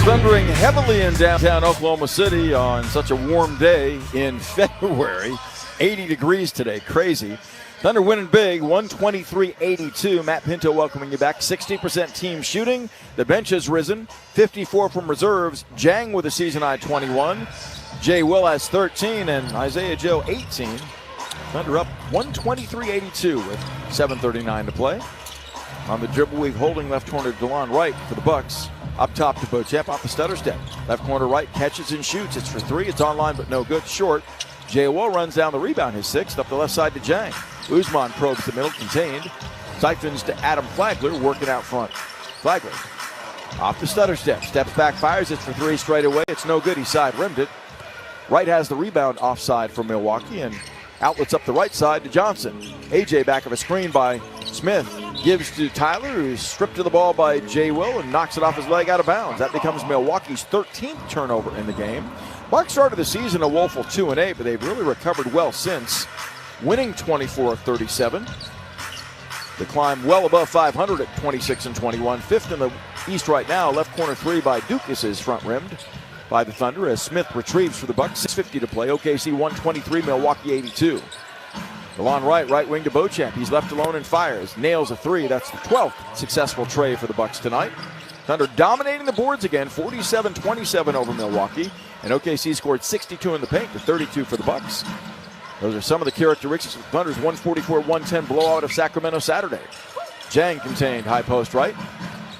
Thundering heavily in downtown Oklahoma City on such a warm day in February. 80 degrees today, crazy. Thunder winning big, 123-82. Matt Pinto welcoming you back. 60% team shooting. The bench has risen. 54 from reserves. Jang with a season-high 21. Jay Will has 13 and Isaiah Joe 18. Thunder up 123-82 with 7:39 to play. On the dribble weave, holding left corner DeLon Wright for the Bucks. Up top to Beauchamp off the stutter step. Left corner right, catches and shoots. It's for three. It's online, but no good. Short. J.O. runs down the rebound, his sixth. Up the left side to Jang. Usman probes the middle, contained. Siphons to Adam Flagler, working out front. Flagler off the stutter step. Steps back, fires. It's for three straight away. It's no good. He side rimmed it. Wright has the rebound offside for Milwaukee, and outlets up the right side to Johnson. A.J. back of a screen by Smith. Gives to Tyler, who's stripped of the ball by J. Will and knocks it off his leg out of bounds. That becomes Milwaukee's 13th turnover in the game. Bucks started the season a woeful 2-8, but they've really recovered well since, winning 24 of 37. They climb well above 500 at 26-21. Fifth in the East right now. Left corner three by Dukas is front rimmed by the Thunder as Smith retrieves for the Bucks. 6:50 to play. OKC 123, Milwaukee 82. DeLon Wright, right wing to Beauchamp. He's left alone and fires. Nails a three. That's the 12th successful tray for the Bucks tonight. Thunder dominating the boards again, 47-27 over Milwaukee. And OKC scored 62 in the paint to 32 for the Bucks. Those are some of the characteristics of the Thunder's 144-110 blowout of Sacramento Saturday. Jang contained, high post right.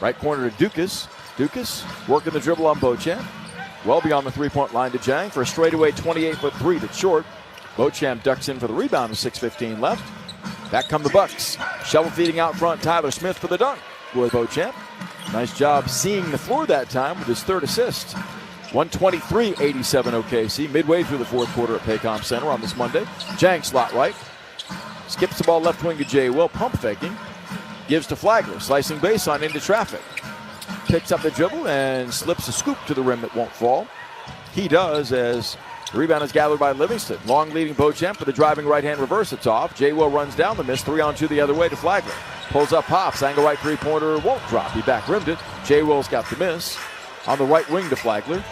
Right corner to Dukas. Dukas working the dribble on Beauchamp. Well beyond the three-point line to Jang for a straightaway 28-foot three that's short. Beauchamp ducks in for the rebound with 6:15 left. Back come the Bucks. Shovel feeding out front, Tyler Smith for the dunk with Beauchamp. Nice job seeing the floor that time with his third assist. 123-87 OKC, midway through the fourth quarter at Paycom Center on this Monday. Jang slot right. Skips the ball left wing to J. Will, pump faking. Gives to Flagler, slicing baseline into traffic. Picks up the dribble and slips a scoop to the rim that won't fall. He does as the rebound is gathered by Livingston. Long leading Beauchamp for the driving right-hand reverse. It's off. J. Will runs down the miss. 3-on-2 the other way to Flagler. Pulls up, pops. Angle right three-pointer won't drop. He back rimmed it. J. Will's got the miss. On the right wing to Flagler.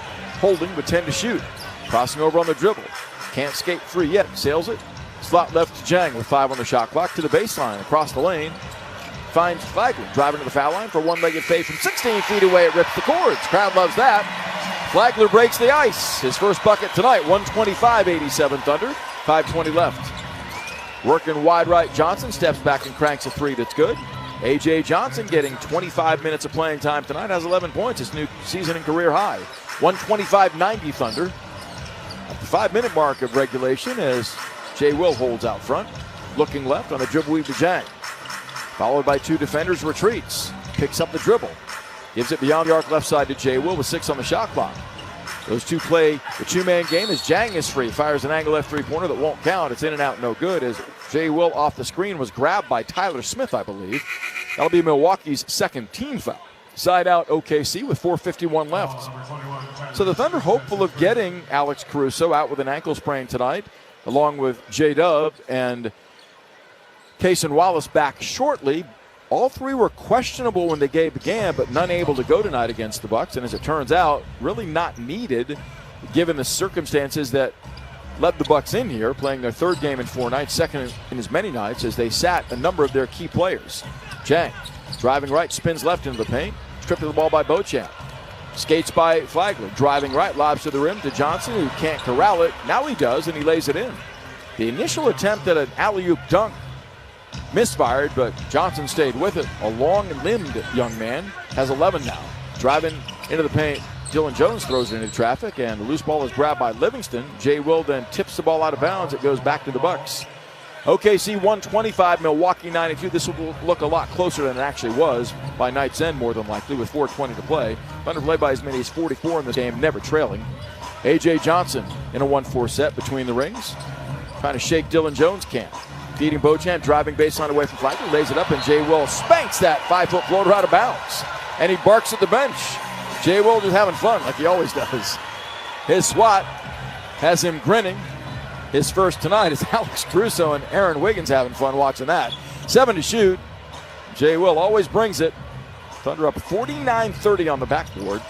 Holding with 10 to shoot. Crossing over on the dribble. Can't skate free yet. Sails it. Slot left to Jang with 5 on the shot clock to the baseline. Across the lane. Finds Flagler driving to the foul line for a one-legged fade from 16 feet away. It rips the cords. Crowd loves that. Flagler breaks the ice. His first bucket tonight. 125-87 Thunder. 5:20 left. Working wide right, Johnson steps back and cranks a three that's good. A.J. Johnson getting 25 minutes of playing time tonight. Has 11 points. His new season and career high. 125-90 Thunder. At the 5-minute mark of regulation as J. Will holds out front. Looking left on the dribble weave to Jang. Followed by two defenders, retreats. Picks up the dribble. Gives it beyond the arc left side to J. Will with 6 on the shot clock. Those two play the two-man game as Jang is free. Fires an angle left three-pointer that won't count. It's in and out, no good as J. Will off the screen was grabbed by Tyler Smith, I believe. That'll be Milwaukee's second team foul. Side out OKC with 4:51 left. So the Thunder hopeful of getting Alex Caruso out with an ankle sprain tonight, along with J-Dub and Cason Wallace back shortly. All three were questionable when the game began, but none able to go tonight against the Bucks. And as it turns out, really not needed, given the circumstances that led the Bucks in here, playing their third game in 4 nights, second in as many nights, as they sat a number of their key players. Jang, driving right, spins left into the paint, stripped of the ball by Beauchamp. Skates by Flagler, driving right, lobs to the rim to Johnson, who can't corral it. Now he does, and he lays it in. The initial attempt at an alley-oop dunk misfired, but Johnson stayed with it. A long-limbed young man, has 11 now. Driving into the paint, Dylan Jones throws it into traffic, and the loose ball is grabbed by Livingston. J. Will then tips the ball out of bounds. It goes back to the Bucks. OKC 125, Milwaukee 92. This will look a lot closer than it actually was by night's end, more than likely, with 4:20 to play. Thunder played by as many as 44 in this game, never trailing. A.J. Johnson in a 1-4 set between the rings. Trying to shake Dylan Jones' camp. Feeding Beauchamp, driving baseline away from Flagler, lays it up, and J. Will spanks that 5-foot floater out of bounds. And he barks at the bench. J. Will just having fun like he always does. His swat has him grinning. His first tonight is Alex Caruso and Aaron Wiggins having fun watching that. 7 to shoot. J. Will always brings it. Thunder up 49-30 on the backboard.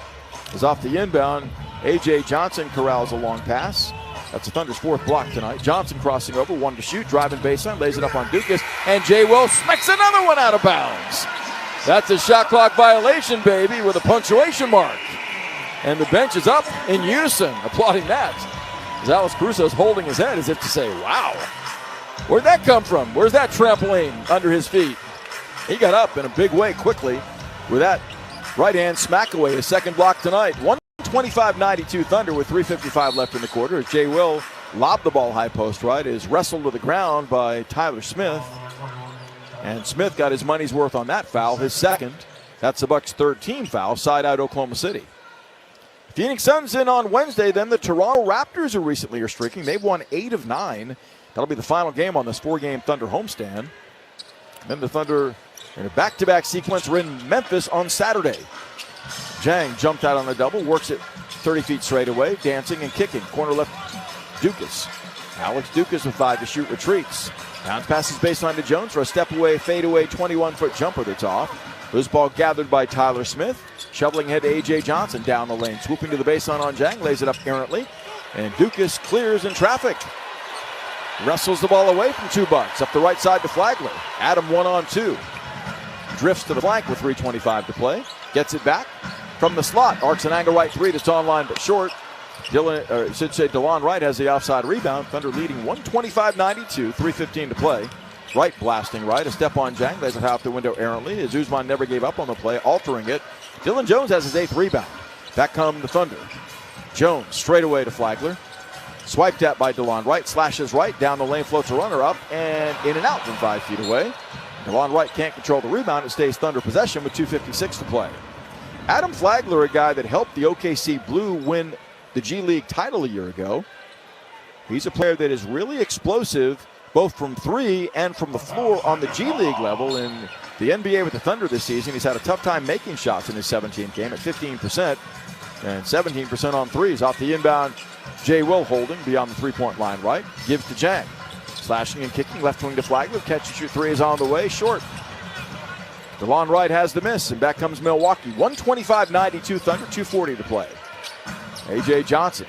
Is off the inbound. A.J. Johnson corrals a long pass. That's the Thunder's 4th block tonight. Johnson crossing over, 1 to shoot, driving baseline, lays it up on Dukas, and J. Will smacks another one out of bounds. That's a shot clock violation, baby, with a punctuation mark. And the bench is up in unison, applauding that. As Alex Caruso's holding his head as if to say, wow, where'd that come from? Where's that trampoline under his feet? He got up in a big way quickly with that Right-hand smack away, his second block tonight. 125-92 Thunder with 3:55 left in the quarter. Jay Will lobbed the ball high post right, is wrestled to the ground by Tyler Smith. And Smith got his money's worth on that foul, his second. That's the Bucks' third team foul, side out Oklahoma City. Phoenix Suns in on Wednesday, then the Toronto Raptors, who recently are streaking. They've won 8 of 9. That'll be the final game on this 4-game Thunder homestand. And then the Thunder in a back-to-back sequence are in Memphis on Saturday. Jang jumped out on the double, works it 30 feet straight away, dancing and kicking. Corner left, Dukas. Alex Dukas with 5 to shoot, retreats. Bounce passes baseline to Jones for a step-away, fade-away, 21-foot jumper that's off. Loose ball gathered by Tyler Smith. Shoveling ahead to A.J. Johnson down the lane. Swooping to the baseline on Jang, lays it up errantly. And Dukas clears in traffic. Wrestles the ball away from 2 Bucks. Up the right side to Flagler. Adam 1-on-2. Drifts to the flank with 3:25 to play. Gets it back from the slot. Arcs an angle right 3 that's online but short. DeLon Wright has the offside rebound. Thunder leading 125-92, 3:15 to play. Wright blasting right, a step on Jang, lays it out the window errantly as Uzman never gave up on the play, altering it. Dylan Jones has his 8th rebound. Back come the Thunder. Jones straight away to Flagler. Swiped at by DeLon Wright, slashes right, down the lane, floats a runner up, and in and out from 5 feet away. DeLon Wright can't control the rebound. It stays Thunder possession with 2:56 to play. Adam Flagler, a guy that helped the OKC Blue win the G League title a year ago. He's a player that is really explosive, both from 3 and from the floor on the G League level. In the NBA with the Thunder this season, he's had a tough time making shots in his 17th game at 15% and 17% on threes. Off the inbound, Jay Will holding beyond the three-point line right. Gives to Jang. Slashing and kicking, left wing to Flagler. Catch and shoot 3 is on the way, short. DeLon Wright has the miss, and back comes Milwaukee. 125-92 Thunder, 2:40 to play. A.J. Johnson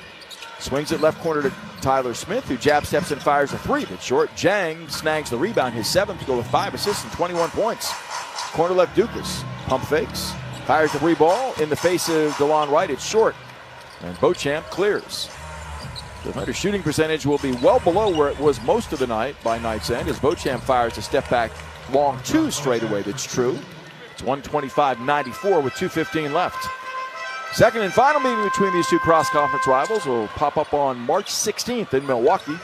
swings it left corner to Tyler Smith, who jab steps and fires a 3 that's short. Jang snags the rebound, his 7th to go with 5 assists and 21 points. Corner left Dukas, pump fakes, fires the 3 ball in the face of DeLon Wright. It's short, and Beauchamp clears. The Thunder shooting percentage will be well below where it was most of the night by night's end as Beauchamp fires a step back long 2 straight away. That's true. It's 125-94 with 2:15 left. Second and final meeting between these 2 cross-conference rivals will pop up on March 16th in Milwaukee.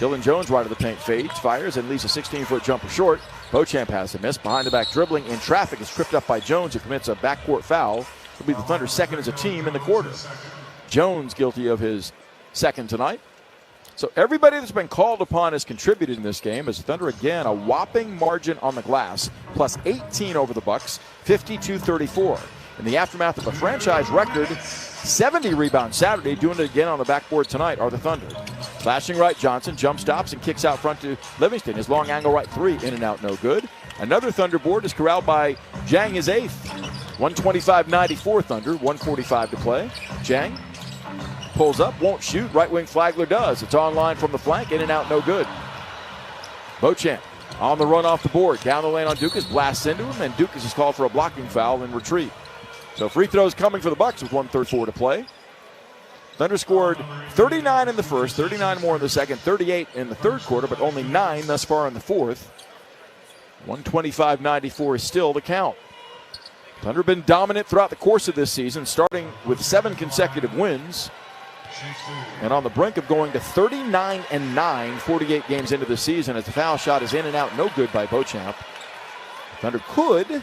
Dylan Jones right of the paint fades, fires, and leaves a 16-foot jumper short. Beauchamp has the miss. Behind the back dribbling in traffic is tripped up by Jones, who commits a backcourt foul. It'll be the Thunder's second as a team in the quarter. Jones guilty of his second tonight. So everybody that's been called upon has contributed in this game as the Thunder again a whopping margin on the glass, plus 18 over the Bucks, 52-34. In the aftermath of a franchise record 70 rebounds Saturday, doing it again on the backboard tonight are the Thunder. Flashing right, Johnson jump stops and kicks out front to Livingston. His long angle right 3 in and out, no good. Another Thunder board is corralled by Jang, his 8th. 125-94 Thunder, 1:45 to play. Jang pulls up, won't shoot. Right wing Flagler does. It's online from the flank, in and out, no good. Beauchamp on the run off the board. Down the lane on Dukas, blasts into him, and Dukas is called for a blocking foul and retreat. So free throws coming for the Bucks with 1:34 to play. Thunder scored 39 in the first, 39 more in the second, 38 in the third quarter, but only 9 thus far in the fourth. 125-94 is still the count. Thunder have been dominant throughout the course of this season, starting with 7 consecutive wins. And on the brink of going to 39-9, 48 games into the season, as the foul shot is in and out, no good by Beauchamp. Thunder could,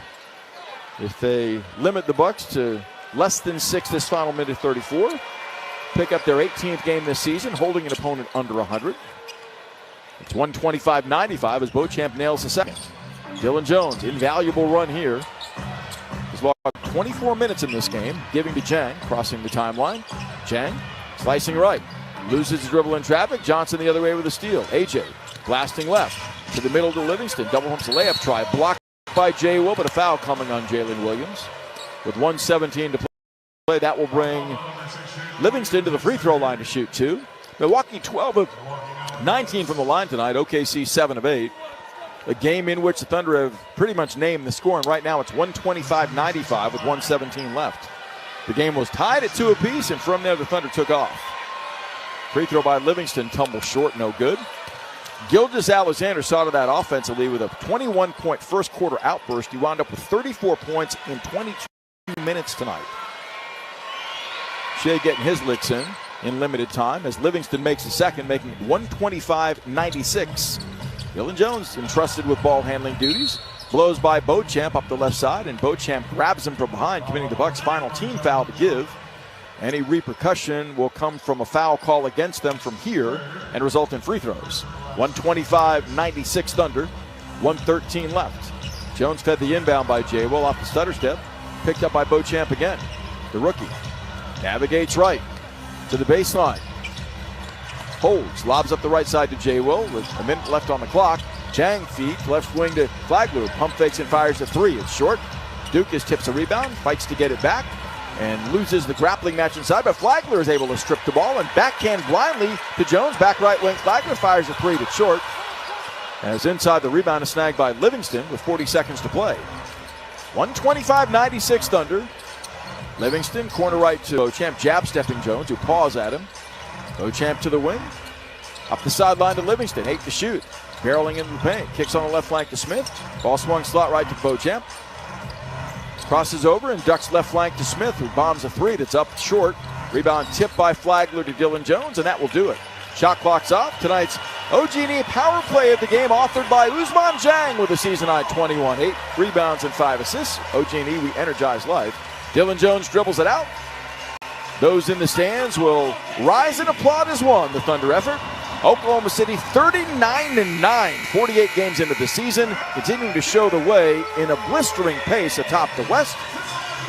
if they limit the Bucks to less than 6 this final minute 34, pick up their 18th game this season, holding an opponent under 100. It's 125-95 as Beauchamp nails the second. Dylan Jones, invaluable run here. He's logged 24 minutes in this game, giving to Jang, crossing the timeline. Jang slicing right, loses his dribble in traffic. Johnson the other way with a steal. AJ blasting left to the middle to Livingston. Double humps a layup try, blocked by Jay Will, but a foul coming on Jalen Williams. With 1:17 to play, that will bring Livingston to the free throw line to shoot 2. Milwaukee 12 of 19 from the line tonight. OKC 7 of 8. A game in which the Thunder have pretty much named the score, and right now it's 125-95 with 1:17 left. The game was tied at 2 apiece, and from there the Thunder took off. Free throw by Livingston, tumble short, no good. Gilgeous-Alexander saw to that offensively with a 21-point first quarter outburst. He wound up with 34 points in 22 minutes tonight. Shea getting his licks in limited time as Livingston makes the second, making it 125-96. Dylan Jones entrusted with ball handling duties. Blows by Beauchamp up the left side, and Beauchamp grabs him from behind, committing the Bucks' final team foul to give. Any repercussion will come from a foul call against them from here and result in free throws. 125-96 Thunder, 1:13 left. Jones fed the inbound by Jay Will off the stutter step, picked up by Beauchamp again. The rookie navigates right to the baseline. Holds, lobs up the right side to Jay Will with a minute left on the clock. Jang feeds left wing to Flagler. Pump fakes and fires a three. It's short. Dukas tips a rebound, fights to get it back, and loses the grappling match inside. But Flagler is able to strip the ball and backhand blindly to Jones. Back right wing. Flagler fires a three that's short. As inside the rebound is snagged by Livingston with 40 seconds to play. 125-96 Thunder. Livingston, corner right to Beauchamp, jab stepping Jones, who paws at him. Beauchamp to the wing. Up the sideline to Livingston, 8 to shoot. Barreling into the paint, kicks on the left flank to Smith. Ball swung slot right to Beauchamp. Crosses over and ducks left flank to Smith, who bombs a three that's up short. Rebound tipped by Flagler to Dylan Jones, and that will do it. Shot clock's off. Tonight's OG&E power play of the game, authored by Ousmane Dieng with a season-high 21, 8 rebounds and 5 assists. OG&E, we energize life. Dylan Jones dribbles it out. Those in the stands will rise and applaud as one, the Thunder effort. Oklahoma City 39-9, 48 games into the season, continuing to show the way in a blistering pace atop the West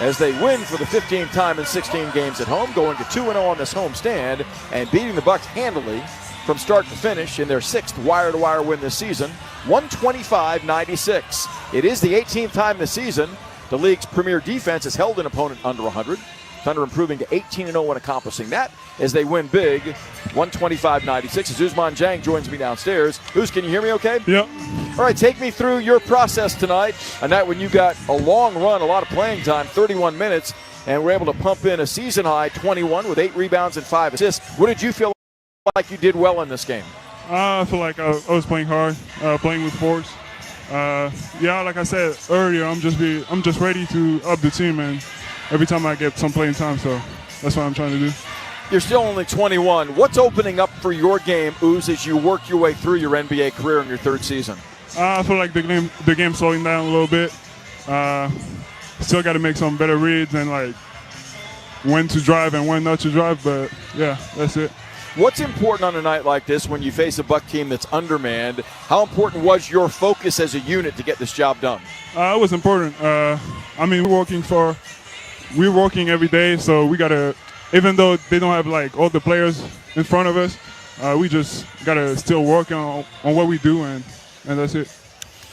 as they win for the 15th time in 16 games at home, going to 2-0 on this homestand and beating the Bucks handily from start to finish in their 6th wire-to-wire win this season, 125-96. It is the 18th time this season the league's premier defense has held an opponent under 100. Thunder improving to 18-0 when accomplishing that as they win big, 125-96. As Ousmane Dieng joins me downstairs. Ouz, can you hear me okay? Yep. All right, take me through your process tonight. A night when you got a long run, a lot of playing time, 31 minutes, and were able to pump in a season-high 21 with 8 rebounds and 5 assists. What did you feel like you did well in this game? I feel like I was playing hard, playing with force. Like I said earlier, I'm just ready to up the team, and every time I get some playing time, so that's what I'm trying to do. You're still only 21. What's opening up for your game, Ouz, as you work your way through your NBA career in your 3rd season? I feel like the game's slowing down a little bit. Still got to make some better reads and like when to drive and when not to drive, but yeah, that's it. What's important on a night like this when you face a Buck team that's undermanned? How important was your focus as a unit to get this job done? It was important. We're working every day, so we gotta, even though they don't have like all the players in front of us, we just gotta still work on what we do, and that's it.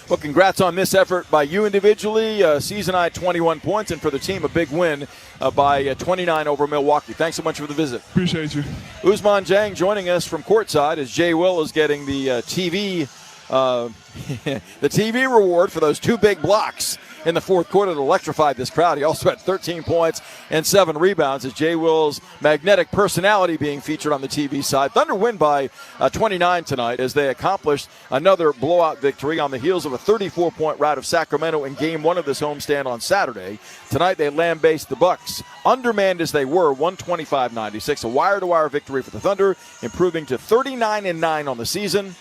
Well, congrats on this effort by you individually. Season-high 21 points, and for the team, a big win by 29 over Milwaukee. Thanks so much for the visit. Appreciate you. Ousmane Dieng joining us from courtside as Jay Will is getting the TV the TV reward for those 2 big blocks in the 4th quarter that electrified this crowd. He also had 13 points and 7 rebounds as Jay Will's magnetic personality being featured on the TV side. Thunder win by 29 tonight as they accomplished another blowout victory on the heels of a 34-point rout of Sacramento in Game 1 of this homestand on Saturday. Tonight they lambasted the Bucks. Undermanned as they were, 125-96, a wire-to-wire victory for the Thunder, improving to 39-9 on the season,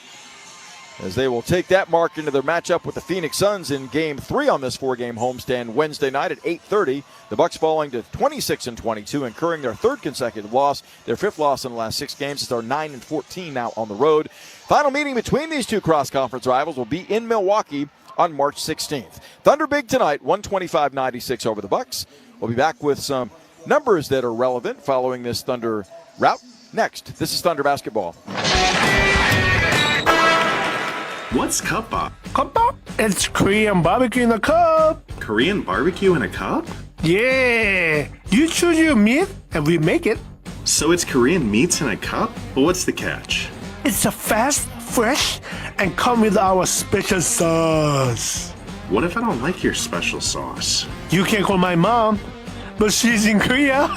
as they will take that mark into their matchup with the Phoenix Suns in Game 3 on this 4-game homestand Wednesday night at 8:30. The Bucks falling to 26-22, incurring their 3rd consecutive loss, their 5th loss in the last 6 games. It's our 9-14 now on the road. Final meeting between these 2 cross-conference rivals will be in Milwaukee on March 16th. Thunder big tonight, 125-96 over the Bucks. We'll be back with some numbers that are relevant following this Thunder rout. Next, this is Thunder basketball. What's cup bop? Cup bop? It's Korean barbecue in a cup. Korean barbecue in a cup? Yeah. You choose your meat and we make it. So it's Korean meats in a cup? But what's the catch? It's a fast, fresh, and come with our special sauce. What if I don't like your special sauce? You can call my mom, but she's in Korea.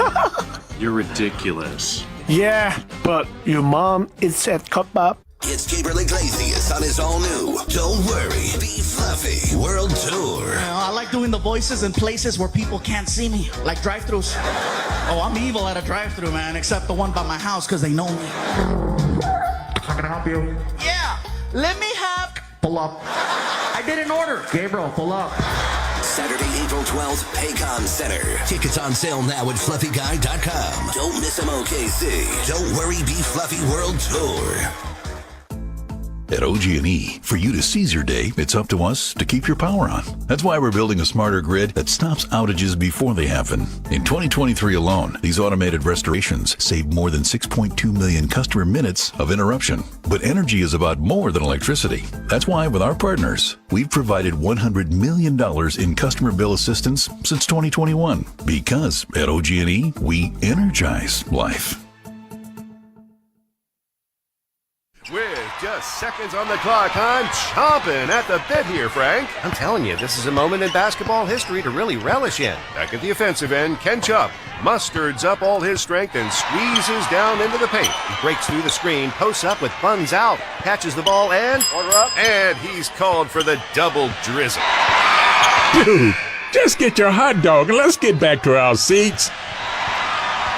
You're ridiculous. Yeah, but your mom is at cup bop. It's Gabriel Iglesias on his all-new Don't Worry, Be Fluffy World Tour. I like doing the voices in places where people can't see me, like drive-thrus. Oh, I'm evil at a drive-thru, man, except the one by my house because they know me. How can I help you? Yeah, let me have... Pull up. I didn't order. Gabriel, pull up. Saturday, April 12th, Paycom Center. Tickets on sale now at fluffyguy.com. Don't miss them, OKC. Don't Worry, Be Fluffy World Tour. At OG&E, for you to seize your day, it's up to us to keep your power on. That's why we're building a smarter grid that stops outages before they happen. In 2023 alone, these automated restorations saved more than 6.2 million customer minutes of interruption. But energy is about more than electricity. That's why, with our partners, we've provided $100 million in customer bill assistance since 2021. Because at OG&E, we energize life. With just seconds on the clock, I'm chomping at the bit here, Frank. I'm telling you, this is a moment in basketball history to really relish in. Back at the offensive end, Ken Chupp musters up all his strength and squeezes down into the paint. He breaks through the screen, posts up with buns out, catches the ball, and... Order up. And he's called for the double drizzle. Dude, just get your hot dog and let's get back to our seats.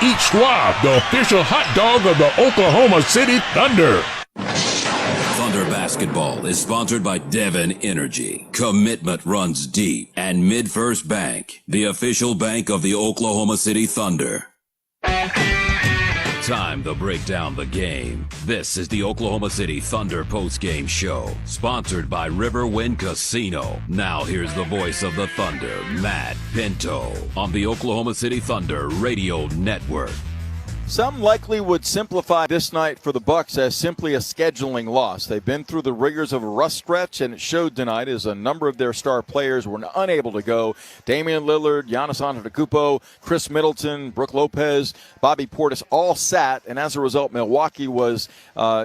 Eat Schwab, the official hot dog of the Oklahoma City Thunder. Thunder Basketball is sponsored by Devon Energy. Commitment runs deep. And MidFirst Bank, the official bank of the Oklahoma City Thunder. Time to break down the game. This is the Oklahoma City Thunder postgame show, sponsored by Riverwind Casino. Now here's the voice of the Thunder, Matt Pinto, on the Oklahoma City Thunder Radio Network. Some likely would simplify this night for the Bucks as simply a scheduling loss. They've been through the rigors of a rust stretch, and it showed tonight as a number of their star players were unable to go. Damian Lillard, Giannis Antetokounmpo, Chris Middleton, Brook Lopez, Bobby Portis all sat, and as a result, Milwaukee was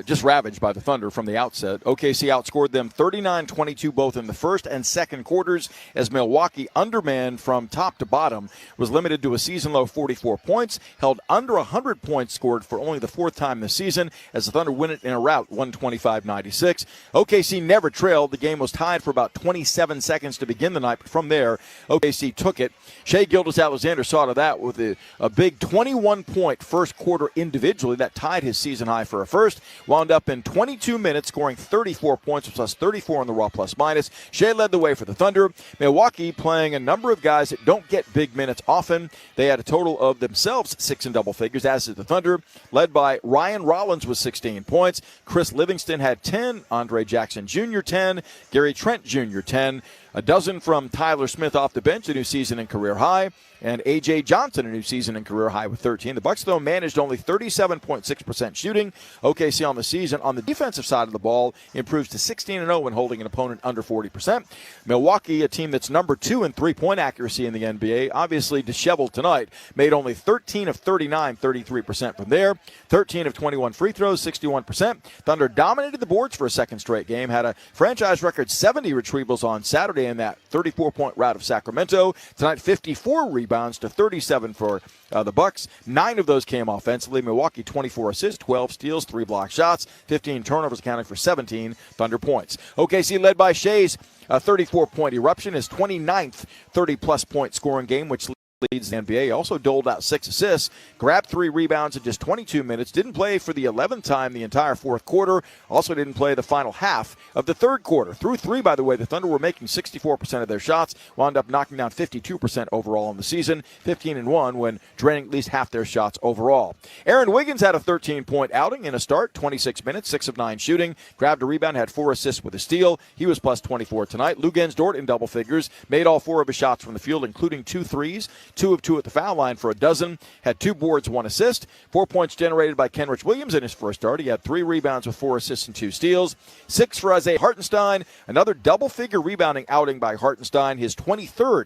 just ravaged by the Thunder from the outset. OKC outscored them 39-22 both in the first and second quarters as Milwaukee, undermanned from top to bottom, was limited to a season-low 44 points, held under 100 points scored for only the fourth time this season as the Thunder win it in a rout, 125-96. OKC never trailed. The game was tied for about 27 seconds to begin the night, but from there, OKC took it. Shai Gilgeous-Alexander saw to that with a big 21-point first quarter individually that tied his season high for a first. Wound up in 22 minutes, scoring 34 points, plus 34 on the raw plus-minus. Shai led the way for the Thunder. Milwaukee playing a number of guys that don't get big minutes often. They had a total of themselves 6 in double figures, as did the Thunder, led by Ryan Rollins with 16 points. Chris Livingston had 10. Andre Jackson Jr. 10. Gary Trent Jr. 10. A dozen from Tyler Smith off the bench, a new season and career high. And A.J. Johnson, a new season and career high with 13. The Bucks, though, managed only 37.6% shooting. OKC on the season, on the defensive side of the ball, improves to 16-0 when holding an opponent under 40%. Milwaukee, a team that's number 2 in three-point accuracy in the NBA, obviously disheveled tonight. Made only 13 of 39, 33% from there. 13 of 21 free throws, 61%. Thunder dominated the boards for a second straight game. Had a franchise record 70 retrievals on Saturday in that 34-point rout of Sacramento. Tonight, 54 rebounds to 37 for the Bucks. 9 of those came offensively. Milwaukee 24 assists, 12 steals, 3 block shots, 15 turnovers, accounting for 17 Thunder points. OKC led by Shai's 34-point eruption, his 29th 30-plus point scoring game, which leads the NBA. Also doled out 6 assists, grabbed 3 rebounds in just 22 minutes, didn't play for the 11th time the entire fourth quarter, also didn't play the final half of the third quarter. Through 3, by the way, the Thunder were making 64% of their shots, wound up knocking down 52% overall in the season, 15-1 when draining at least half their shots overall. Aaron Wiggins had a 13-point outing in a start, 26 minutes, 6 of 9 shooting, grabbed a rebound, had 4 assists with a steal. He was plus 24 tonight. Luguentz Dort in double figures, made all 4 of his shots from the field, including 2 threes. 2 of 2 at the foul line for a dozen, had 2 boards, 1 assist. 4 points generated by Kenrich Williams in his first start. He had 3 rebounds with 4 assists and 2 steals. 6 for Isaiah Hartenstein, another double-figure rebounding outing by Hartenstein, his 23rd